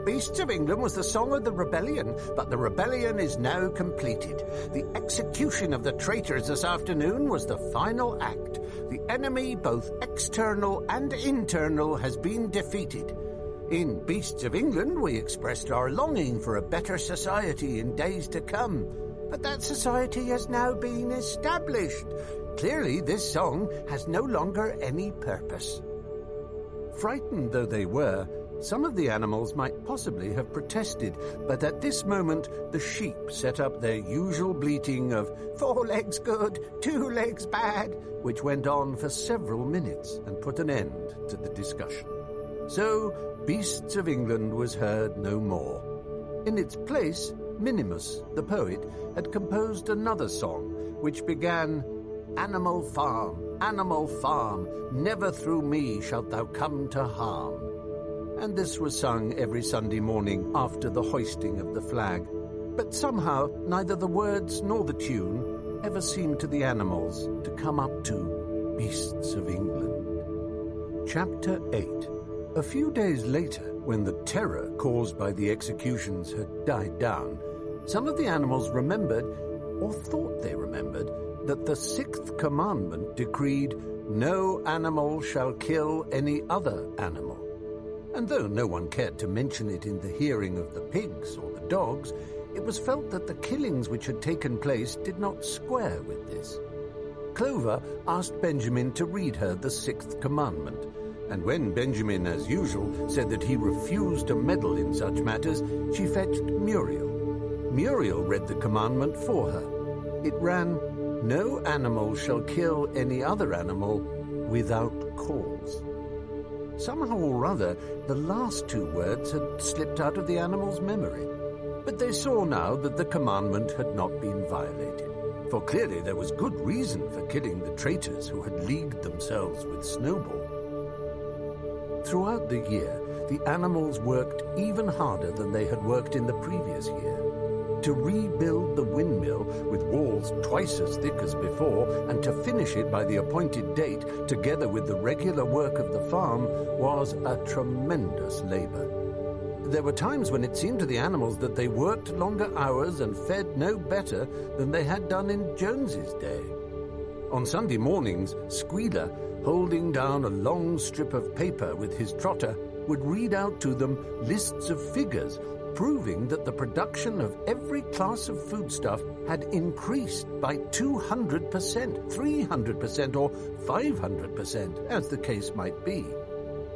Speaker 2: Beasts of England was the song of the rebellion, but the rebellion is now completed. The execution of the traitors this afternoon was the final act. The enemy, both external and internal, has been defeated. In Beasts of England, we expressed our longing for a better society in days to come, but that society has now been established. Clearly, this song has no longer any purpose.
Speaker 1: Frightened though they were, some of the animals might possibly have protested, but at this moment the sheep set up their usual bleating of
Speaker 2: 4 legs good, 2 legs bad,
Speaker 1: which went on for several minutes and put an end to the discussion. So, Beasts of England was heard no more. In its place, Minimus, the poet, had composed another song, which began, Animal farm, never through me shalt thou come to harm. And this was sung every Sunday morning after the hoisting of the flag. But somehow, neither the words nor the tune ever seemed to the animals to come up to Beasts of England. Chapter 8. A few days later, when the terror caused by the executions had died down, some of the animals remembered, or thought they remembered, that the 6th commandment decreed, no animal shall kill any other animal. And though no one cared to mention it in the hearing of the pigs or the dogs, it was felt that the killings which had taken place did not square with this. Clover asked Benjamin to read her the 6th commandment, and when Benjamin, as usual, said that he refused to meddle in such matters, she fetched Muriel. Muriel read the commandment for her. It ran, no animal shall kill any other animal without cause. Somehow or other, the last 2 words had slipped out of the animal's memory. But they saw now that the commandment had not been violated, for clearly there was good reason for killing the traitors who had leagued themselves with Snowball. Throughout the year, the animals worked even harder than they had worked in the previous year. To rebuild the windmill with walls twice as thick as before and to finish it by the appointed date, together with the regular work of the farm, was a tremendous labor. There were times when it seemed to the animals that they worked longer hours and fed no better than they had done in Jones's day. On Sunday mornings, Squealer, holding down a long strip of paper with his trotter, would read out to them lists of figures proving that the production of every class of foodstuff had increased by 200%, 300%, or 500%, as the case might be.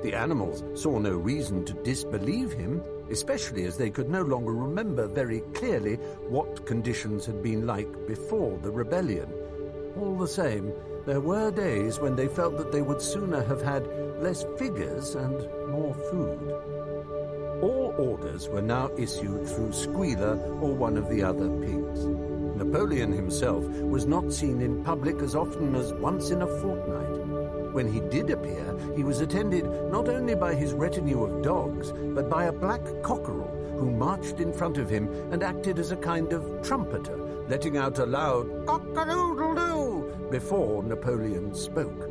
Speaker 1: The animals saw no reason to disbelieve him, especially as they could no longer remember very clearly what conditions had been like before the rebellion. All the same, there were days when they felt that they would sooner have had less figures and more food. All orders were now issued through Squealer or one of the other pigs. Napoleon himself was not seen in public as often as once in a fortnight. When he did appear, he was attended not only by his retinue of dogs, but by a black cockerel who marched in front of him and acted as a kind of trumpeter, letting out a loud cock-a-doodle-doo before Napoleon spoke.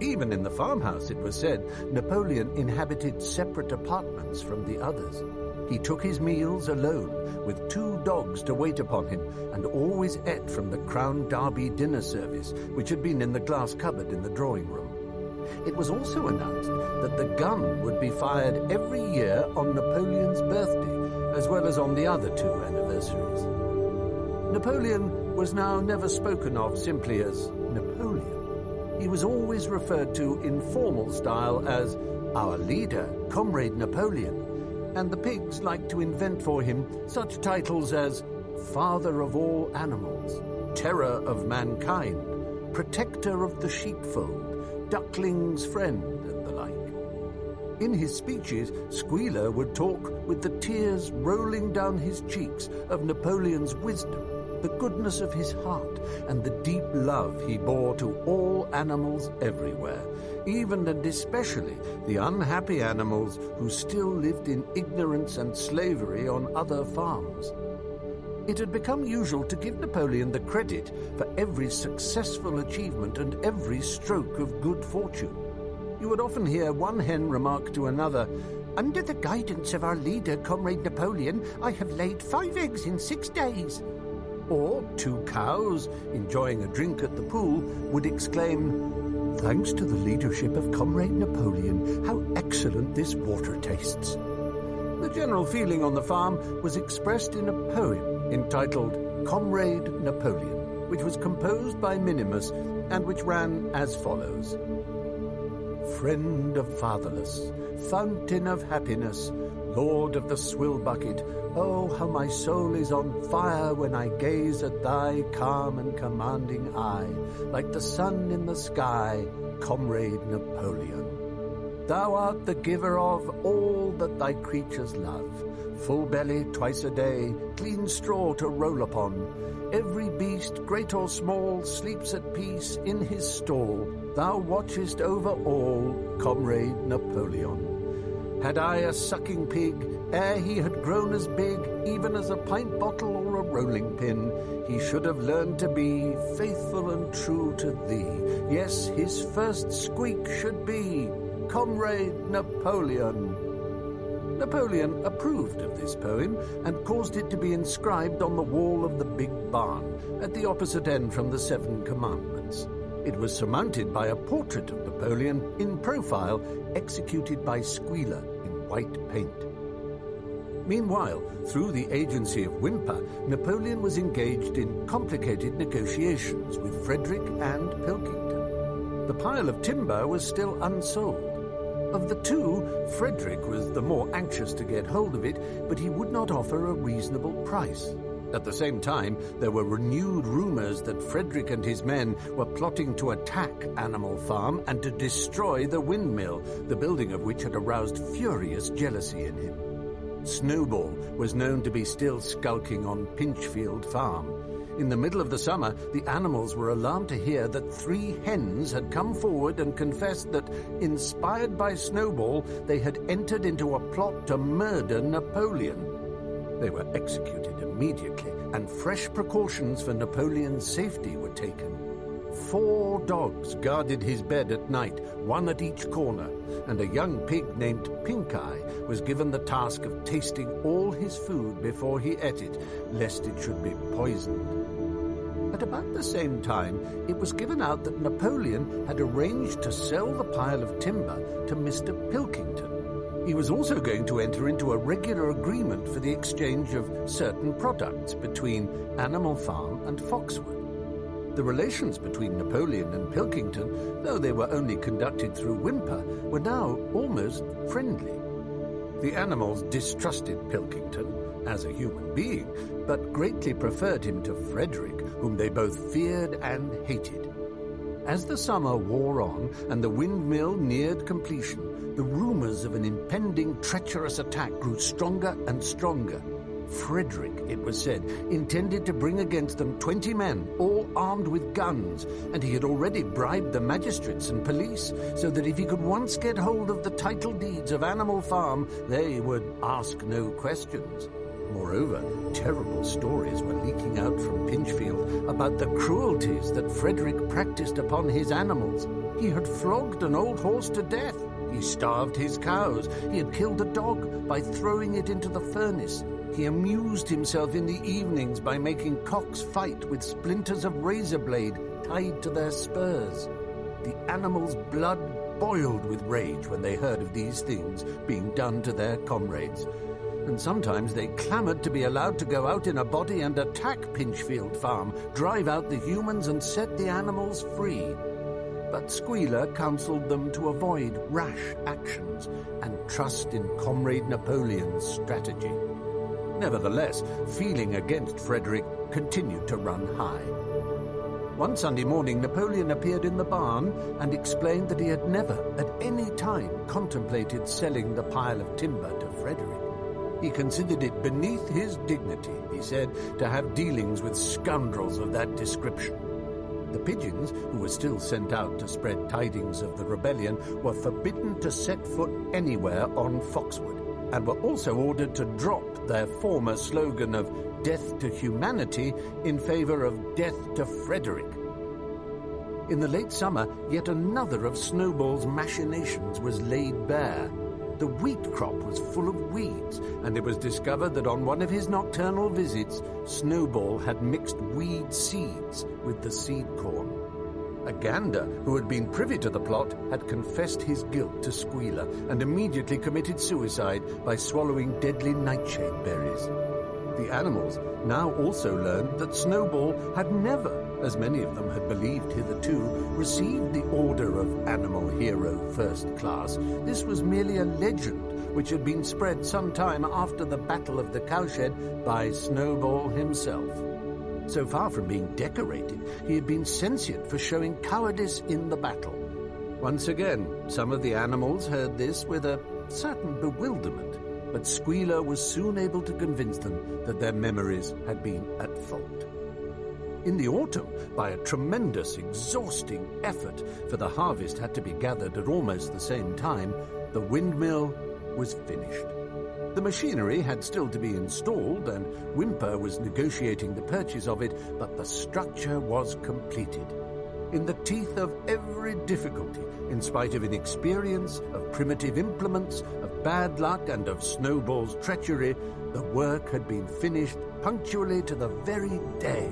Speaker 1: Even in the farmhouse, it was said, Napoleon inhabited separate apartments from the others. He took his meals alone, with 2 dogs to wait upon him, and always ate from the Crown Derby dinner service, which had been in the glass cupboard in the drawing room. It was also announced that the gun would be fired every year on Napoleon's birthday, as well as on the other 2 anniversaries. Napoleon was now never spoken of simply as Napoleon. He was always referred to in formal style as our leader, Comrade Napoleon, and the pigs liked to invent for him such titles as Father of all animals, Terror of mankind, Protector of the sheepfold, Duckling's friend, and the like. In his speeches, Squealer would talk with the tears rolling down his cheeks of Napoleon's wisdom, the goodness of his heart, and the deep love he bore to all animals everywhere, even and especially the unhappy animals who still lived in ignorance and slavery on other farms. It had become usual to give Napoleon the credit for every successful achievement and every stroke of good fortune. You would often hear one hen remark to another, "Under the guidance of our leader, Comrade Napoleon, I have laid 5 eggs in 6 days." Or 2 cows, enjoying a drink at the pool, would exclaim, "Thanks to the leadership of Comrade Napoleon, how excellent this water tastes." The general feeling on the farm was expressed in a poem entitled Comrade Napoleon, which was composed by Minimus and which ran as follows. Friend of fatherless, fountain of happiness, Lord of the swill bucket, oh, how my soul is on fire when I gaze at thy calm and commanding eye, like the sun in the sky, Comrade Napoleon. Thou art the giver of all that thy creatures love, full belly twice a day, clean straw to roll upon. Every beast, great or small, sleeps at peace in his stall. Thou watchest over all, Comrade Napoleon. Had I a sucking pig, ere he had grown as big, even as a pint bottle or a rolling pin, he should have learned to be faithful and true to thee. Yes, his first squeak should be, Comrade Napoleon. Napoleon approved of this poem and caused it to be inscribed on the wall of the big barn, at the opposite end from the 7 Commandments. It was surmounted by a portrait of Napoleon in profile, executed by Squealer in white paint. Meanwhile, through the agency of Whymper, Napoleon was engaged in complicated negotiations with Frederick and Pilkington. The pile of timber was still unsold. Of the 2, Frederick was the more anxious to get hold of it, but he would not offer a reasonable price. At the same time, there were renewed rumors that Frederick and his men were plotting to attack Animal Farm and to destroy the windmill, the building of which had aroused furious jealousy in him. Snowball was known to be still skulking on Pinchfield Farm. In the middle of the summer, the animals were alarmed to hear that 3 hens had come forward and confessed that, inspired by Snowball, they had entered into a plot to murder Napoleon. They were executed immediately, and fresh precautions for Napoleon's safety were taken. 4 dogs guarded his bed at night, 1 at each corner, and a young pig named Pink Eye was given the task of tasting all his food before he ate it, lest it should be poisoned. At about the same time, it was given out that Napoleon had arranged to sell the pile of timber to Mr. Pilkington. He was also going to enter into a regular agreement for the exchange of certain products between Animal Farm and Foxwood. The relations between Napoleon and Pilkington, though they were only conducted through Whimper, were now almost friendly. The animals distrusted Pilkington as a human being, but greatly preferred him to Frederick, whom they both feared and hated. As the summer wore on and the windmill neared completion, the rumors of an impending treacherous attack grew stronger and stronger. Frederick, it was said, intended to bring against them 20 men, all armed with guns, and he had already bribed the magistrates and police, so that if he could once get hold of the title deeds of Animal Farm, they would ask no questions. Moreover, terrible stories were leaking out from Pinchfield about the cruelties that Frederick practiced upon his animals. He had flogged an old horse to death. He starved his cows. He had killed a dog by throwing it into the furnace. He amused himself in the evenings by making cocks fight with splinters of razor blade tied to their spurs. The animals' blood boiled with rage when they heard of these things being done to their comrades, and sometimes they clamoured to be allowed to go out in a body and attack Pinchfield Farm, drive out the humans and set the animals free. But Squealer counselled them to avoid rash actions and trust in Comrade Napoleon's strategy. Nevertheless, feeling against Frederick continued to run high. One Sunday morning, Napoleon appeared in the barn and explained that he had never at any time contemplated selling the pile of timber to Frederick. He considered it beneath his dignity, he said, to have dealings with scoundrels of that description. The pigeons, who were still sent out to spread tidings of the rebellion, were forbidden to set foot anywhere on Foxwood, and were also ordered to drop their former slogan of "Death to Humanity" in favour of "Death to Frederick." In the late summer, yet another of Snowball's machinations was laid bare. The wheat crop was full of weeds, and it was discovered that on one of his nocturnal visits, Snowball had mixed weed seeds with the seed corn. A gander, who had been privy to the plot, had confessed his guilt to Squealer and immediately committed suicide by swallowing deadly nightshade berries. The animals now also learned that Snowball had never, as many of them had believed hitherto, received the Order of Animal Hero First Class. This was merely a legend which had been spread some time after the Battle of the Cowshed by Snowball himself. So far from being decorated, he had been censured for showing cowardice in the battle. Once again, some of the animals heard this with a certain bewilderment, but Squealer was soon able to convince them that their memories had been at fault. In the autumn, by a tremendous, exhausting effort, for the harvest had to be gathered at almost the same time, the windmill was finished. The machinery had still to be installed, and Whimper was negotiating the purchase of it, but the structure was completed. In the teeth of every difficulty, in spite of inexperience, of primitive implements, of bad luck, and of Snowball's treachery, the work had been finished punctually to the very day.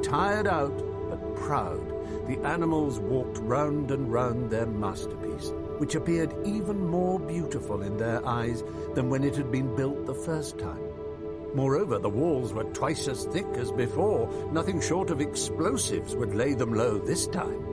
Speaker 1: Tired out, but proud, the animals walked round and round their masterpiece, which appeared even more beautiful in their eyes than when it had been built the first time. Moreover, the walls were twice as thick as before. Nothing short of explosives would lay them low this time.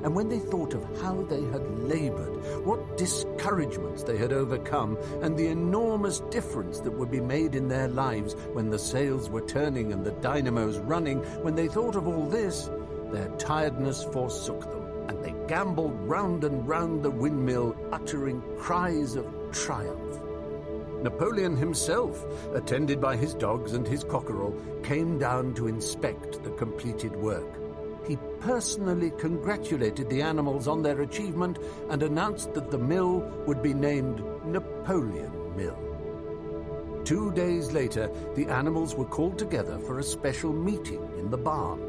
Speaker 1: And when they thought of how they had laboured, what discouragements they had overcome, and the enormous difference that would be made in their lives when the sails were turning and the dynamos running, when they thought of all this, their tiredness forsook them, and they gambolled round and round the windmill, uttering cries of triumph. Napoleon himself, attended by his dogs and his cockerel, came down to inspect the completed work. He personally congratulated the animals on their achievement and announced that the mill would be named Napoleon Mill. 2 days later, the animals were called together for a special meeting in the barn.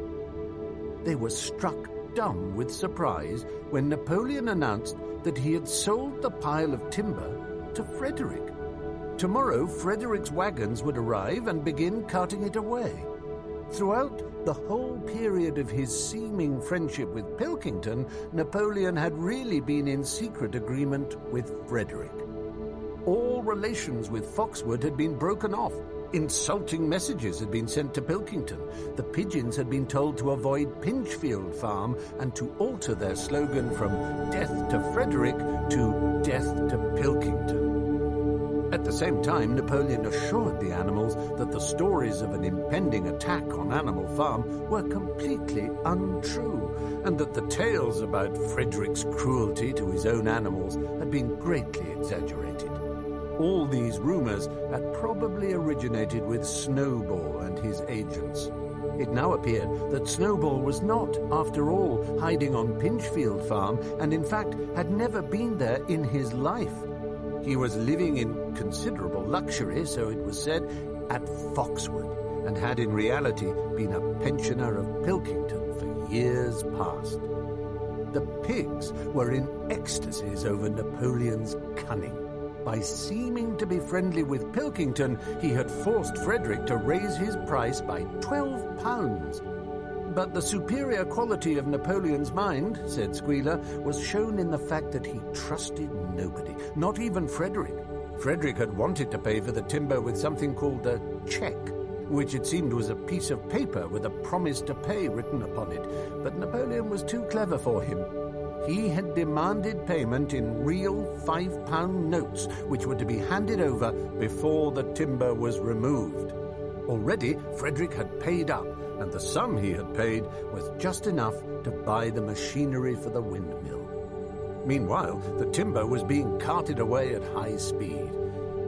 Speaker 1: They were struck dumb with surprise when Napoleon announced that he had sold the pile of timber to Frederick. Tomorrow, Frederick's wagons would arrive and begin carting it away. Throughout the whole period of his seeming friendship with Pilkington, Napoleon had really been in secret agreement with Frederick. All relations with Foxwood had been broken off. Insulting messages had been sent to Pilkington. The pigeons had been told to avoid Pinchfield Farm and to alter their slogan from "Death to Frederick" to "Death to Pilkington." At the same time, Napoleon assured the animals that the stories of an impending attack on Animal Farm were completely untrue, and that the tales about Frederick's cruelty to his own animals had been greatly exaggerated. All these rumors had probably originated with Snowball and his agents. It now appeared that Snowball was not, after all, hiding on Pinchfield Farm, and in fact had never been there in his life. He was living in considerable luxury, so it was said, at Foxwood, and had in reality been a pensioner of Pilkington for years past. The pigs were in ecstasies over Napoleon's cunning. By seeming to be friendly with Pilkington, he had forced Frederick to raise his price by £12. But the superior quality of Napoleon's mind, said Squealer, was shown in the fact that he trusted nobody, not even Frederick. Frederick had wanted to pay for the timber with something called a cheque, which it seemed was a piece of paper with a promise to pay written upon it, but Napoleon was too clever for him. He had demanded payment in real £5 notes, which were to be handed over before the timber was removed. Already, Frederick had paid up, and the sum he had paid was just enough to buy the machinery for the windmill. Meanwhile, the timber was being carted away at high speed.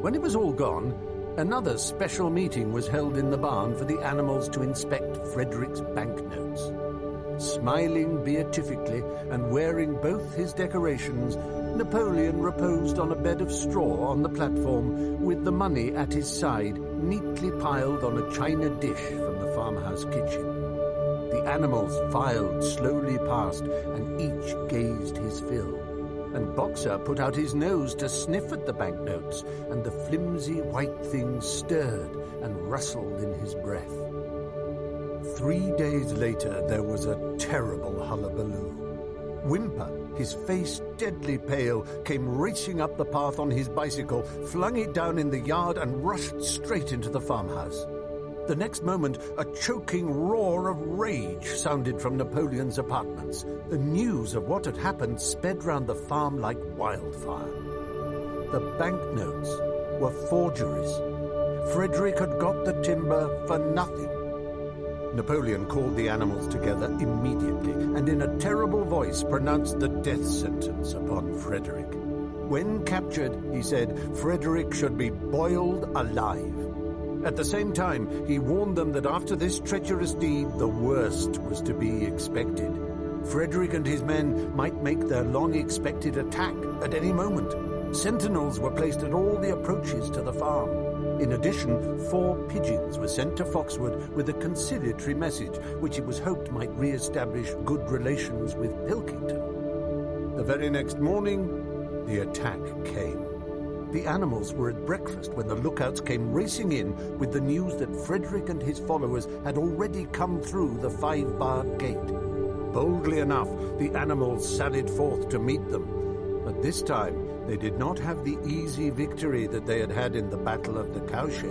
Speaker 1: When it was all gone, another special meeting was held in the barn for the animals to inspect Frederick's banknotes. Smiling beatifically and wearing both his decorations, Napoleon reposed on a bed of straw on the platform with the money at his side, neatly piled on a china dish from the farmhouse kitchen. The animals filed slowly past, and each gazed his fill. And Boxer put out his nose to sniff at the banknotes, and the flimsy white things stirred and rustled in his breath. 3 days later, there was a terrible hullabaloo. Whymper, his face deadly pale, came racing up the path on his bicycle, flung it down in the yard, and rushed straight into the farmhouse. The next moment, a choking roar of rage sounded from Napoleon's apartments. The news of what had happened sped round the farm like wildfire. The banknotes were forgeries. Frederick had got the timber for nothing. Napoleon called the animals together immediately and in a terrible voice pronounced the death sentence upon Frederick. When captured, he said, Frederick should be boiled alive. At the same time, he warned them that after this treacherous deed, the worst was to be expected. Frederick and his men might make their long-expected attack at any moment. Sentinels were placed at all the approaches to the farm. In addition, 4 pigeons were sent to Foxwood with a conciliatory message, which it was hoped might re-establish good relations with Pilkington. The very next morning, the attack came. The animals were at breakfast when the lookouts came racing in with the news that Frederick and his followers had already come through the 5-barred gate. Boldly enough, the animals sallied forth to meet them, but this time they did not have the easy victory that they had had in the Battle of the Cowshed.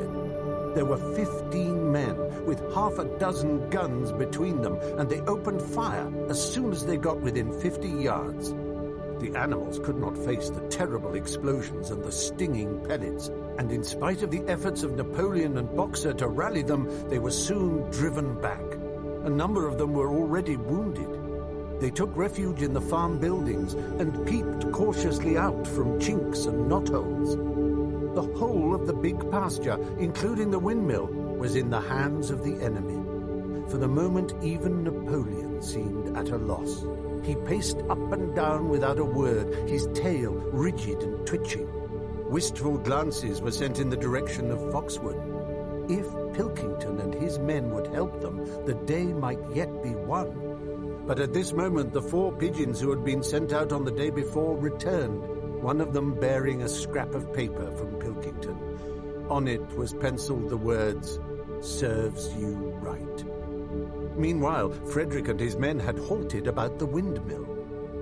Speaker 1: There were 15 men with half a dozen guns between them, and they opened fire as soon as they got within 50 yards. The animals could not face the terrible explosions and the stinging pellets, and in spite of the efforts of Napoleon and Boxer to rally them, they were soon driven back. A number of them were already wounded. They took refuge in the farm buildings and peeped cautiously out from chinks and knotholes. The whole of the big pasture, including the windmill, was in the hands of the enemy. For the moment, even Napoleon seemed at a loss. He paced up and down without a word, his tail rigid and twitching. Wistful glances were sent in the direction of Foxwood. If Pilkington and his men would help them, the day might yet be won. But at this moment, the 4 pigeons who had been sent out on the day before returned, one of them bearing a scrap of paper from Pilkington. On it was penciled the words, "Serves you right." Meanwhile, Frederick and his men had halted about the windmill.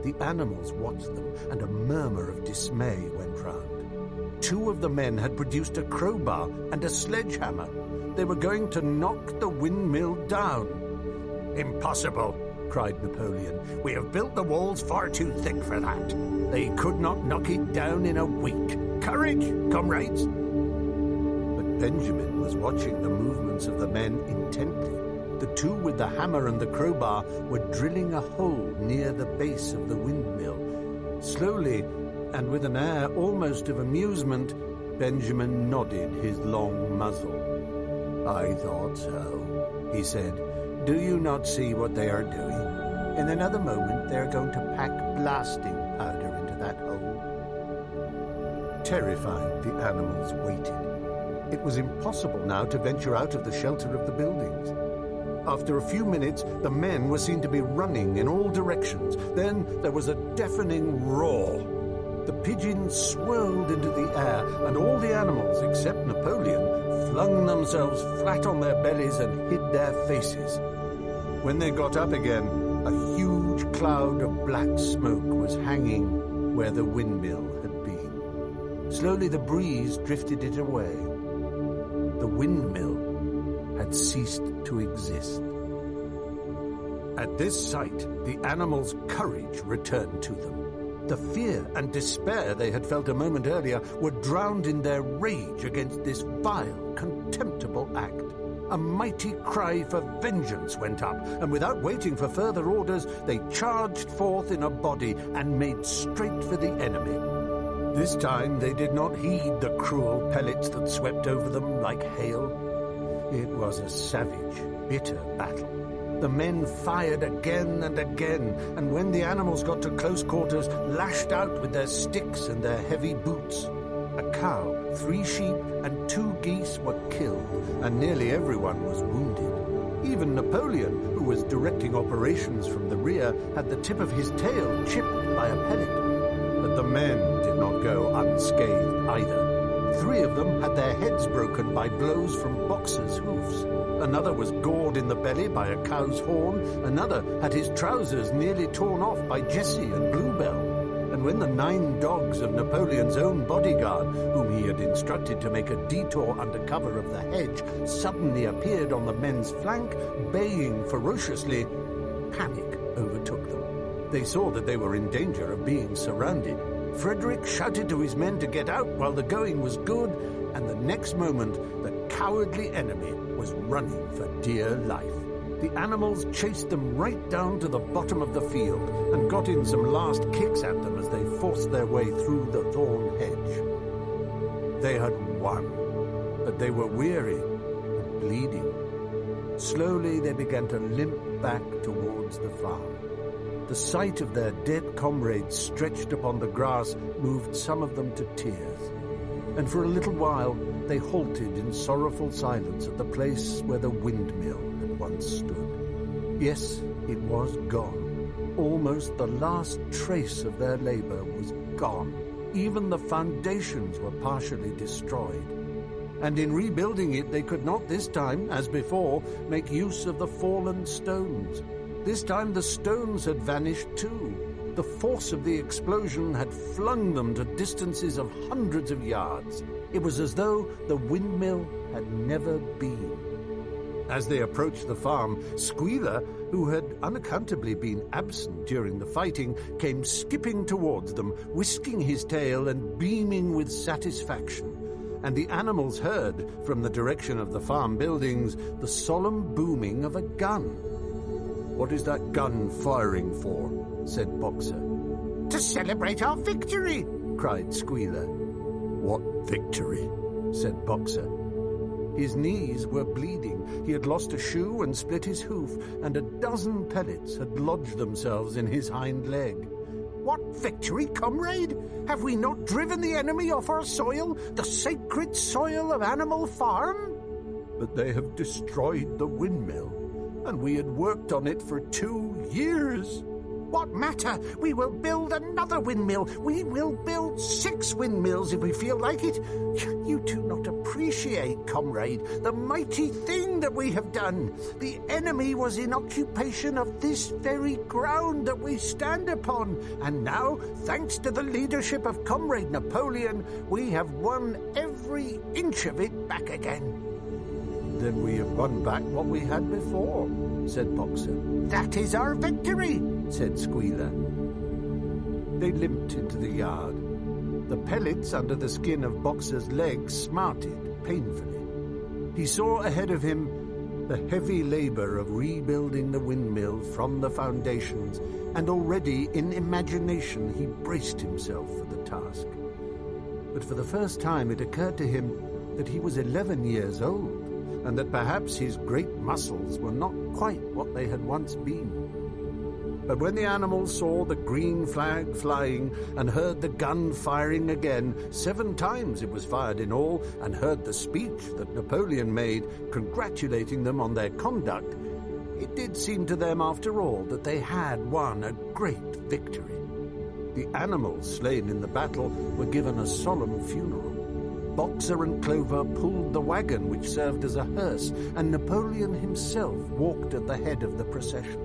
Speaker 1: The animals watched them, and a murmur of dismay went round. 2 of the men had produced a crowbar and a sledgehammer. They were going to knock the windmill down.
Speaker 3: "Impossible!" cried Napoleon. "We have built the walls far too thick for that. They could not knock it down in a week. Courage, comrades!"
Speaker 1: But Benjamin was watching the movements of the men intently. The 2 with the hammer and the crowbar were drilling a hole near the base of the windmill. Slowly, and with an air almost of amusement, Benjamin nodded his long muzzle. "I thought so," he said. "Do you not see what they are doing? In another moment they are going to pack blasting powder into that hole." Terrified, the animals waited. It was impossible now to venture out of the shelter of the buildings. After a few minutes, the men were seen to be running in all directions. Then there was a deafening roar. The pigeons swirled into the air, and all the animals, except Napoleon, flung themselves flat on their bellies and hid their faces. When they got up again, a huge cloud of black smoke was hanging where the windmill had been. Slowly the breeze drifted it away. The windmill had ceased to exist. At this sight, the animals' courage returned to them. The fear and despair they had felt a moment earlier were drowned in their rage against this vile, contemptible act. A mighty cry for vengeance went up, and without waiting for further orders, they charged forth in a body and made straight for the enemy. This time they did not heed the cruel pellets that swept over them like hail. It was a savage, bitter battle. The men fired again and again, and when the animals got to close quarters, lashed out with their sticks and their heavy boots. A cow, 3 sheep, and 2 geese were killed, and nearly everyone was wounded. Even Napoleon, who was directing operations from the rear, had the tip of his tail chipped by a pellet. But the men did not go unscathed either. 3 of them had their heads broken by blows from boxers' hoofs. Another was gored in the belly by a cow's horn. Another had his trousers nearly torn off by Jessie and Bluebell. And when the 9 dogs of Napoleon's own bodyguard, whom he had instructed to make a detour under cover of the hedge, suddenly appeared on the men's flank, baying ferociously, panic overtook them. They saw that they were in danger of being surrounded. Frederick shouted to his men to get out while the going was good, and the next moment the cowardly enemy was running for dear life. The animals chased them right down to the bottom of the field and got in some last kicks at them as they forced their way through the thorn hedge. They had won, but they were weary and bleeding. Slowly they began to limp back towards the farm. The sight of their dead comrades stretched upon the grass moved some of them to tears, and for a little while they halted in sorrowful silence at the place where the windmill had once stood. Yes, it was gone. Almost the last trace of their labor was gone. Even the foundations were partially destroyed. And in rebuilding it, they could not this time, as before, make use of the fallen stones. This time the stones had vanished too. The force of the explosion had flung them to distances of hundreds of yards. It was as though the windmill had never been. As they approached the farm, Squealer, who had unaccountably been absent during the fighting, came skipping towards them, whisking his tail and beaming with satisfaction. And the animals heard, from the direction of the farm buildings, the solemn booming of a gun. "What is that gun firing for?" said Boxer.
Speaker 2: To celebrate our victory,
Speaker 1: cried Squealer.
Speaker 3: What victory?
Speaker 1: said Boxer. His knees were bleeding, he had lost a shoe and split his hoof, and a dozen pellets had lodged themselves in his hind leg.
Speaker 2: What victory, comrade? Have we not driven the enemy off our soil, the sacred soil of Animal Farm?
Speaker 1: But they have destroyed the windmill, and we had worked on it for 2 years.
Speaker 2: What matter? We will build another windmill. We will build 6 windmills if we feel like it. You do not appreciate, comrade, the mighty thing that we have done. The enemy was in occupation of this very ground that we stand upon, and now, thanks to the leadership of Comrade Napoleon, we have won every inch of it back again.
Speaker 1: Then we have won back what we had before, said Boxer.
Speaker 2: That is our victory,
Speaker 1: said Squealer. They limped into the yard. The pellets under the skin of Boxer's legs smarted painfully. He saw ahead of him the heavy labor of rebuilding the windmill from the foundations, and already in imagination he braced himself for the task. But for the first time it occurred to him that he was 11 years old, and that perhaps his great muscles were not quite what they had once been. But when the animals saw the green flag flying and heard the gun firing again, 7 times it was fired in all, and heard the speech that Napoleon made congratulating them on their conduct, it did seem to them after all that they had won a great victory. The animals slain in the battle were given a solemn funeral. Boxer and Clover pulled the wagon which served as a hearse, and Napoleon himself walked at the head of the procession.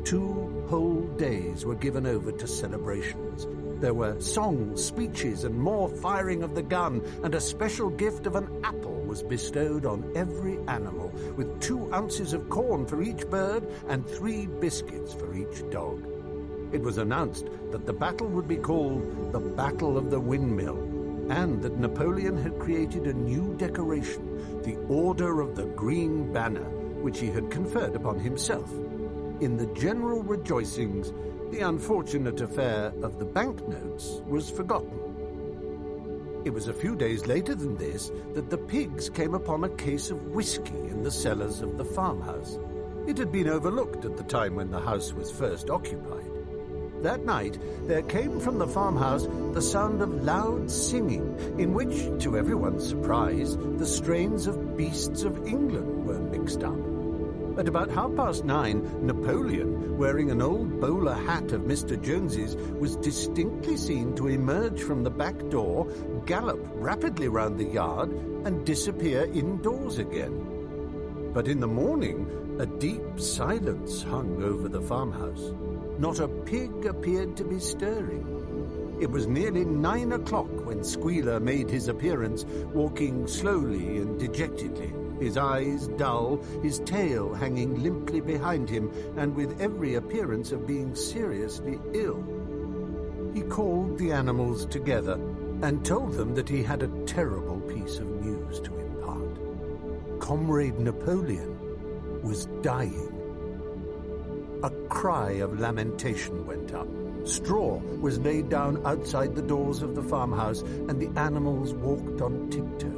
Speaker 1: 2 whole days were given over to celebrations. There were songs, speeches, and more firing of the gun, and a special gift of an apple was bestowed on every animal, with 2 ounces of corn for each bird and 3 biscuits for each dog. It was announced that the battle would be called the Battle of the Windmill, and that Napoleon had created a new decoration, the Order of the Green Banner, which he had conferred upon himself. In the general rejoicings, the unfortunate affair of the banknotes was forgotten. It was a few days later than this that the pigs came upon a case of whiskey in the cellars of the farmhouse. It had been overlooked at the time when the house was first occupied. That night there came from the farmhouse the sound of loud singing, in which, to everyone's surprise, the strains of Beasts of England were mixed up. At about 9:30, Napoleon, wearing an old bowler hat of Mr. Jones's, was distinctly seen to emerge from the back door, gallop rapidly round the yard, and disappear indoors again. But in the morning, a deep silence hung over the farmhouse. Not a pig appeared to be stirring. It was nearly 9 o'clock when Squealer made his appearance, walking slowly and dejectedly, his eyes dull, his tail hanging limply behind him, and with every appearance of being seriously ill. He called the animals together and told them that he had a terrible piece of news to impart. Comrade Napoleon was dying. A cry of lamentation went up. Straw was laid down outside the doors of the farmhouse, and the animals walked on tiptoe.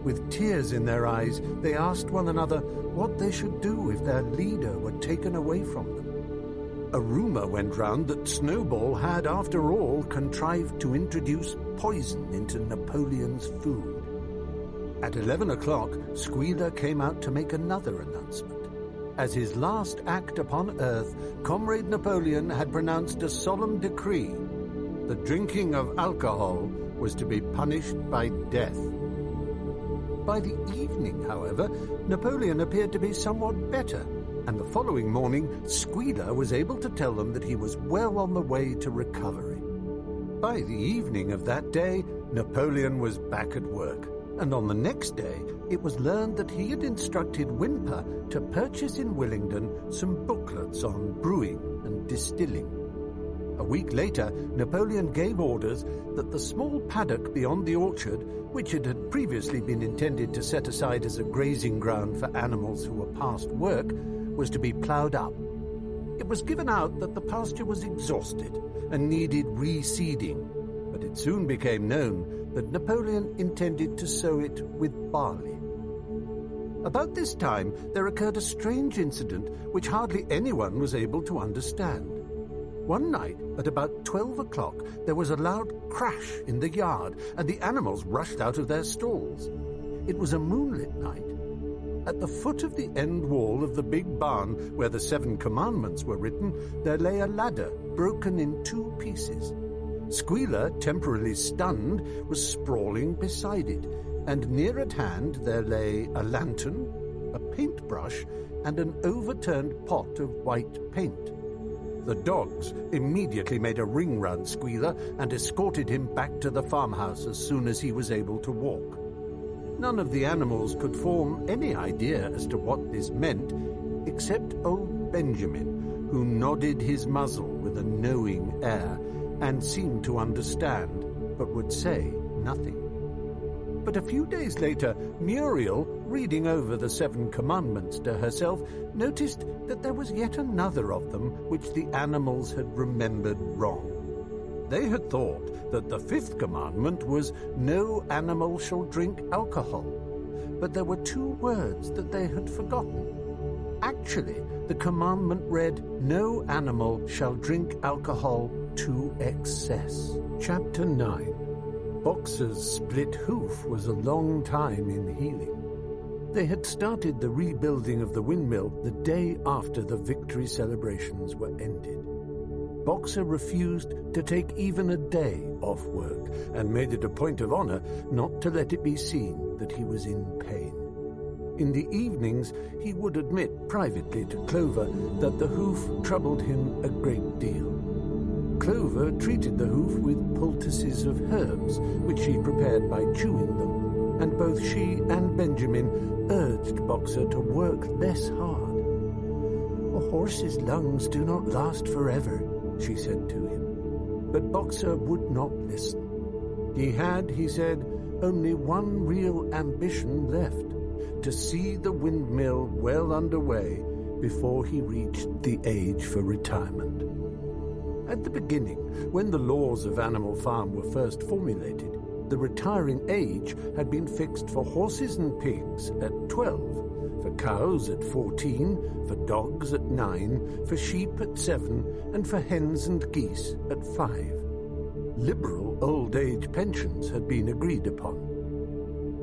Speaker 1: With tears in their eyes, they asked one another what they should do if their leader were taken away from them. A rumor went round that Snowball had, after all, contrived to introduce poison into Napoleon's food. At 11 o'clock, Squealer came out to make another announcement. As his last act upon earth, Comrade Napoleon had pronounced a solemn decree. The drinking of alcohol was to be punished by death. By the evening, however, Napoleon appeared to be somewhat better, and the following morning Squealer was able to tell them that he was well on the way to recovery. By the evening of that day, Napoleon was back at work, and on the next day it was learned that he had instructed Whymper to purchase in Willingdon some booklets on brewing and distilling. A week later, Napoleon gave orders that the small paddock beyond the orchard, which it had previously been intended to set aside as a grazing ground for animals who were past work, was to be ploughed up. It was given out that the pasture was exhausted and needed reseeding, but it soon became known that Napoleon intended to sow it with barley. About this time, there occurred a strange incident which hardly anyone was able to understand. One night, at about 12 o'clock, there was a loud crash in the yard, and the animals rushed out of their stalls. It was a moonlit night. At the foot of the end wall of the big barn where the 7 commandments were written, there lay a ladder broken in 2 pieces. Squealer, temporarily stunned, was sprawling beside it, and near at hand there lay a lantern, a paintbrush, and an overturned pot of white paint. The dogs immediately made a ring round Squealer and escorted him back to the farmhouse as soon as he was able to walk. None of the animals could form any idea as to what this meant, except old Benjamin, who nodded his muzzle with a knowing air and seemed to understand, but would say nothing. But a few days later, Muriel, reading over the 7 commandments to herself, noticed that there was yet another of them which the animals had remembered wrong. They had thought that the 5th commandment was, "No animal shall drink alcohol," but there were 2 words that they had forgotten. Actually, the commandment read, "No animal shall drink alcohol to excess." Chapter 9. Boxer's split hoof was a long time in healing. They had started the rebuilding of the windmill the day after the victory celebrations were ended. Boxer refused to take even a day off work and made it a point of honor not to let it be seen that he was in pain. In the evenings, he would admit privately to Clover that the hoof troubled him a great deal. Clover treated the hoof with poultices of herbs, which she prepared by chewing them, and both she and Benjamin urged Boxer to work less hard. "A horse's lungs do not last forever," she said to him. But Boxer would not listen. He had, he said, only one real ambition left, to see the windmill well underway before he reached the age for retirement. At the beginning, when the laws of Animal Farm were first formulated, the retiring age had been fixed for horses and pigs at 12, for cows at 14, for dogs at 9, for sheep at 7, and for hens and geese at 5. Liberal old age pensions had been agreed upon.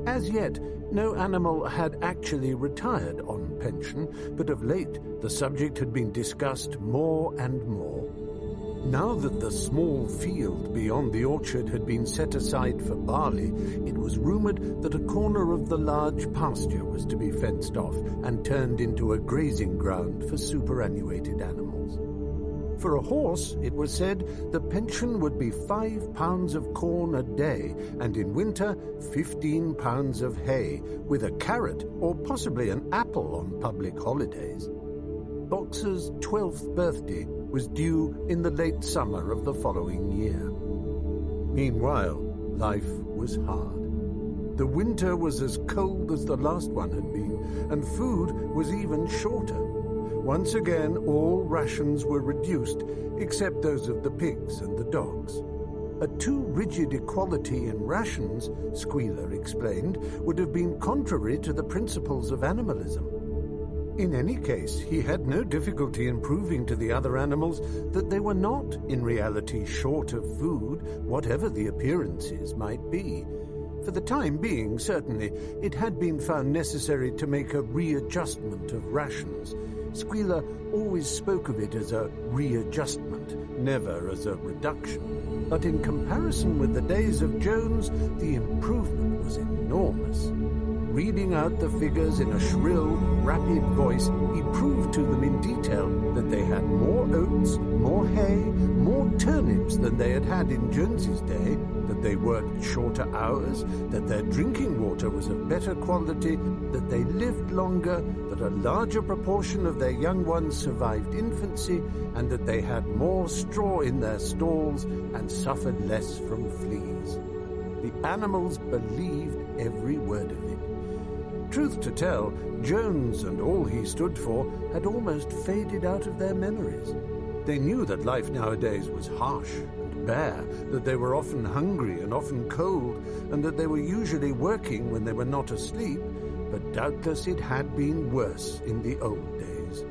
Speaker 1: As yet, no animal had actually retired on pension, but of late the subject had been discussed more and more. Now that the small field beyond the orchard had been set aside for barley, it was rumored that a corner of the large pasture was to be fenced off and turned into a grazing ground for superannuated animals. For a horse, it was said, the pension would be 5 pounds of corn a day, and in winter 15 pounds of hay, with a carrot or possibly an apple on public holidays. Boxer's 12th birthday was due in the late summer of the following year. Meanwhile, life was hard. The winter was as cold as the last one had been, and food was even shorter. Once again, all rations were reduced, except those of the pigs and the dogs. A too rigid equality in rations, Squealer explained, would have been contrary to the principles of animalism. In any case, he had no difficulty in proving to the other animals that they were not, in reality, short of food, whatever the appearances might be. For the time being, certainly, it had been found necessary to make a readjustment of rations. Squealer always spoke of it as a readjustment, never as a reduction. But in comparison with the days of Jones, the improvement was enormous. Reading out the figures in a shrill, rapid voice, he proved to them in detail that they had more oats, more hay, more turnips than they had had in Jones's day, that they worked shorter hours, that their drinking water was of better quality, that they lived longer, that a larger proportion of their young ones survived infancy, and that they had more straw in their stalls and suffered less from fleas. The animals believed every word of it. Truth to tell, Jones and all he stood for had almost faded out of their memories. They knew that life nowadays was harsh and bare, that they were often hungry and often cold, and that they were usually working when they were not asleep, but doubtless it had been worse in the old days.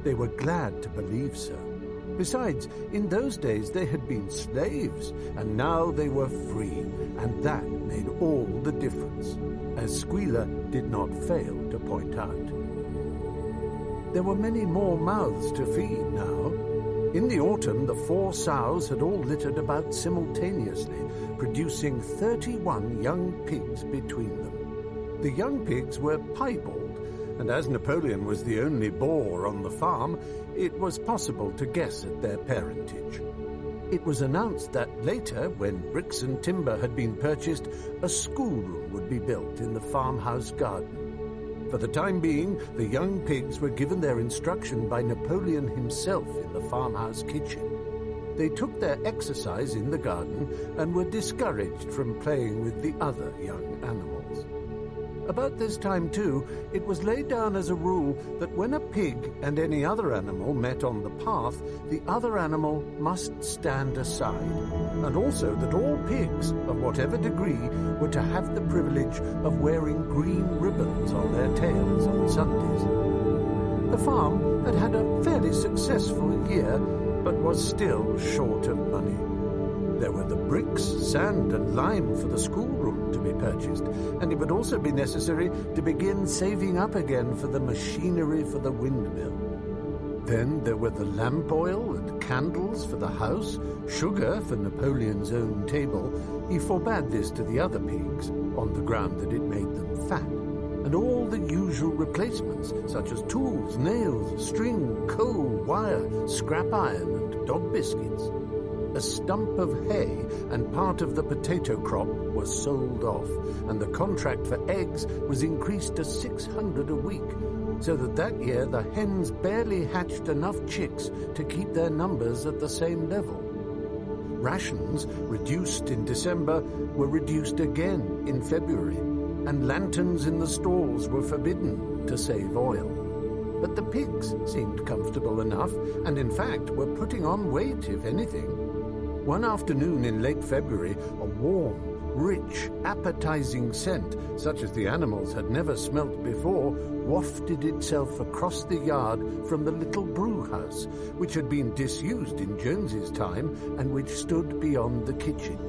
Speaker 1: They were glad to believe so. Besides, in those days they had been slaves, and now they were free, and that made all the difference, as Squealer did not fail to point out. There were many more mouths to feed now. In the autumn, the 4 sows had all littered about simultaneously, producing 31 young pigs between them. The young pigs were piebald, and as Napoleon was the only boar on the farm, it was possible to guess at their parentage. It was announced that later, when bricks and timber had been purchased, a schoolroom would be built in the farmhouse garden. For the time being, the young pigs were given their instruction by Napoleon himself in the farmhouse kitchen. They took their exercise in the garden and were discouraged from playing with the other young animals. About this time, too, it was laid down as a rule that when a pig and any other animal met on the path, the other animal must stand aside, and also that all pigs, of whatever degree, were to have the privilege of wearing green ribbons on their tails on Sundays. The farm had had a fairly successful year, but was still short of money. There were the bricks, sand and lime for the schoolroom to be purchased, and it would also be necessary to begin saving up again for the machinery for the windmill. Then there were the lamp oil and candles for the house, sugar for Napoleon's own table. He forbade this to the other pigs, on the ground that it made them fat, and all the usual replacements, such as tools, nails, string, coal, wire, scrap iron, and dog biscuits. A stump of hay and part of the potato crop was sold off, and the contract for eggs was increased to 600 a week, so that year the hens barely hatched enough chicks to keep their numbers at the same level. Rations, reduced in December, were reduced again in February, and lanterns in the stalls were forbidden to save oil. But the pigs seemed comfortable enough, and in fact were putting on weight, if anything. One afternoon in late February, a warm, rich, appetizing scent, such as the animals had never smelt before, wafted itself across the yard from the little brew-house, which had been disused in Jones's time and which stood beyond the kitchen.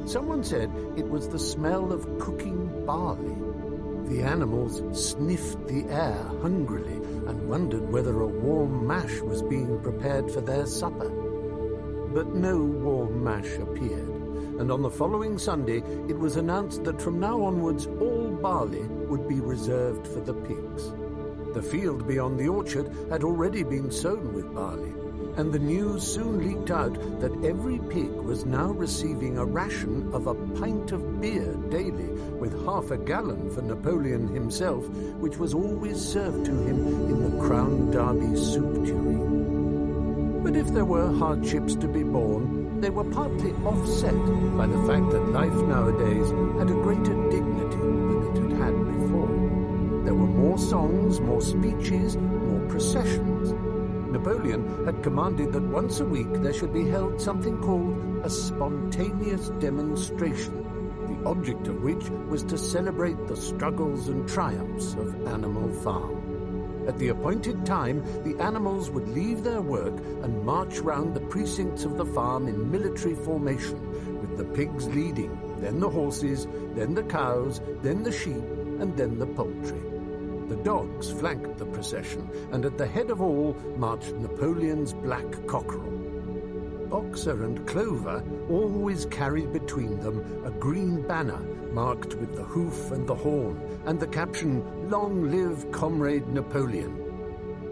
Speaker 1: Someone said it was the smell of cooking barley. The animals sniffed the air hungrily and wondered whether a warm mash was being prepared for their supper. But no warm mash appeared, and on the following Sunday it was announced that from now onwards all barley would be reserved for the pigs. The field beyond the orchard had already been sown with barley, and the news soon leaked out that every pig was now receiving a ration of a pint of beer daily, with half a gallon for Napoleon himself, which was always served to him in the Crown Derby soup tureen. But if there were hardships to be borne, they were partly offset by the fact that life nowadays had a greater dignity than it had had before. There were more songs, more speeches, more processions. Napoleon had commanded that once a week there should be held something called a spontaneous demonstration, the object of which was to celebrate the struggles and triumphs of Animal Farm. At the appointed time, the animals would leave their work and march round the precincts of the farm in military formation, with the pigs leading, then the horses, then the cows, then the sheep, and then the poultry. The dogs flanked the procession, and at the head of all marched Napoleon's black cockerel. Boxer and Clover always carried between them a green banner marked with the hoof and the horn, and the caption, "Long live Comrade Napoleon."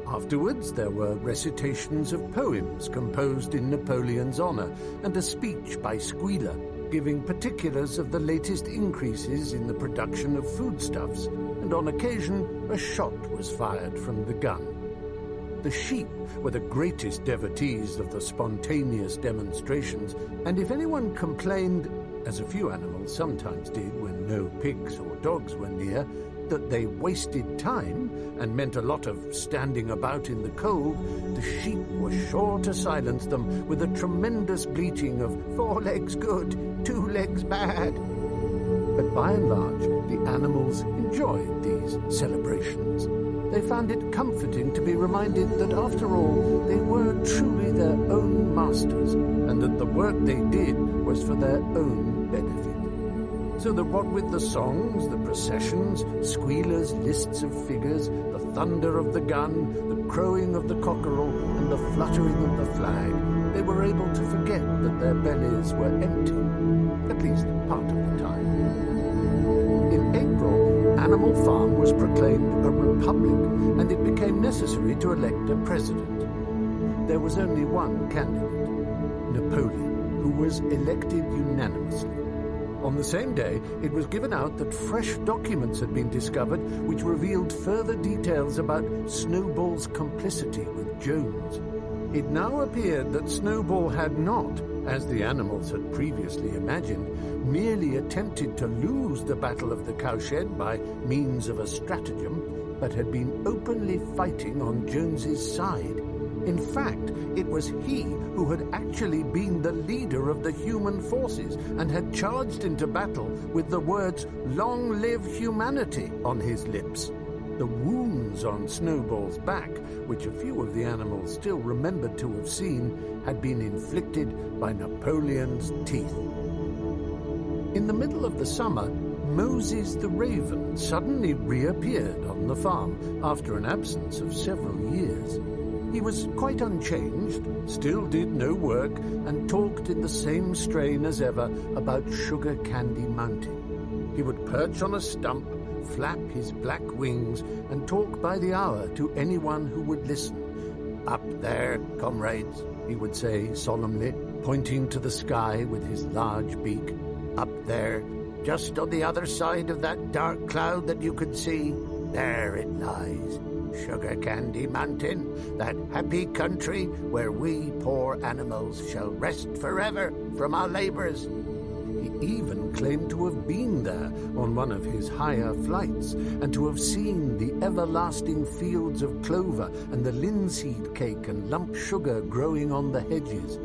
Speaker 1: Afterwards there were recitations of poems composed in Napoleon's honor, and a speech by Squealer, giving particulars of the latest increases in the production of foodstuffs, and on occasion a shot was fired from the gun. The sheep were the greatest devotees of the spontaneous demonstrations, and if anyone complained, as a few animals sometimes did when no pigs or dogs were near, that they wasted time and meant a lot of standing about in the cold, the sheep were sure to silence them with a tremendous bleating of 4 legs good, 2 legs bad. But by and large, the animals enjoyed these celebrations. They found it comforting to be reminded that after all, they were truly their own masters, and that the work they did was for their own benefit. So that what with the songs, the processions, squealers, lists of figures, the thunder of the gun, the crowing of the cockerel, and the fluttering of the flag, they were able to forget that their bellies were empty, at least part of the time. In April, Animal Farm was proclaimed a republic, and it became necessary to elect a president. There was only one candidate, Napoleon, who was elected unanimously. On the same day, it was given out that fresh documents had been discovered which revealed further details about Snowball's complicity with Jones. It now appeared that Snowball had not, as the animals had previously imagined, merely attempted to lose the Battle of the Cowshed by means of a stratagem, but had been openly fighting on Jones's side. In fact, it was he who had actually been the leader of the human forces and had charged into battle with the words, "Long live humanity," on his lips. The wounds on Snowball's back, which a few of the animals still remembered to have seen, had been inflicted by Napoleon's teeth. In the middle of the summer, Moses the raven suddenly reappeared on the farm after an absence of several years. He was quite unchanged, still did no work, and talked in the same strain as ever about Sugar Candy Mountain. He would perch on a stump, flap his black wings, and talk by the hour to anyone who would listen. "Up there, comrades," he would say solemnly, pointing to the sky with his large beak. "Up there, just on the other side of that dark cloud that you can see, there it lies. Sugar Candy Mountain, that happy country where we poor animals shall rest forever from our labors." He even claimed to have been there on one of his higher flights, and to have seen the everlasting fields of clover and the linseed cake and lump sugar growing on the hedges.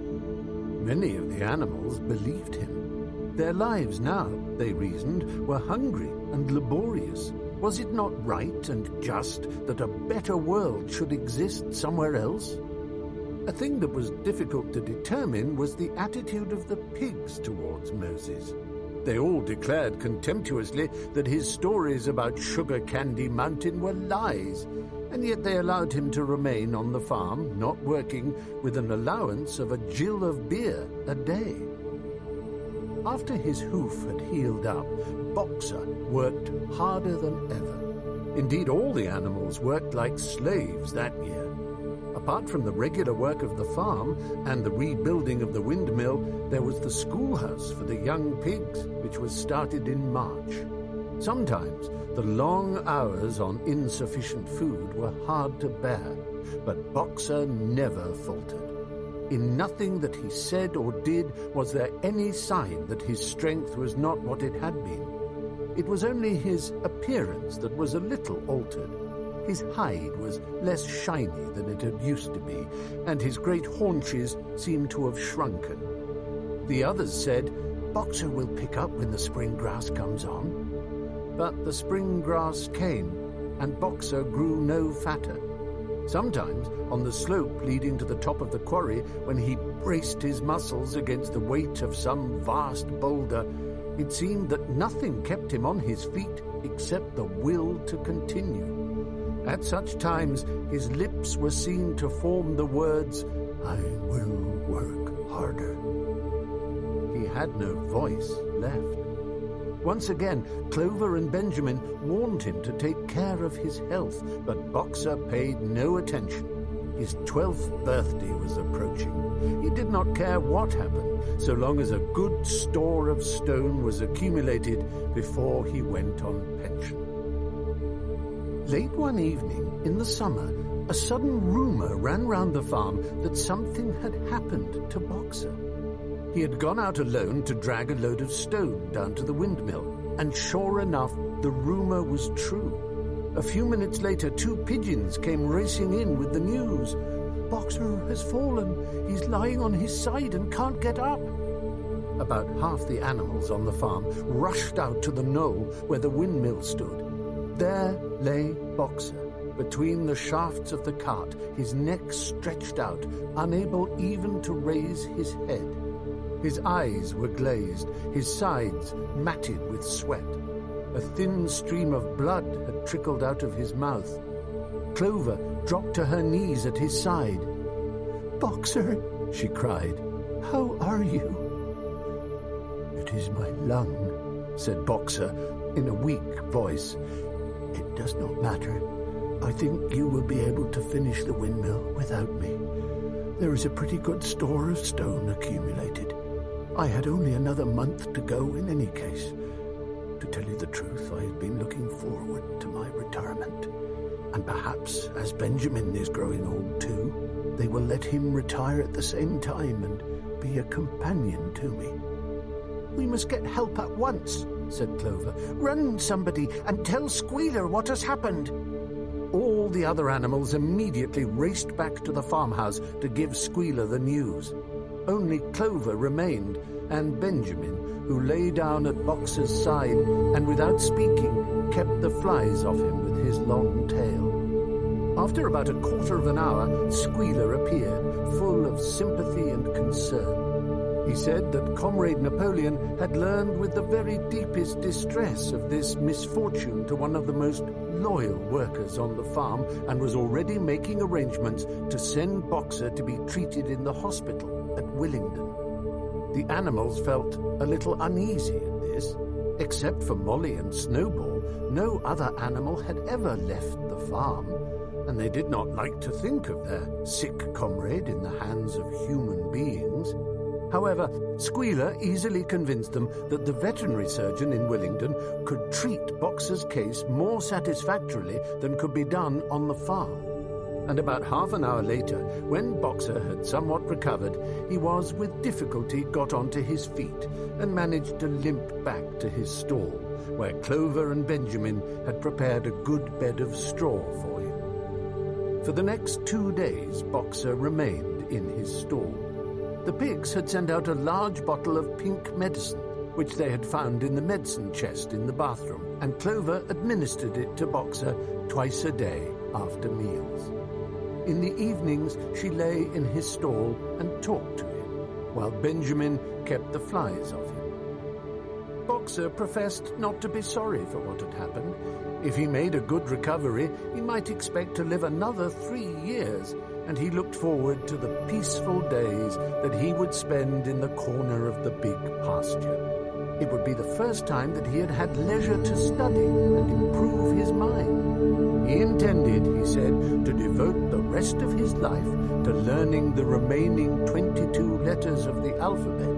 Speaker 1: Many of the animals believed him. Their lives now, they reasoned, were hungry and laborious. Was it not right and just that a better world should exist somewhere else? A thing that was difficult to determine was the attitude of the pigs towards Moses. They all declared contemptuously that his stories about Sugar Candy Mountain were lies, and yet they allowed him to remain on the farm, not working, with an allowance of a gill of beer a day. After his hoof had healed up, Boxer worked harder than ever. Indeed, all the animals worked like slaves that year. Apart from the regular work of the farm and the rebuilding of the windmill, there was the schoolhouse for the young pigs, which was started in March. Sometimes the long hours on insufficient food were hard to bear, but Boxer never faltered. In nothing that he said or did was there any sign that his strength was not what it had been. It was only his appearance that was a little altered. His hide was less shiny than it had used to be, and his great haunches seemed to have shrunken. The others said, "Boxer will pick up when the spring grass comes on." But the spring grass came, and Boxer grew no fatter. Sometimes, on the slope leading to the top of the quarry, when he braced his muscles against the weight of some vast boulder, it seemed that nothing kept him on his feet except the will to continue. At such times, his lips were seen to form the words, "I will work harder." He had no voice left. Once again, Clover and Benjamin warned him to take care of his health, but Boxer paid no attention. His 12th birthday was approaching. He did not care what happened, so long as a good store of stone was accumulated before he went on pension. Late one evening, in the summer, a sudden rumor ran round the farm that something had happened to Boxer. He had gone out alone to drag a load of stone down to the windmill, And sure enough, the rumor was true. A few minutes later, 2 pigeons came racing in with the news. "Boxer has fallen. He's lying on his side and can't get up." About half the animals on the farm rushed out to the knoll where the windmill stood. There lay Boxer, between the shafts of the cart, his neck stretched out, unable even to raise his head. His eyes were glazed, his sides matted with sweat. A thin stream of blood had trickled out of his mouth. Clover dropped to her knees at his side. "Boxer," she cried, "how are you?" "It is my lung," said Boxer in a weak voice. "It does not matter. I think you will be able to finish the windmill without me. There is a pretty good store of stone accumulated. I had only another month to go in any case. To tell you the truth, I had been looking forward to my retirement. And perhaps, as Benjamin is growing old too, they will let him retire at the same time and be a companion to me." "We must get help at once," said Clover. "Run, somebody, and tell Squealer what has happened." All the other animals immediately raced back to the farmhouse to give Squealer the news. Only Clover remained, and Benjamin, who lay down at Boxer's side and without speaking kept the flies off him with his long tail. After about a quarter of an hour, Squealer appeared, full of sympathy and concern. He said that Comrade Napoleon had learned with the very deepest distress of this misfortune to one of the most loyal workers on the farm and was already making arrangements to send Boxer to be treated in the hospital at Willingdon. The animals felt a little uneasy at this. Except for Molly and Snowball, no other animal had ever left the farm, and they did not like to think of their sick comrade in the hands of human beings. However, Squealer easily convinced them that the veterinary surgeon in Willingdon could treat Boxer's case more satisfactorily than could be done on the farm. And about half an hour later, when Boxer had somewhat recovered, he was with difficulty got onto his feet and managed to limp back to his stall, where Clover and Benjamin had prepared a good bed of straw for him. For the next 2 days, Boxer remained in his stall. The pigs had sent out a large bottle of pink medicine, which they had found in the medicine chest in the bathroom, and Clover administered it to Boxer twice a day after meals. In the evenings, she lay in his stall and talked to him, while Benjamin kept the flies off him. Boxer professed not to be sorry for what had happened. If he made a good recovery, he might expect to live another 3 years, and he looked forward to the peaceful days that he would spend in the corner of the big pasture. It would be the first time that he had had leisure to study and improve his mind. He intended, he said, to devote the rest of his life to learning the remaining 22 letters of the alphabet.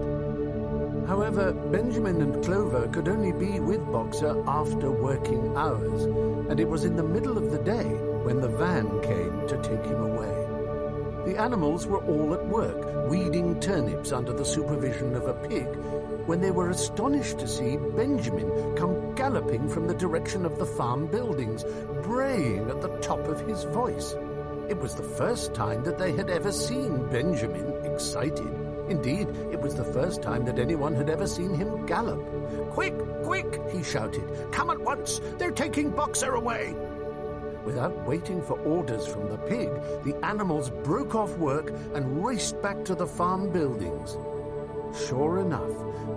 Speaker 1: However, Benjamin and Clover could only be with Boxer after working hours, and it was in the middle of the day when the van came to take him away. The animals were all at work, weeding turnips under the supervision of a pig, when they were astonished to see Benjamin come galloping from the direction of the farm buildings, braying at the top of his voice. It was the first time that they had ever seen Benjamin excited. Indeed, it was the first time that anyone had ever seen him gallop.
Speaker 2: "Quick, quick," he shouted. "Come at once. They're taking Boxer away."
Speaker 1: Without waiting for orders from the pig, the animals broke off work and raced back to the farm buildings. Sure enough,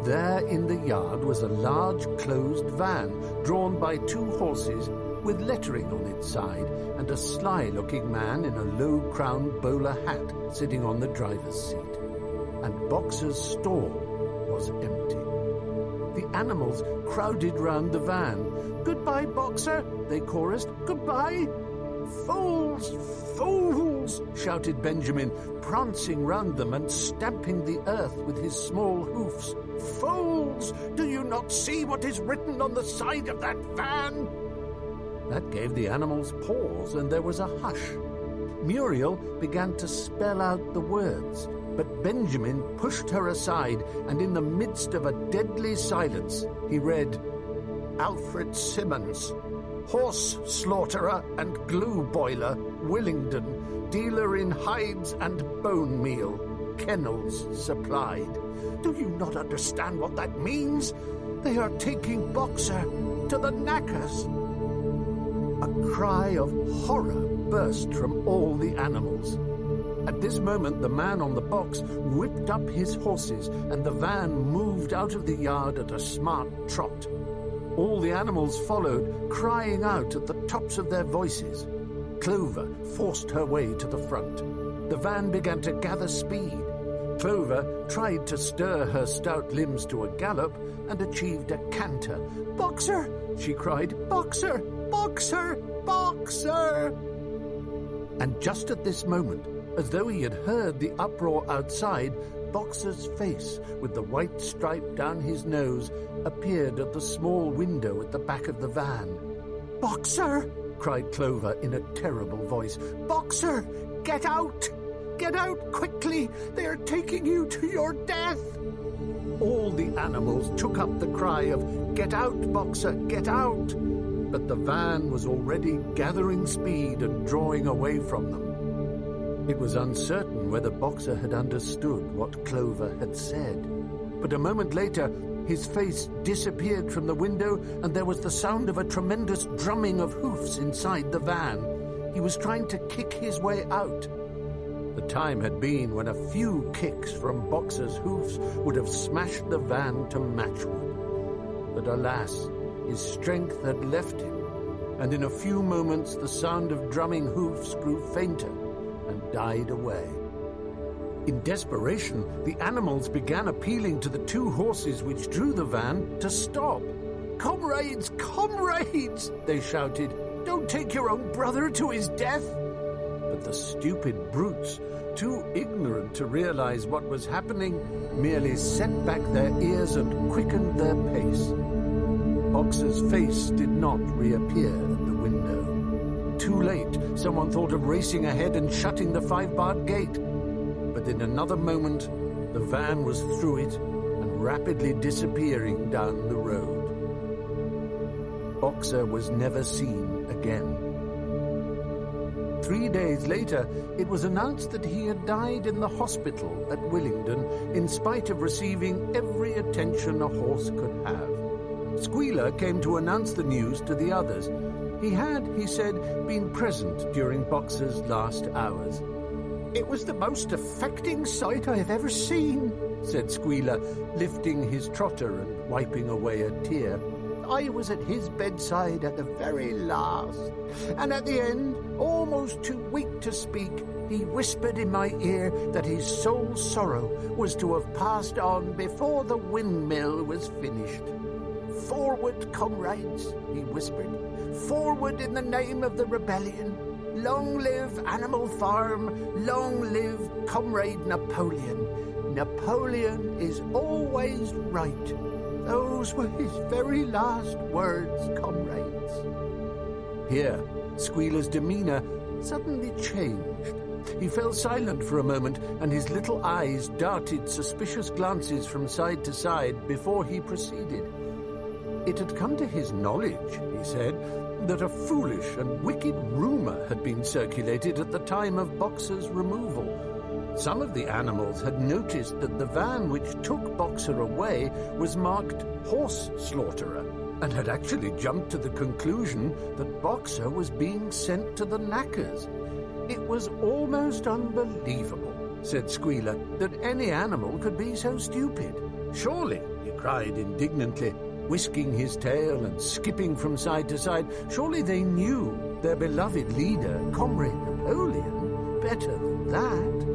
Speaker 1: there in the yard was a large closed van drawn by 2 horses with lettering on its side and a sly-looking man in a low-crowned bowler hat sitting on the driver's seat. And Boxer's stall was empty. The animals crowded round the van. "Goodbye, Boxer," they chorused. "Goodbye." "Fools! Fools!" shouted Benjamin, prancing round them and stamping the earth with his small hoofs. "Fools! Do you not see what is written on the side of that van?" That gave the animals pause, and there was a hush. Muriel began to spell out the words, but Benjamin pushed her aside, and in the midst of a deadly silence, he read,
Speaker 2: Alfred Simmons, horse slaughterer and glue boiler, Willingdon, dealer in hides and bone meal, kennels supplied. Do you not understand what that means? They are taking Boxer to the knackers. A cry of horror burst from all the animals. At this moment, the man on the box whipped up his horses, and the van moved out of the yard at a smart trot. All the animals followed, crying out at the tops of their voices. Clover forced her way to the front. The van began to gather speed. Clover tried to stir her stout limbs to a gallop and achieved a canter. "Boxer!" she cried. "Boxer! Boxer! Boxer!" And just at this moment, as though he had heard the uproar outside, Boxer's face, with the white stripe down his nose, appeared at the small window at the back of the van. "Boxer!" cried Clover in a terrible voice. "Boxer! Get out! Get out quickly! They are taking you to your death!" All the animals took up the cry of, "Get out, Boxer! Get out!" But the van was already gathering speed and drawing away from them. It was uncertain whether Boxer had understood what Clover had said. But a moment later, his face disappeared from the window, and there was the sound of a tremendous drumming of hoofs inside the van. He was trying to kick his way out. The time had been when a few kicks from Boxer's hoofs would have smashed the van to matchwood. But alas, his strength had left him, and in a few moments the sound of drumming hoofs grew fainter and died away. In desperation, the animals began appealing to the two horses which drew the van to stop. "Comrades, comrades!" they shouted. "Don't take your own brother to his death!" But the stupid brutes, too ignorant to realize what was happening, merely set back their ears and quickened their pace. Boxer's face did not reappear at the window. Too late, someone thought of racing ahead and shutting the 5-barred gate. But in another moment, the van was through it and rapidly disappearing down the road. Boxer was never seen again. 3 days later, it was announced that he had died in the hospital at Willingdon, in spite of receiving every attention a horse could have. Squealer came to announce the news to the others. He had, he said, been present during Boxer's last hours. "It was the most affecting sight I have ever seen," said Squealer, lifting his trotter and wiping away a tear. "I was at his bedside at the very last, and at the end, almost too weak to speak, he whispered in my ear that his sole sorrow was to have passed on before the windmill was finished. 'Forward, comrades,' he whispered. 'Forward in the name of the rebellion. Long live Animal Farm, long live Comrade Napoleon. Napoleon is always right. Those were his very last words, comrades.'" Here, Squealer's demeanor suddenly changed. He fell silent for a moment, and his little eyes darted suspicious glances from side to side before he proceeded. It had come to his knowledge, he said, that a foolish and wicked rumor had been circulated at the time of Boxer's removal. Some of the animals had noticed that the van which took Boxer away was marked Horse Slaughterer, and had actually jumped to the conclusion that Boxer was being sent to the knackers. "It was almost unbelievable," said Squealer, "that any animal could be so stupid. Surely," he cried indignantly, whisking his tail and skipping from side to side, "surely they knew their beloved leader, Comrade Napoleon, better than that."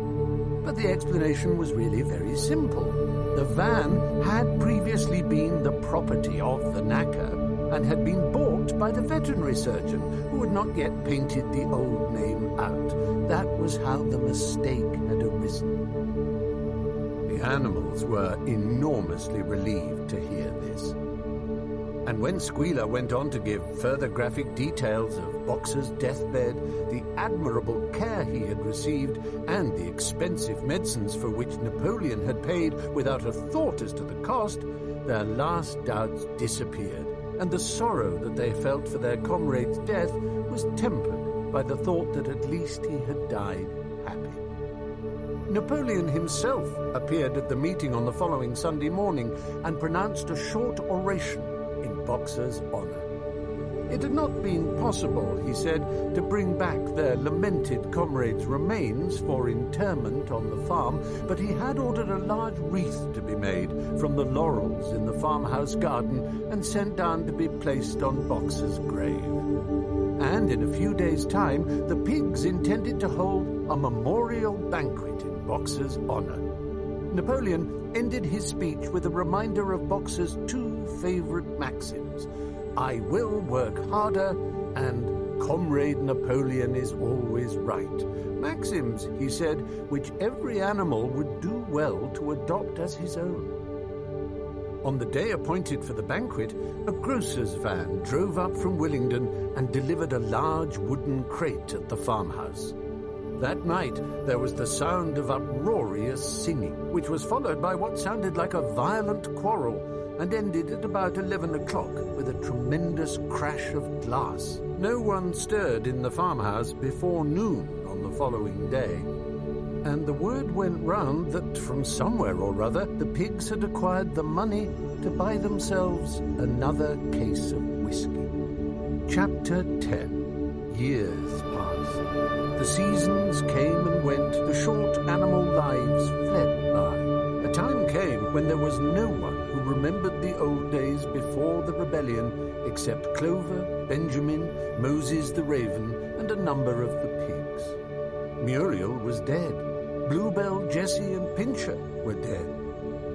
Speaker 2: But the explanation was really very simple. The van had previously been the property of the knacker and had been bought by the veterinary surgeon, who had not yet painted the old name out. That was how the mistake had arisen. The animals were enormously relieved to hear this. And when Squealer went on to give further graphic details of Boxer's deathbed, the admirable care he had received, and the expensive medicines for which Napoleon had paid without a thought as to the cost, their last doubts disappeared,
Speaker 1: and the sorrow that they felt for their comrade's death was tempered by the thought that at least he had died happy. Napoleon himself appeared at the meeting on the following Sunday morning and pronounced a short oration in Boxer's honor. It had not been possible, he said, to bring back their lamented comrade's remains for interment on the farm, but he had ordered a large wreath to be made from the laurels in the farmhouse garden and sent down to be placed on Boxer's grave. And in a few days' time, the pigs intended to hold a memorial banquet in Boxer's honor. Napoleon ended his speech with a reminder of Boxer's two favorite maxims: "I will work harder," and "Comrade Napoleon is always right." Maxims, he said, which every animal would do well to adopt as his own. On the day appointed for the banquet, a grocer's van drove up from Willingdon and delivered a large wooden crate at the farmhouse. That night, there was the sound of uproarious singing, which was followed by what sounded like a violent quarrel, and ended at about 11 o'clock with a tremendous crash of glass. No one stirred in the farmhouse before noon on the following day, and the word went round that from somewhere or other the pigs had acquired the money to buy themselves another case of whiskey. Chapter 10. Years passed. The seasons came and went, the short animal lives fled by. A time came when there was no one who remembered the old days before the rebellion except Clover, Benjamin, Moses the raven, and a number of the pigs. Muriel was dead. Bluebell, Jessie, and Pincher were dead.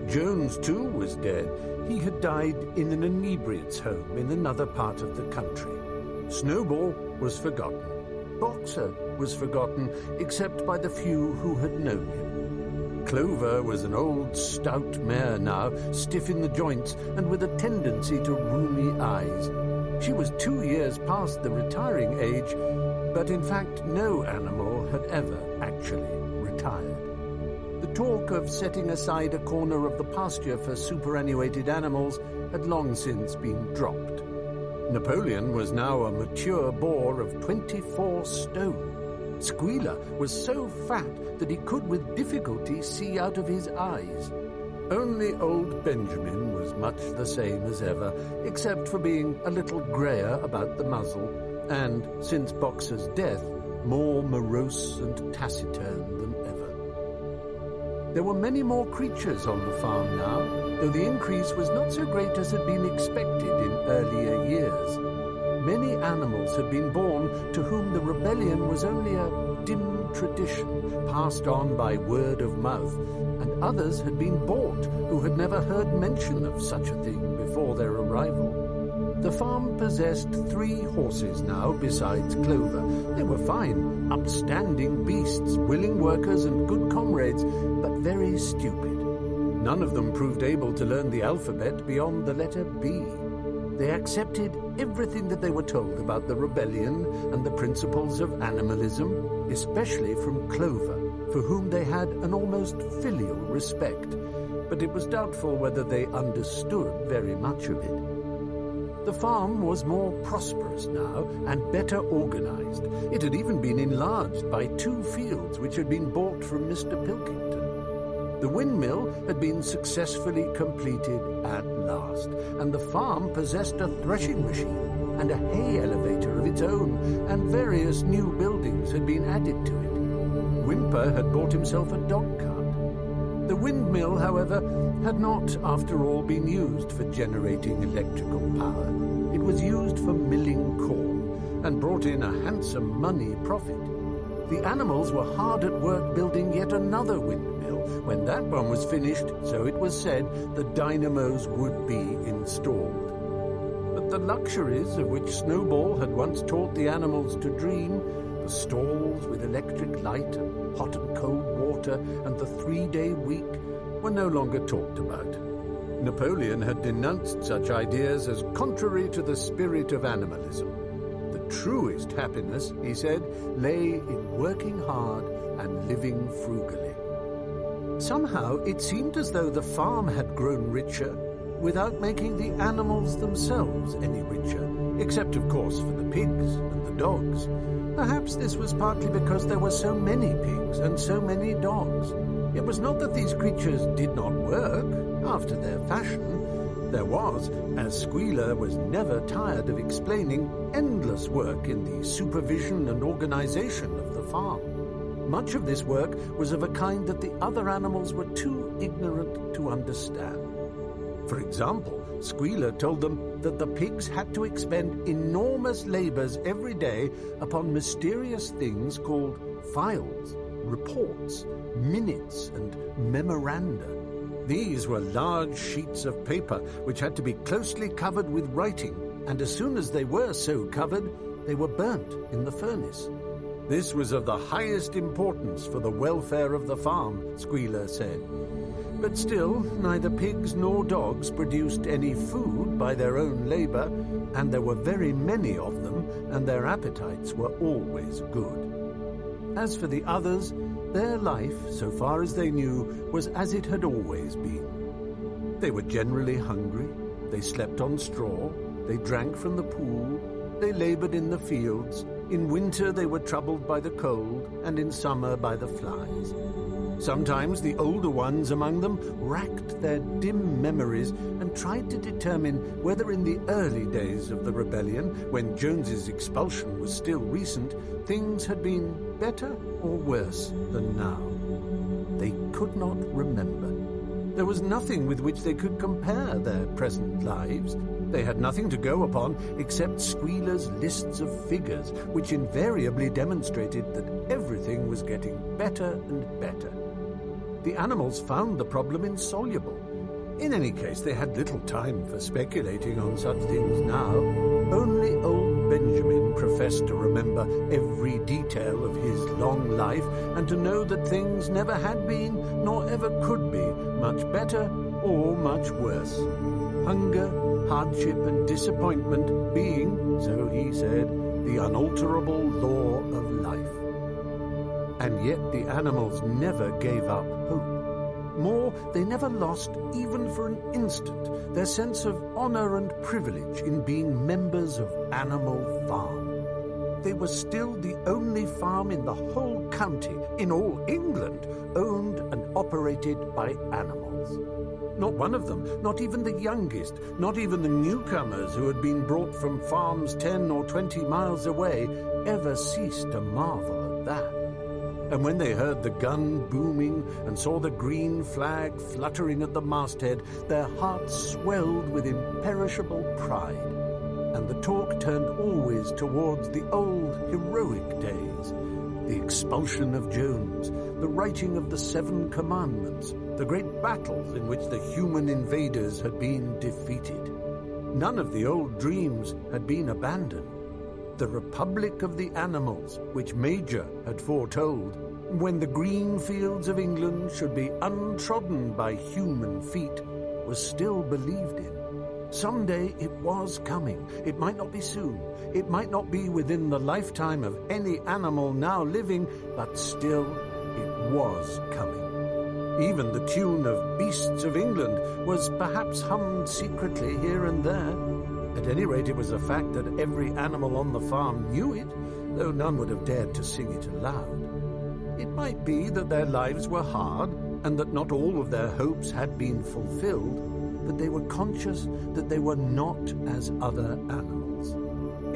Speaker 1: Jones, too, was dead. He had died in an inebriate's home in another part of the country. Snowball was forgotten. Boxer was forgotten, except by the few who had known him. Clover was an old, stout mare now, stiff in the joints and with a tendency to rheumy eyes. She was 2 years past the retiring age, but in fact no animal had ever actually retired. The talk of setting aside a corner of the pasture for superannuated animals had long since been dropped. Napoleon was now a mature boar of 24 stone. Squealer was so fat that he could with difficulty see out of his eyes. Only old Benjamin was much the same as ever, except for being a little greyer about the muzzle, and, since Boxer's death, more morose and taciturn than ever. There were many more creatures on the farm now, though the increase was not so great as had been expected in earlier years. Many animals had been born to whom the rebellion was only a dim tradition passed on by word of mouth, and others had been bought who had never heard mention of such a thing before their arrival. The farm possessed 3 horses now besides Clover. They were fine, upstanding beasts, willing workers and good comrades, but very stupid. None of them proved able to learn the alphabet beyond the letter B. They accepted everything that they were told about the rebellion and the principles of animalism, especially from Clover, for whom they had an almost filial respect, but it was doubtful whether they understood very much of it. The farm was more prosperous now and better organized. It had even been enlarged by 2 fields which had been bought from Mr. Pilkington. The windmill had been successfully completed at last, and the farm possessed a threshing machine and a hay elevator of its own, and various new buildings had been added to it. Whymper had bought himself a dog-cart. The windmill, however, had not, after all, been used for generating electrical power. It was used for milling corn, and brought in a handsome money profit. The animals were hard at work building yet another windmill. When that one was finished, so it was said, the dynamos would be installed. But the luxuries of which Snowball had once taught the animals to dream, the stalls with electric light and hot and cold water and the 3-day week, were no longer talked about. Napoleon had denounced such ideas as contrary to the spirit of animalism. The truest happiness, he said, lay in working hard and living frugally. Somehow it seemed as though the farm had grown richer, without making the animals themselves any richer, except of course for the pigs and the dogs. Perhaps this was partly because there were so many pigs and so many dogs. It was not that these creatures did not work after their fashion. There was, as Squealer was never tired of explaining, endless work in the supervision and organization of the farm. Much of this work was of a kind that the other animals were too ignorant to understand. For example, Squealer told them that the pigs had to expend enormous labors every day upon mysterious things called files, reports, minutes, and memoranda. These were large sheets of paper which had to be closely covered with writing, and as soon as they were so covered, they were burnt in the furnace. This was of the highest importance for the welfare of the farm, Squealer said. But still, neither pigs nor dogs produced any food by their own labor, and there were very many of them, and their appetites were always good. As for the others, their life, so far as they knew, was as it had always been. They were generally hungry, they slept on straw, they drank from the pool, they labored in the fields. In winter they were troubled by the cold, and in summer by the flies. Sometimes the older ones among them racked their dim memories and tried to determine whether in the early days of the rebellion, when Jones's expulsion was still recent, things had been better or worse than now. They could not remember. There was nothing with which they could compare their present lives. They had nothing to go upon except Squealer's lists of figures, which invariably demonstrated that everything was getting better and better. The animals found the problem insoluble. In any case, they had little time for speculating on such things now. Only old Benjamin professed to remember every detail of his long life, and to know that things never had been, nor ever could be, much better or much worse. Hunger, hardship, and disappointment being, so he said, the unalterable law of life. And yet the animals never gave up hope. More, they never lost, even for an instant, their sense of honor and privilege in being members of Animal Farm. They were still the only farm in the whole county, in all England, owned and operated by animals. Not one of them, not even the youngest, not even the newcomers who had been brought from farms 10 or 20 miles away, ever ceased to marvel at that. And when they heard the gun booming and saw the green flag fluttering at the masthead, their hearts swelled with imperishable pride. And the talk turned always towards the old heroic days, the expulsion of Jones, the writing of the 7 Commandments, the great battles in which the human invaders had been defeated. None of the old dreams had been abandoned. The Republic of the Animals, which Major had foretold, when the green fields of England should be untrodden by human feet, was still believed in. Someday it was coming. It might not be soon. It might not be within the lifetime of any animal now living, but still it was coming. Even the tune of Beasts of England was perhaps hummed secretly here and there. At any rate, it was a fact that every animal on the farm knew it, though none would have dared to sing it aloud. It might be that their lives were hard, and that not all of their hopes had been fulfilled, but they were conscious that they were not as other animals.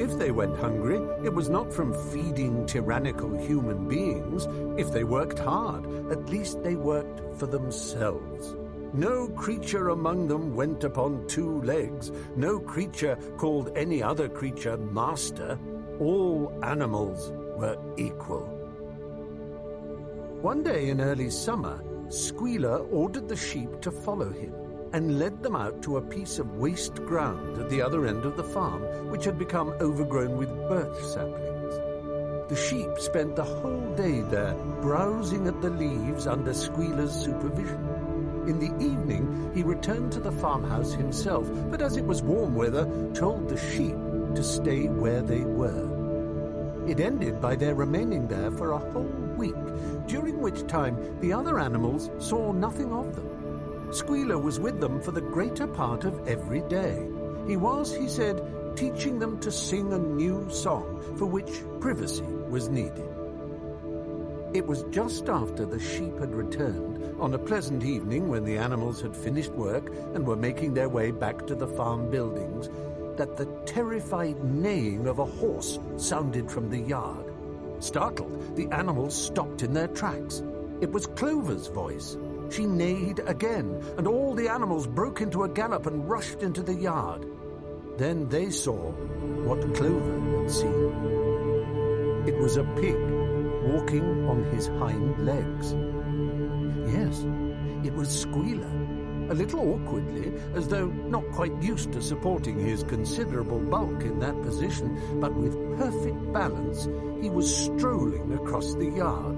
Speaker 1: If they went hungry, it was not from feeding tyrannical human beings. If they worked hard, at least they worked for themselves. No creature among them went upon 2 legs. No creature called any other creature master. All animals were equal. One day in early summer, Squealer ordered the sheep to follow him and led them out to a piece of waste ground at the other end of the farm, which had become overgrown with birch saplings. The sheep spent the whole day there, browsing at the leaves under Squealer's supervision. In the evening, he returned to the farmhouse himself, but as it was warm weather, told the sheep to stay where they were. It ended by their remaining there for a whole week, during which time the other animals saw nothing of them. Squealer was with them for the greater part of every day. He was, he said, teaching them to sing a new song for which privacy was needed. It was just after the sheep had returned, on a pleasant evening when the animals had finished work and were making their way back to the farm buildings, that the terrified neighing of a horse sounded from the yard. Startled, the animals stopped in their tracks. It was Clover's voice. She neighed again, and all the animals broke into a gallop and rushed into the yard. Then they saw what Clover had seen. It was a pig walking on his hind legs. Yes, it was Squealer, a little awkwardly, as though not quite used to supporting his considerable bulk in that position, but with perfect balance, he was strolling across the yard.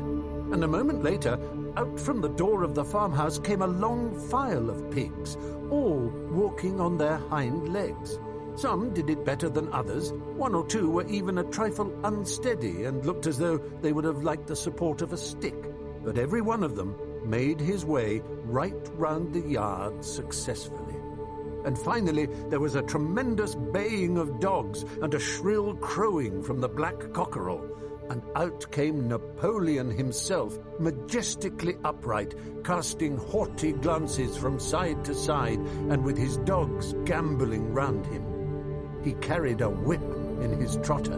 Speaker 1: And a moment later, out from the door of the farmhouse came a long file of pigs, all walking on their hind legs. Some did it better than others. One or two were even a trifle unsteady and looked as though they would have liked the support of a stick. But every one of them made his way right round the yard successfully. And finally there was a tremendous baying of dogs and a shrill crowing from the black cockerel, and out came Napoleon himself, majestically upright, casting haughty glances from side to side, and with his dogs gambolling round him. He carried a whip in his trotter.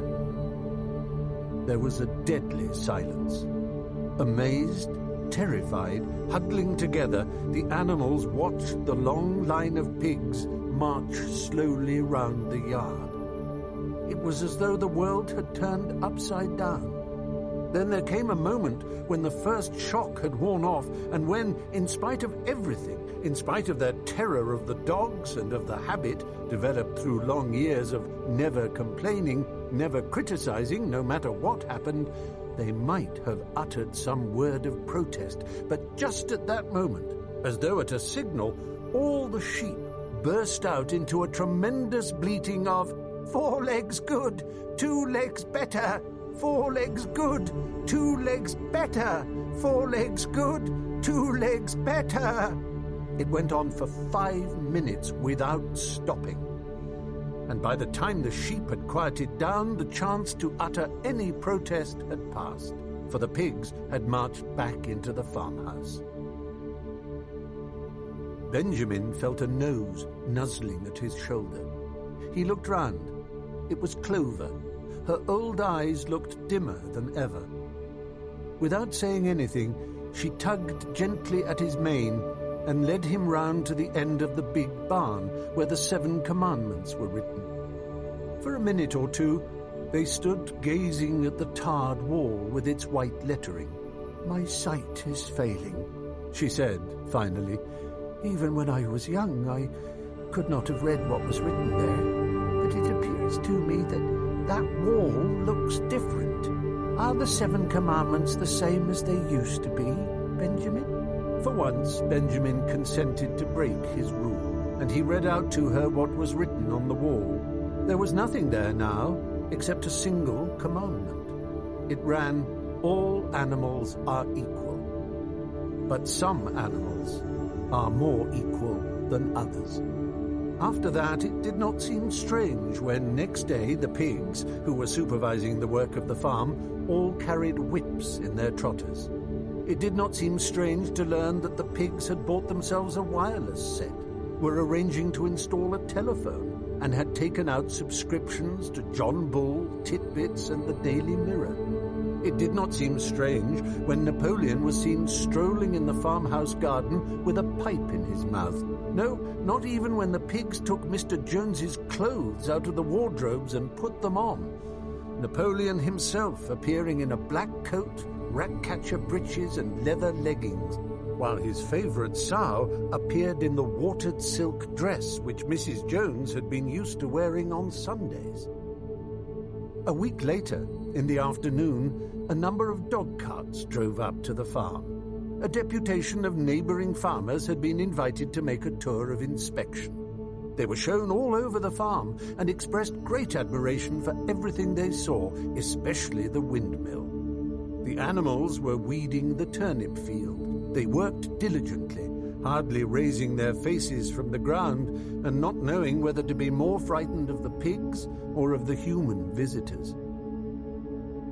Speaker 1: There was a deadly silence. Amazed, terrified, huddling together, the animals watched the long line of pigs march slowly round the yard. It was as though the world had turned upside down. Then there came a moment when the first shock had worn off, and when, in spite of everything, in spite of their terror of the dogs and of the habit, developed through long years of never complaining, never criticizing, no matter what happened, they might have uttered some word of protest. But just at that moment, as though at a signal, all the sheep burst out into a tremendous bleating of, "4 legs good, 2 legs better, 4 legs good, 2 legs better, 4 legs good, 2 legs better." It went on for 5 minutes without stopping. And by the time the sheep had quieted down, the chance to utter any protest had passed, for the pigs had marched back into the farmhouse. Benjamin felt a nose nuzzling at his shoulder. He looked round. It was Clover. Her old eyes looked dimmer than ever. Without saying anything, she tugged gently at his mane and led him round to the end of the big barn where the 7 commandments were written. For a minute or two, they stood gazing at the tarred wall with its white lettering. "My sight is failing," she said, finally. "Even when I was young, I could not have read what was written there. But it appears to me that wall looks different. Are the 7 commandments the same as they used to be, Benjamin?" For once, Benjamin consented to break his rule, and he read out to her what was written on the wall. There was nothing there now, except a single commandment. It ran, "All animals are equal, but some animals are more equal than others." After that, it did not seem strange when next day the pigs, who were supervising the work of the farm, all carried whips in their trotters. It did not seem strange to learn that the pigs had bought themselves a wireless set, were arranging to install a telephone, and had taken out subscriptions to John Bull, Titbits, and the Daily Mirror. It did not seem strange when Napoleon was seen strolling in the farmhouse garden with a pipe in his mouth. No, not even when the pigs took Mr. Jones's clothes out of the wardrobes and put them on. Napoleon himself appearing in a black coat, rat-catcher breeches, and leather leggings, while his favourite sow appeared in the watered silk dress which Mrs. Jones had been used to wearing on Sundays. A week later, in the afternoon, a number of dog carts drove up to the farm. A deputation of neighbouring farmers had been invited to make a tour of inspection. They were shown all over the farm and expressed great admiration for everything they saw, especially the windmill. The animals were weeding the turnip field. They worked diligently, hardly raising their faces from the ground and not knowing whether to be more frightened of the pigs or of the human visitors.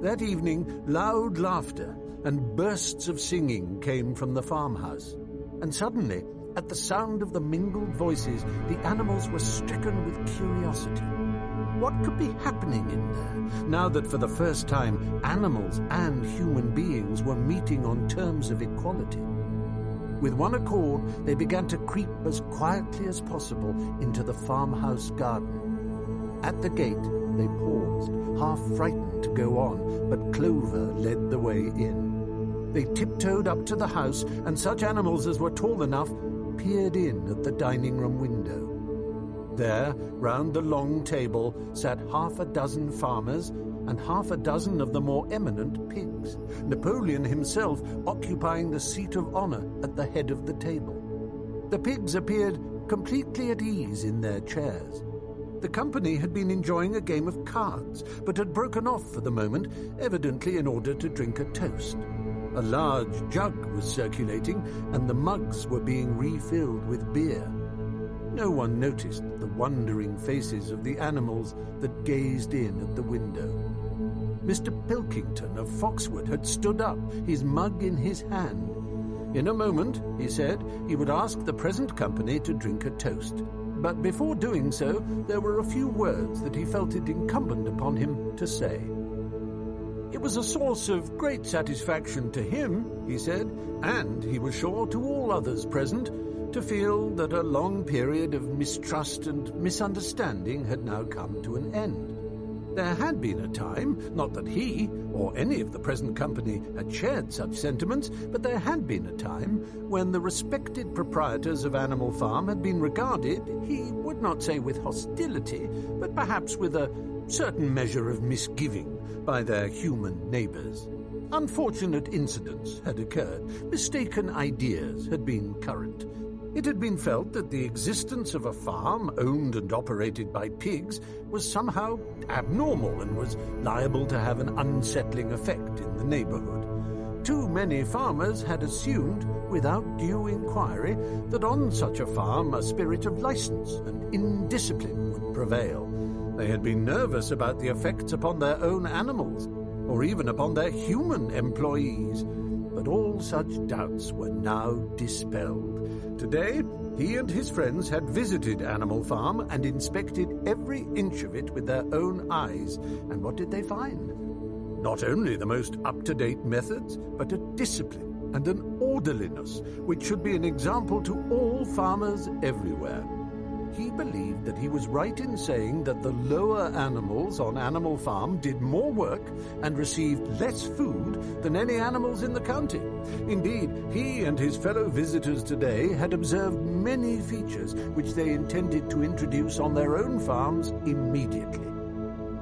Speaker 1: That evening, loud laughter and bursts of singing came from the farmhouse, and suddenly, at the sound of the mingled voices, the animals were stricken with curiosity. What could be happening in there, now that for the first time animals and human beings were meeting on terms of equality? With one accord, they began to creep as quietly as possible into the farmhouse garden. At the gate, they paused, half frightened to go on, but Clover led the way in. They tiptoed up to the house, and such animals as were tall enough peered in at the dining room window. There, round the long table, sat half a dozen farmers and half a dozen of the more eminent pigs, Napoleon himself occupying the seat of honor at the head of the table. The pigs appeared completely at ease in their chairs. The company had been enjoying a game of cards, but had broken off for the moment, evidently in order to drink a toast. A large jug was circulating, and the mugs were being refilled with beer. No one noticed the wondering faces of the animals that gazed in at the window. Mr. Pilkington of Foxwood had stood up, his mug in his hand. In a moment, he said, he would ask the present company to drink a toast. But before doing so, there were a few words that he felt it incumbent upon him to say. It was a source of great satisfaction to him, he said, and he was sure to all others present, to feel that a long period of mistrust and misunderstanding had now come to an end. There had been a time, not that he or any of the present company had shared such sentiments, but there had been a time when the respected proprietors of Animal Farm had been regarded, he would not say with hostility, but perhaps with a certain measure of misgiving by their human neighbors. Unfortunate incidents had occurred, mistaken ideas had been current. It had been felt that the existence of a farm owned and operated by pigs was somehow abnormal and was liable to have an unsettling effect in the neighborhood. Too many farmers had assumed, without due inquiry, that on such a farm a spirit of license and indiscipline would prevail. They had been nervous about the effects upon their own animals, or even upon their human employees. But all such doubts were now dispelled. Today, he and his friends had visited Animal Farm and inspected every inch of it with their own eyes. And what did they find? Not only the most up-to-date methods, but a discipline and an orderliness which should be an example to all farmers everywhere. He believed that he was right in saying that the lower animals on Animal Farm did more work and received less food than any animals in the county. Indeed, he and his fellow visitors today had observed many features which they intended to introduce on their own farms immediately.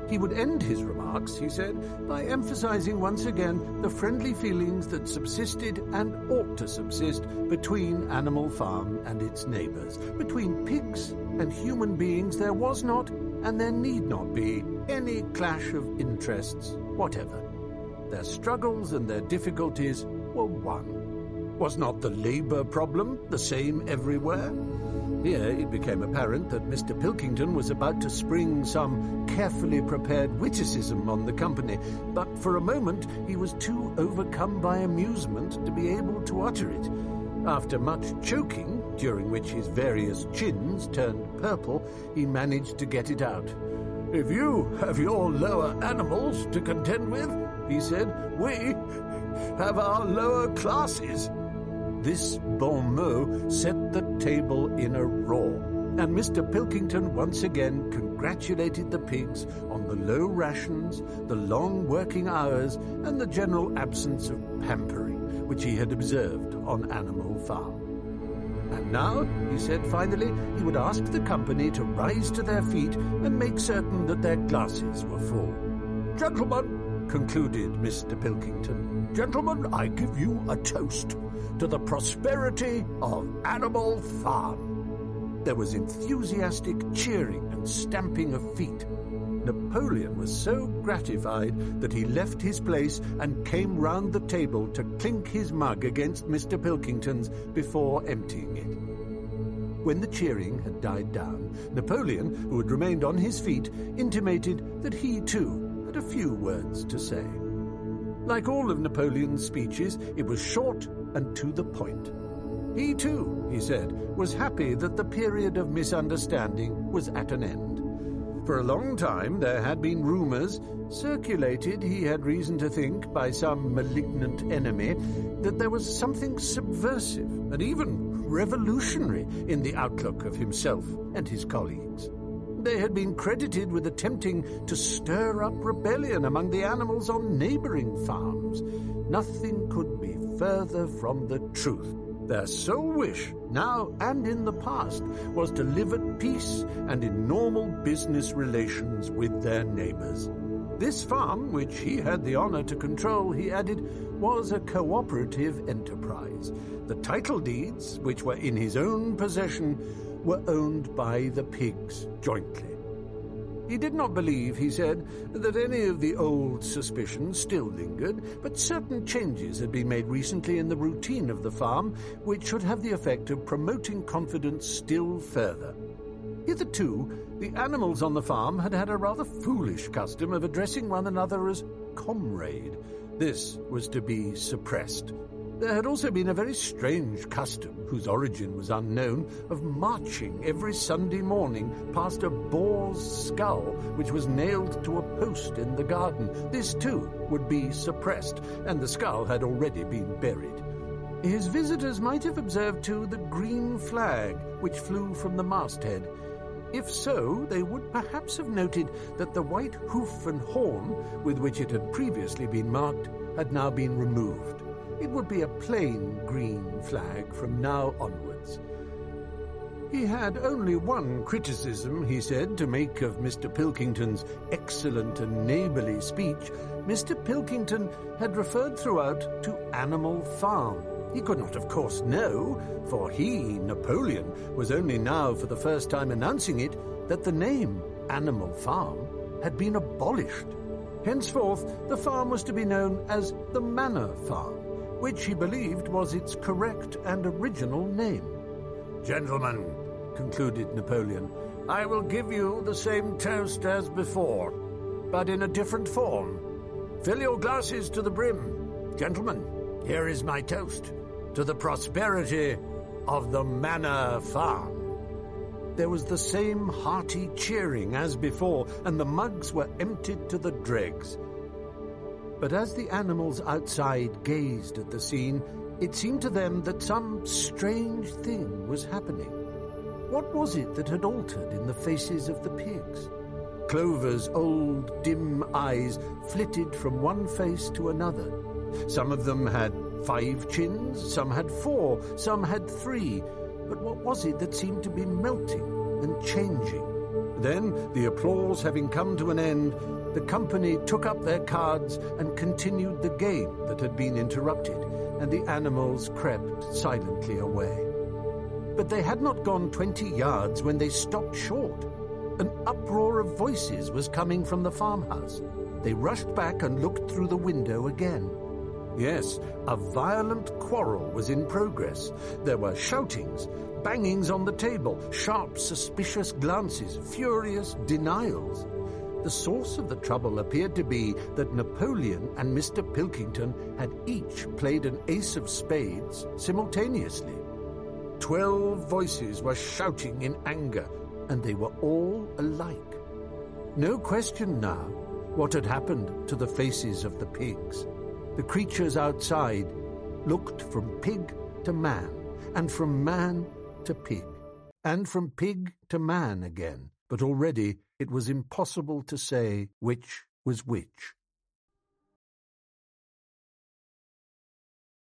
Speaker 1: He would end his remarks, he said, by emphasizing once again the friendly feelings that subsisted and ought to subsist between Animal Farm and its neighbors. Between pigs and human beings there was not, and there need not be, any clash of interests whatever. Their struggles and their difficulties were one. Was not the labor problem the same everywhere? Here it became apparent that Mr. Pilkington was about to spring some carefully prepared witticism on the company, but for a moment he was too overcome by amusement to be able to utter it. After much choking, during which his various chins turned purple, he managed to get it out. "If you have your lower animals to contend with," he said, "we have our lower classes." This bon mot set the table in a roar, and Mr. Pilkington once again congratulated the pigs on the low rations, the long working hours, and the general absence of pampering which he had observed on Animal Farm. And now, he said finally, he would ask the company to rise to their feet and make certain that their glasses were full. "Gentlemen," concluded Mr. Pilkington, "gentlemen, I give you a toast to the prosperity of Animal Farm." There was enthusiastic cheering and stamping of feet. Napoleon was so gratified that he left his place and came round the table to clink his mug against Mr. Pilkington's before emptying it. When the cheering had died down, Napoleon, who had remained on his feet, intimated that he too had a few words to say. Like all of Napoleon's speeches, it was short and to the point. He too, he said, was happy that the period of misunderstanding was at an end. For a long time there had been rumours, circulated, he had reason to think, by some malignant enemy, that there was something subversive and even revolutionary in the outlook of himself and his colleagues. They had been credited with attempting to stir up rebellion among the animals on neighbouring farms. Nothing could be further from the truth. Their sole wish, now and in the past, was to live at peace and in normal business relations with their neighbours. This farm, which he had the honour to control, he added, was a cooperative enterprise. The title deeds, which were in his own possession, were owned by the pigs jointly. He did not believe, he said, that any of the old suspicions still lingered, but certain changes had been made recently in the routine of the farm, which should have the effect of promoting confidence still further. Hitherto, the animals on the farm had had a rather foolish custom of addressing one another as comrade. This was to be suppressed. There had also been a very strange custom, whose origin was unknown, of marching every Sunday morning past a boar's skull which was nailed to a post in the garden. This, too, would be suppressed, and the skull had already been buried. His visitors might have observed, too, the green flag which flew from the masthead. If so, they would perhaps have noted that the white hoof and horn with which it had previously been marked had now been removed. It would be a plain green flag from now onwards. He had only one criticism, he said, to make of Mr. Pilkington's excellent and neighbourly speech. Mr. Pilkington had referred throughout to Animal Farm. He could not, of course, know, for he, Napoleon, was only now for the first time announcing it, that the name Animal Farm had been abolished. Henceforth, the farm was to be known as the Manor Farm, which he believed was its correct and original name.
Speaker 3: Gentlemen, concluded Napoleon, I will give you the same toast as before, but in a different form. Fill your glasses to the brim. Gentlemen, here is my toast, to the prosperity of the Manor Farm.
Speaker 1: There was the same hearty cheering as before, and the mugs were emptied to the dregs. But as the animals outside gazed at the scene, it seemed to them that some strange thing was happening. What was it that had altered in the faces of the pigs? Clover's old, dim eyes flitted from one face to another. Some of them had 5 chins, some had 4, some had 3. But what was it that seemed to be melting and changing? Then, the applause having come to an end, the company took up their cards and continued the game that had been interrupted, and the animals crept silently away. But they had not gone 20 yards when they stopped short. An uproar of voices was coming from the farmhouse. They rushed back and looked through the window again. Yes, a violent quarrel was in progress. There were shoutings, bangings on the table, sharp, suspicious glances, furious denials. The source of the trouble appeared to be that Napoleon and Mr. Pilkington had each played an ace of spades simultaneously. 12 voices were shouting in anger, and they were all alike. No question now what had happened to the faces of the pigs. The creatures outside looked from pig to man, and from man to pig, and from pig to man again, but already it was impossible to say which was which.